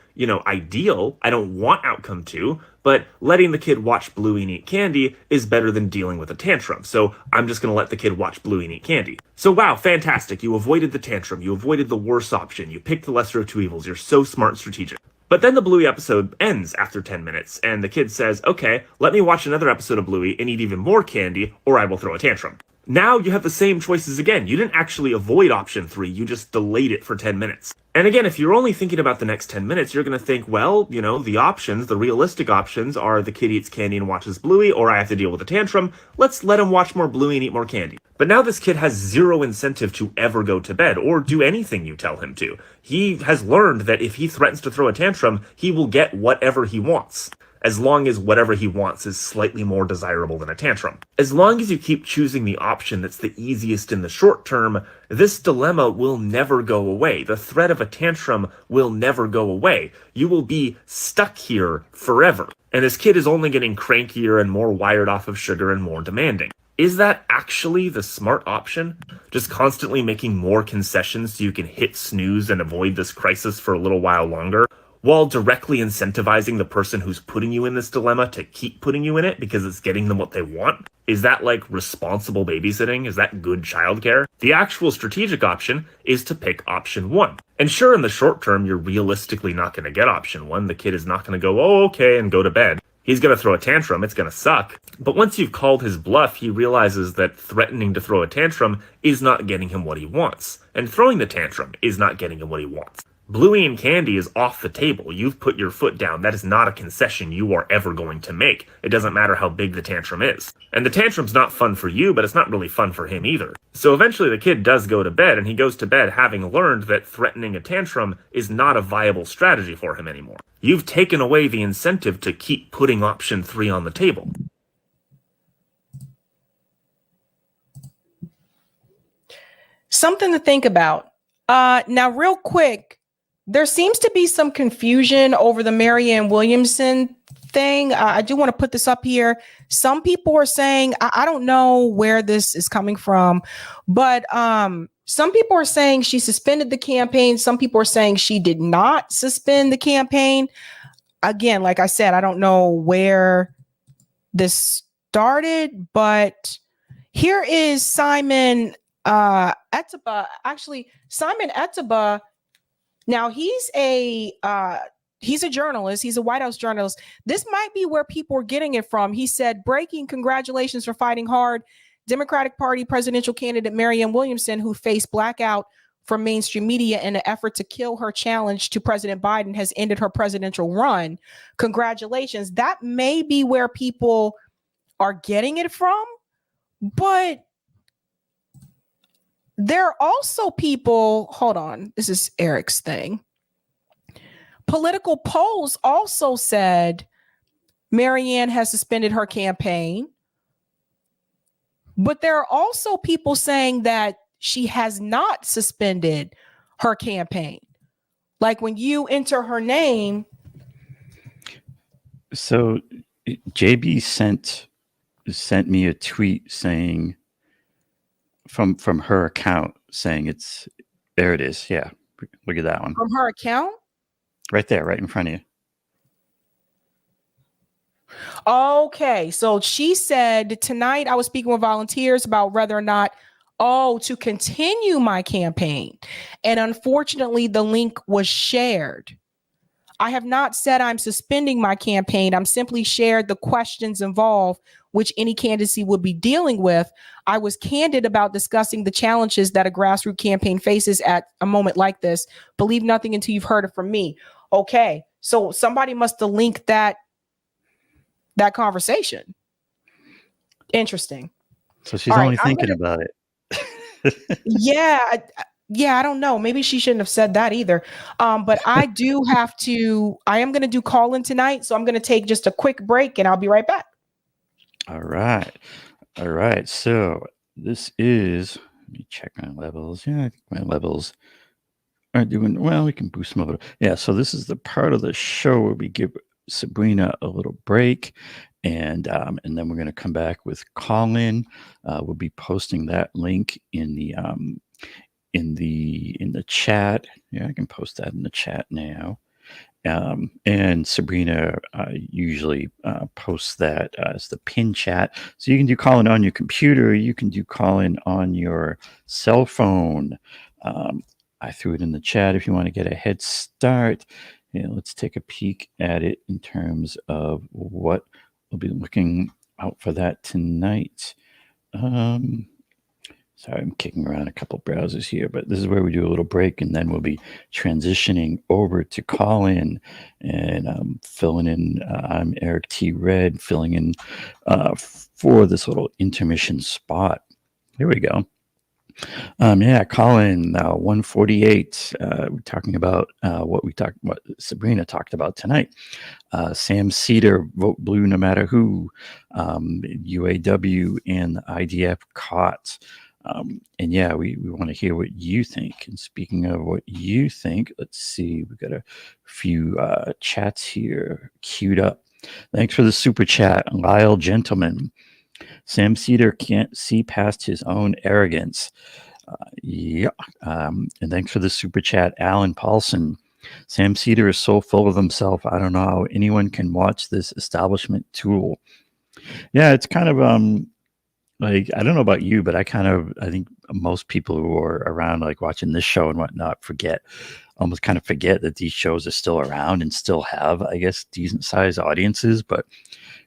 ideal. I don't want outcome 2, but letting the kid watch Bluey and eat candy is better than dealing with a tantrum. So I'm just going to let the kid watch Bluey and eat candy. So wow, fantastic. You avoided the tantrum. You avoided the worst option. You picked the lesser of two evils. You're so smart and strategic. But then the Bluey episode ends after 10 minutes, and the kid says, okay, let me watch another episode of Bluey and eat even more candy, or I will throw a tantrum. Now you have the same choices again. You didn't actually avoid option 3, you just delayed it for 10 minutes. And again, if you're only thinking about the next 10 minutes, you're going to think, well, the options, the realistic options are the kid eats candy and watches Bluey, or I have to deal with a tantrum. Let's let him watch more Bluey and eat more candy. But now this kid has zero incentive to ever go to bed or do anything you tell him to. He has learned that if he threatens to throw a tantrum, he will get whatever he wants, as long as whatever he wants is slightly more desirable than a tantrum. As long as you keep choosing the option that's the easiest in the short term, this dilemma will never go away. The threat of a tantrum will never go away. You will be stuck here forever. And this kid is only getting crankier and more wired off of sugar and more demanding. Is that actually the smart option? Just constantly making more concessions so you can hit snooze and avoid this crisis for a little while longer, while directly incentivizing the person who's putting you in this dilemma to keep putting you in it because it's getting them what they want? Is that like responsible babysitting? Is that good childcare? The actual strategic option is to pick option 1. And sure, in the short term, you're realistically not going to get option 1. The kid is not going to go, oh, okay, and go to bed. He's going to throw a tantrum. It's going to suck. But once you've called his bluff, he realizes that threatening to throw a tantrum is not getting him what he wants. And throwing the tantrum is not getting him what he wants. Bluey and candy is off the table. You've put your foot down. That is not a concession you are ever going to make. It doesn't matter how big the tantrum is. And the tantrum's not fun for you, but it's not really fun for him either. So eventually the kid does go to bed, and he goes to bed having learned that threatening a tantrum is not a viable strategy for him anymore. You've taken away the incentive to keep putting option 3 on the table. Something to think about. Now, real quick, there seems to be some confusion over the Marianne Williamson thing. I do want to put this up here. Some people are saying, I don't know where this is coming from, but some people are saying she suspended the campaign. Some people are saying she did not suspend the campaign. Again, like I said, I don't know where this started, but here is Simon Etaba. Actually, Simon Etaba. Now he's a journalist. He's a White House journalist. This might be where people are getting it from. He said, breaking, congratulations for fighting hard. Democratic Party presidential candidate Marianne Williamson, who faced blackout from mainstream media in an effort to kill her challenge to President Biden, has ended her presidential run. Congratulations. That may be where people are getting it from, but there are also people, hold on, this is Eric's thing. Political polls also said Marianne has suspended her campaign, but there are also people saying that she has not suspended her campaign. Like when you enter her name. So JB sent me a tweet saying, from her account, saying there it is. Yeah, look at that one. From her account? Right there, right in front of you. Okay, so she said, tonight I was speaking with volunteers about whether or not, to continue my campaign. And unfortunately, the link was shared. I have not said I'm suspending my campaign. I'm simply shared the questions involved, which any candidacy would be dealing with. I was candid about discussing the challenges that a grassroots campaign faces at a moment like this. Believe nothing until you've heard it from me. Okay, so somebody must have linked that conversation. Interesting. So she's only thinking about it. Yeah, I don't know. Maybe she shouldn't have said that either. But I am going to do call in tonight. So I'm going to take just a quick break and I'll be right back. All right. So this is, let me check my levels. Yeah, I think my levels are doing well. We can boost them over. Yeah. So this is the part of the show where we give Sabrina a little break. And then we're going to come back with call in. We'll be posting that link in the chat. Yeah, I can post that in the chat now. And Sabrina usually posts that as the pin chat. So you can do call in on your computer. You can do call in on your cell phone. I threw it in the chat if you want to get a head start. Yeah, let's take a peek at it in terms of what we'll be looking out for that tonight. Sorry, I'm kicking around a couple browsers here, but this is where we do a little break, and then we'll be transitioning over to call in and filling in. I'm Eric T. Red, filling in for this little intermission spot. Here we go. Call in 148. We're talking about what Sabrina talked about tonight. Sam Cedar, vote blue no matter who. UAW and the IDF caught. We want to hear what you think. And speaking of what you think, let's see. We've got a few chats here queued up. Thanks for the super chat, Lyle Gentleman. Sam Cedar can't see past his own arrogance. And thanks for the super chat, Alan Paulson. Sam Cedar is so full of himself. I don't know how anyone can watch this establishment tool. Yeah, it's kind of like, I don't know about you, but I think most people who are around, like watching this show and whatnot, almost kind of forget that these shows are still around and still have, I guess, decent sized audiences, but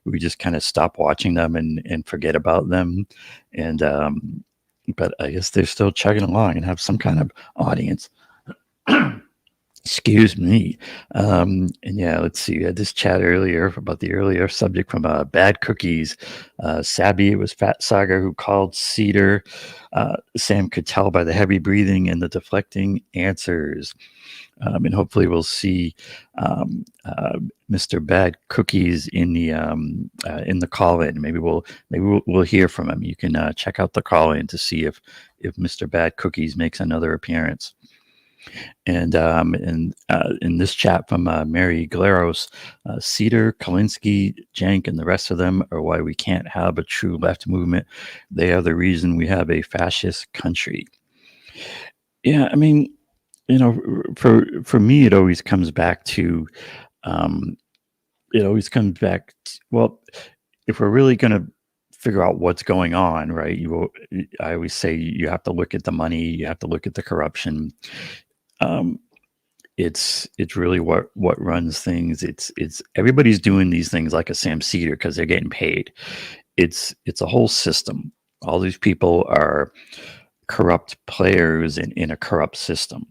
we just kind of stop watching them and forget about them. And, but I guess they're still chugging along and have some kind of audience. Excuse me. And yeah, let's see. We had this chat earlier about the earlier subject from Bad Cookies. Sabby, it was Fat Saga who called Cedar. Sam could tell by the heavy breathing and the deflecting answers. And hopefully we'll see Mr. Bad Cookies in the call-in. Maybe we'll hear from him. You can check out the call-in to see if Mr. Bad Cookies makes another appearance. And in this chat from Mary Galeros, Cedar, Kalinsky, Jank, and the rest of them are why we can't have a true left movement. They are the reason we have a fascist country. Yeah, I mean, you know, for me, it always comes back to, well, if we're really going to figure out what's going on, right? I always say you have to look at the money, you have to look at the corruption. It's really what runs things. It's everybody's doing these things like a Sam Cedar because they're getting paid. It's a whole system. All these people are corrupt players in a corrupt system.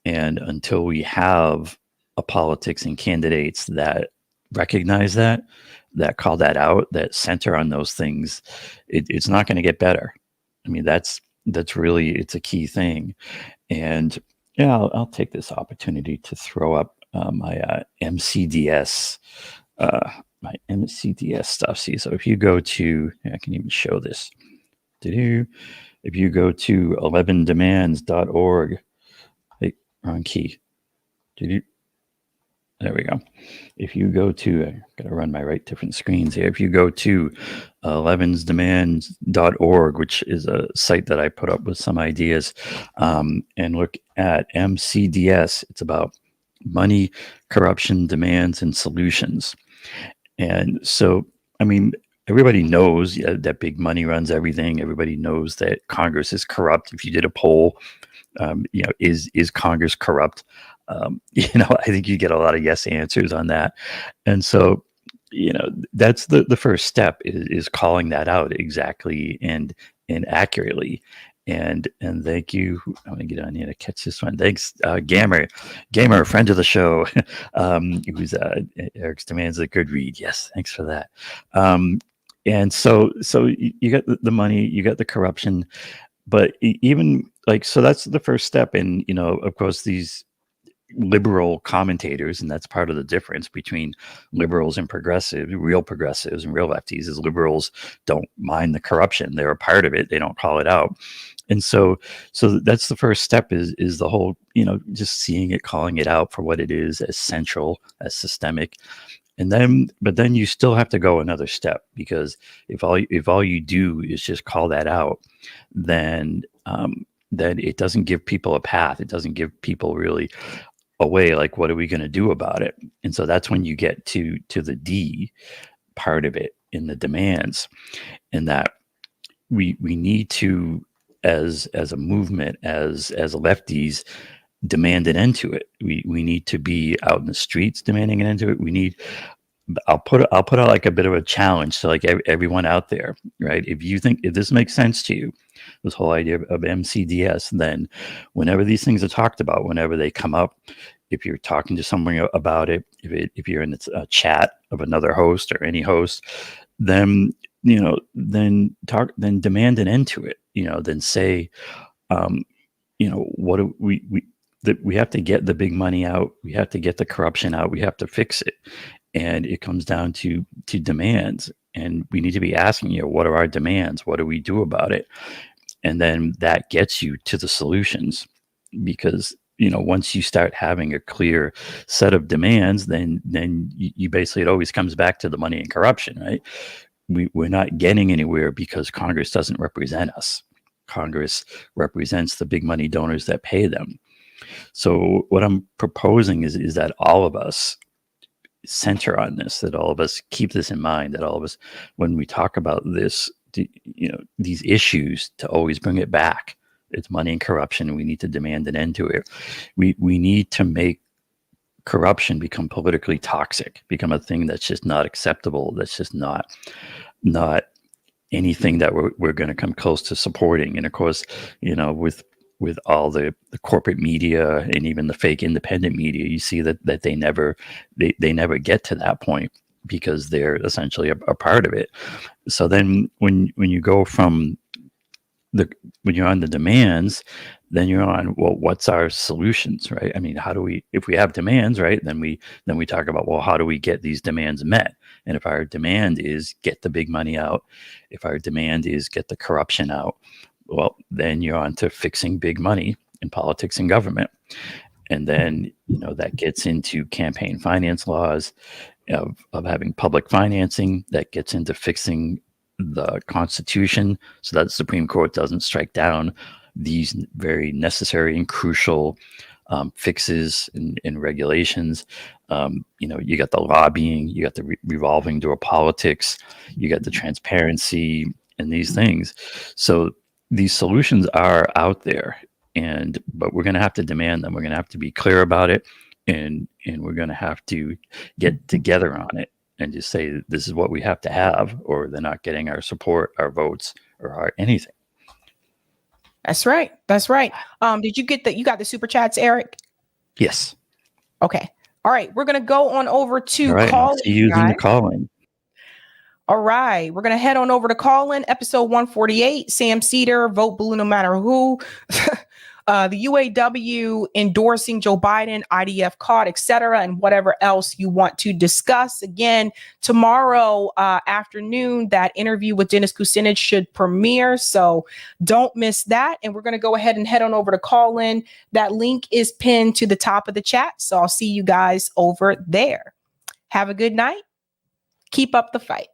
And until we have a politics and candidates that recognize that call that out, that center on those things, it's not going to get better. I mean, that's really, it's a key thing. And yeah, I'll take this opportunity to throw up my MCDS stuff. See, so if you go to, I can even show this. If you go to 11demands.org, hey, wrong key. There we go. If you go to, I gotta run my different screens here. If you go to 11demands.org, which is a site that I put up with some ideas, and look at MCDS, it's about money, corruption, demands, and solutions. And so, I mean, everybody knows that big money runs everything. Everybody knows that Congress is corrupt. If you did a poll, is Congress corrupt? I think you get a lot of yes answers on that. And so, that's the first step is calling that out exactly and accurately. And thank you. I'm gonna get on here to catch this one. Thanks, Gamer, friend of the show. Who's Eric's demands a good read. Yes, thanks for that. And so you got the money, you got the corruption, but even so that's the first step. And of course, these liberal commentators, and that's part of the difference between liberals and progressives, real progressives and real lefties, is liberals don't mind the corruption. They're a part of it. They don't call it out. And so that's the first step is the whole, just seeing it, calling it out for what it is, as central, as systemic. But then you still have to go another step, because if all you do is just call that out, then it doesn't give people a path. It doesn't give people really a way, like, what are we going to do about it? And so that's when you get to the D part of it, in the demands, and that we need to, as a movement, as lefties, demand an end to it. We need to be out in the streets demanding an end to it. I'll put out like a bit of a challenge to everyone out there, right? If this makes sense to you, this whole idea of MCDS, then whenever these things are talked about, whenever they come up, if you're talking to someone about it, if you're in a chat of another host or any host, then demand an end to it. Then say, what do we have to get the big money out. We have to get the corruption out. We have to fix it. And it comes down to demands. And we need to be asking, what are our demands? What do we do about it? And then that gets you to the solutions. Because, once you start having a clear set of demands, then you basically, it always comes back to the money and corruption, right? We're not getting anywhere because Congress doesn't represent us. Congress represents the big money donors that pay them. So what I'm proposing is that all of us center on this, that all of us keep this in mind, that all of us, when we talk about this, these issues, to always bring it back. It's money and corruption, and we need to demand an end to it. We need to make corruption become politically toxic, become a thing that's just not acceptable, that's just not anything that we're going to come close to supporting. And of course, with with all the corporate media and even the fake independent media, you see that they never get to that point because they're essentially a part of it. So then when you go from when you're on the demands, then you're on, well, what's our solutions, right? I mean, how do we, if we have demands, right, then we talk about, well, how do we get these demands met? And if our demand is get the big money out, if our demand is get the corruption out, well, then you're on to fixing big money in politics and government. And then, that gets into campaign finance laws, of having public financing, that gets into fixing the Constitution so that the Supreme Court doesn't strike down these very necessary and crucial fixes and regulations. You got the lobbying, you got the revolving door politics, you got the transparency and these things. So these solutions are out there, but we're going to have to demand them. We're going to have to be clear about it, and we're going to have to get together on it and just say this is what we have to have, or they're not getting our support, our votes, or anything. That's right. That's right. Did you get you got the super chats, Eric? Yes. Okay. All right. We're going to go on over to All right, calling. see you in the calling. All right. We're going to head on over to call-in episode 148. Sam Cedar, vote blue no matter who. The UAW endorsing Joe Biden, IDF caught, etc., and whatever else you want to discuss. Again, tomorrow afternoon, that interview with Dennis Kucinich should premiere, so don't miss that. And we're going to go ahead and head on over to call-in. That link is pinned to the top of the chat, so I'll see you guys over there. Have a good night. Keep up the fight.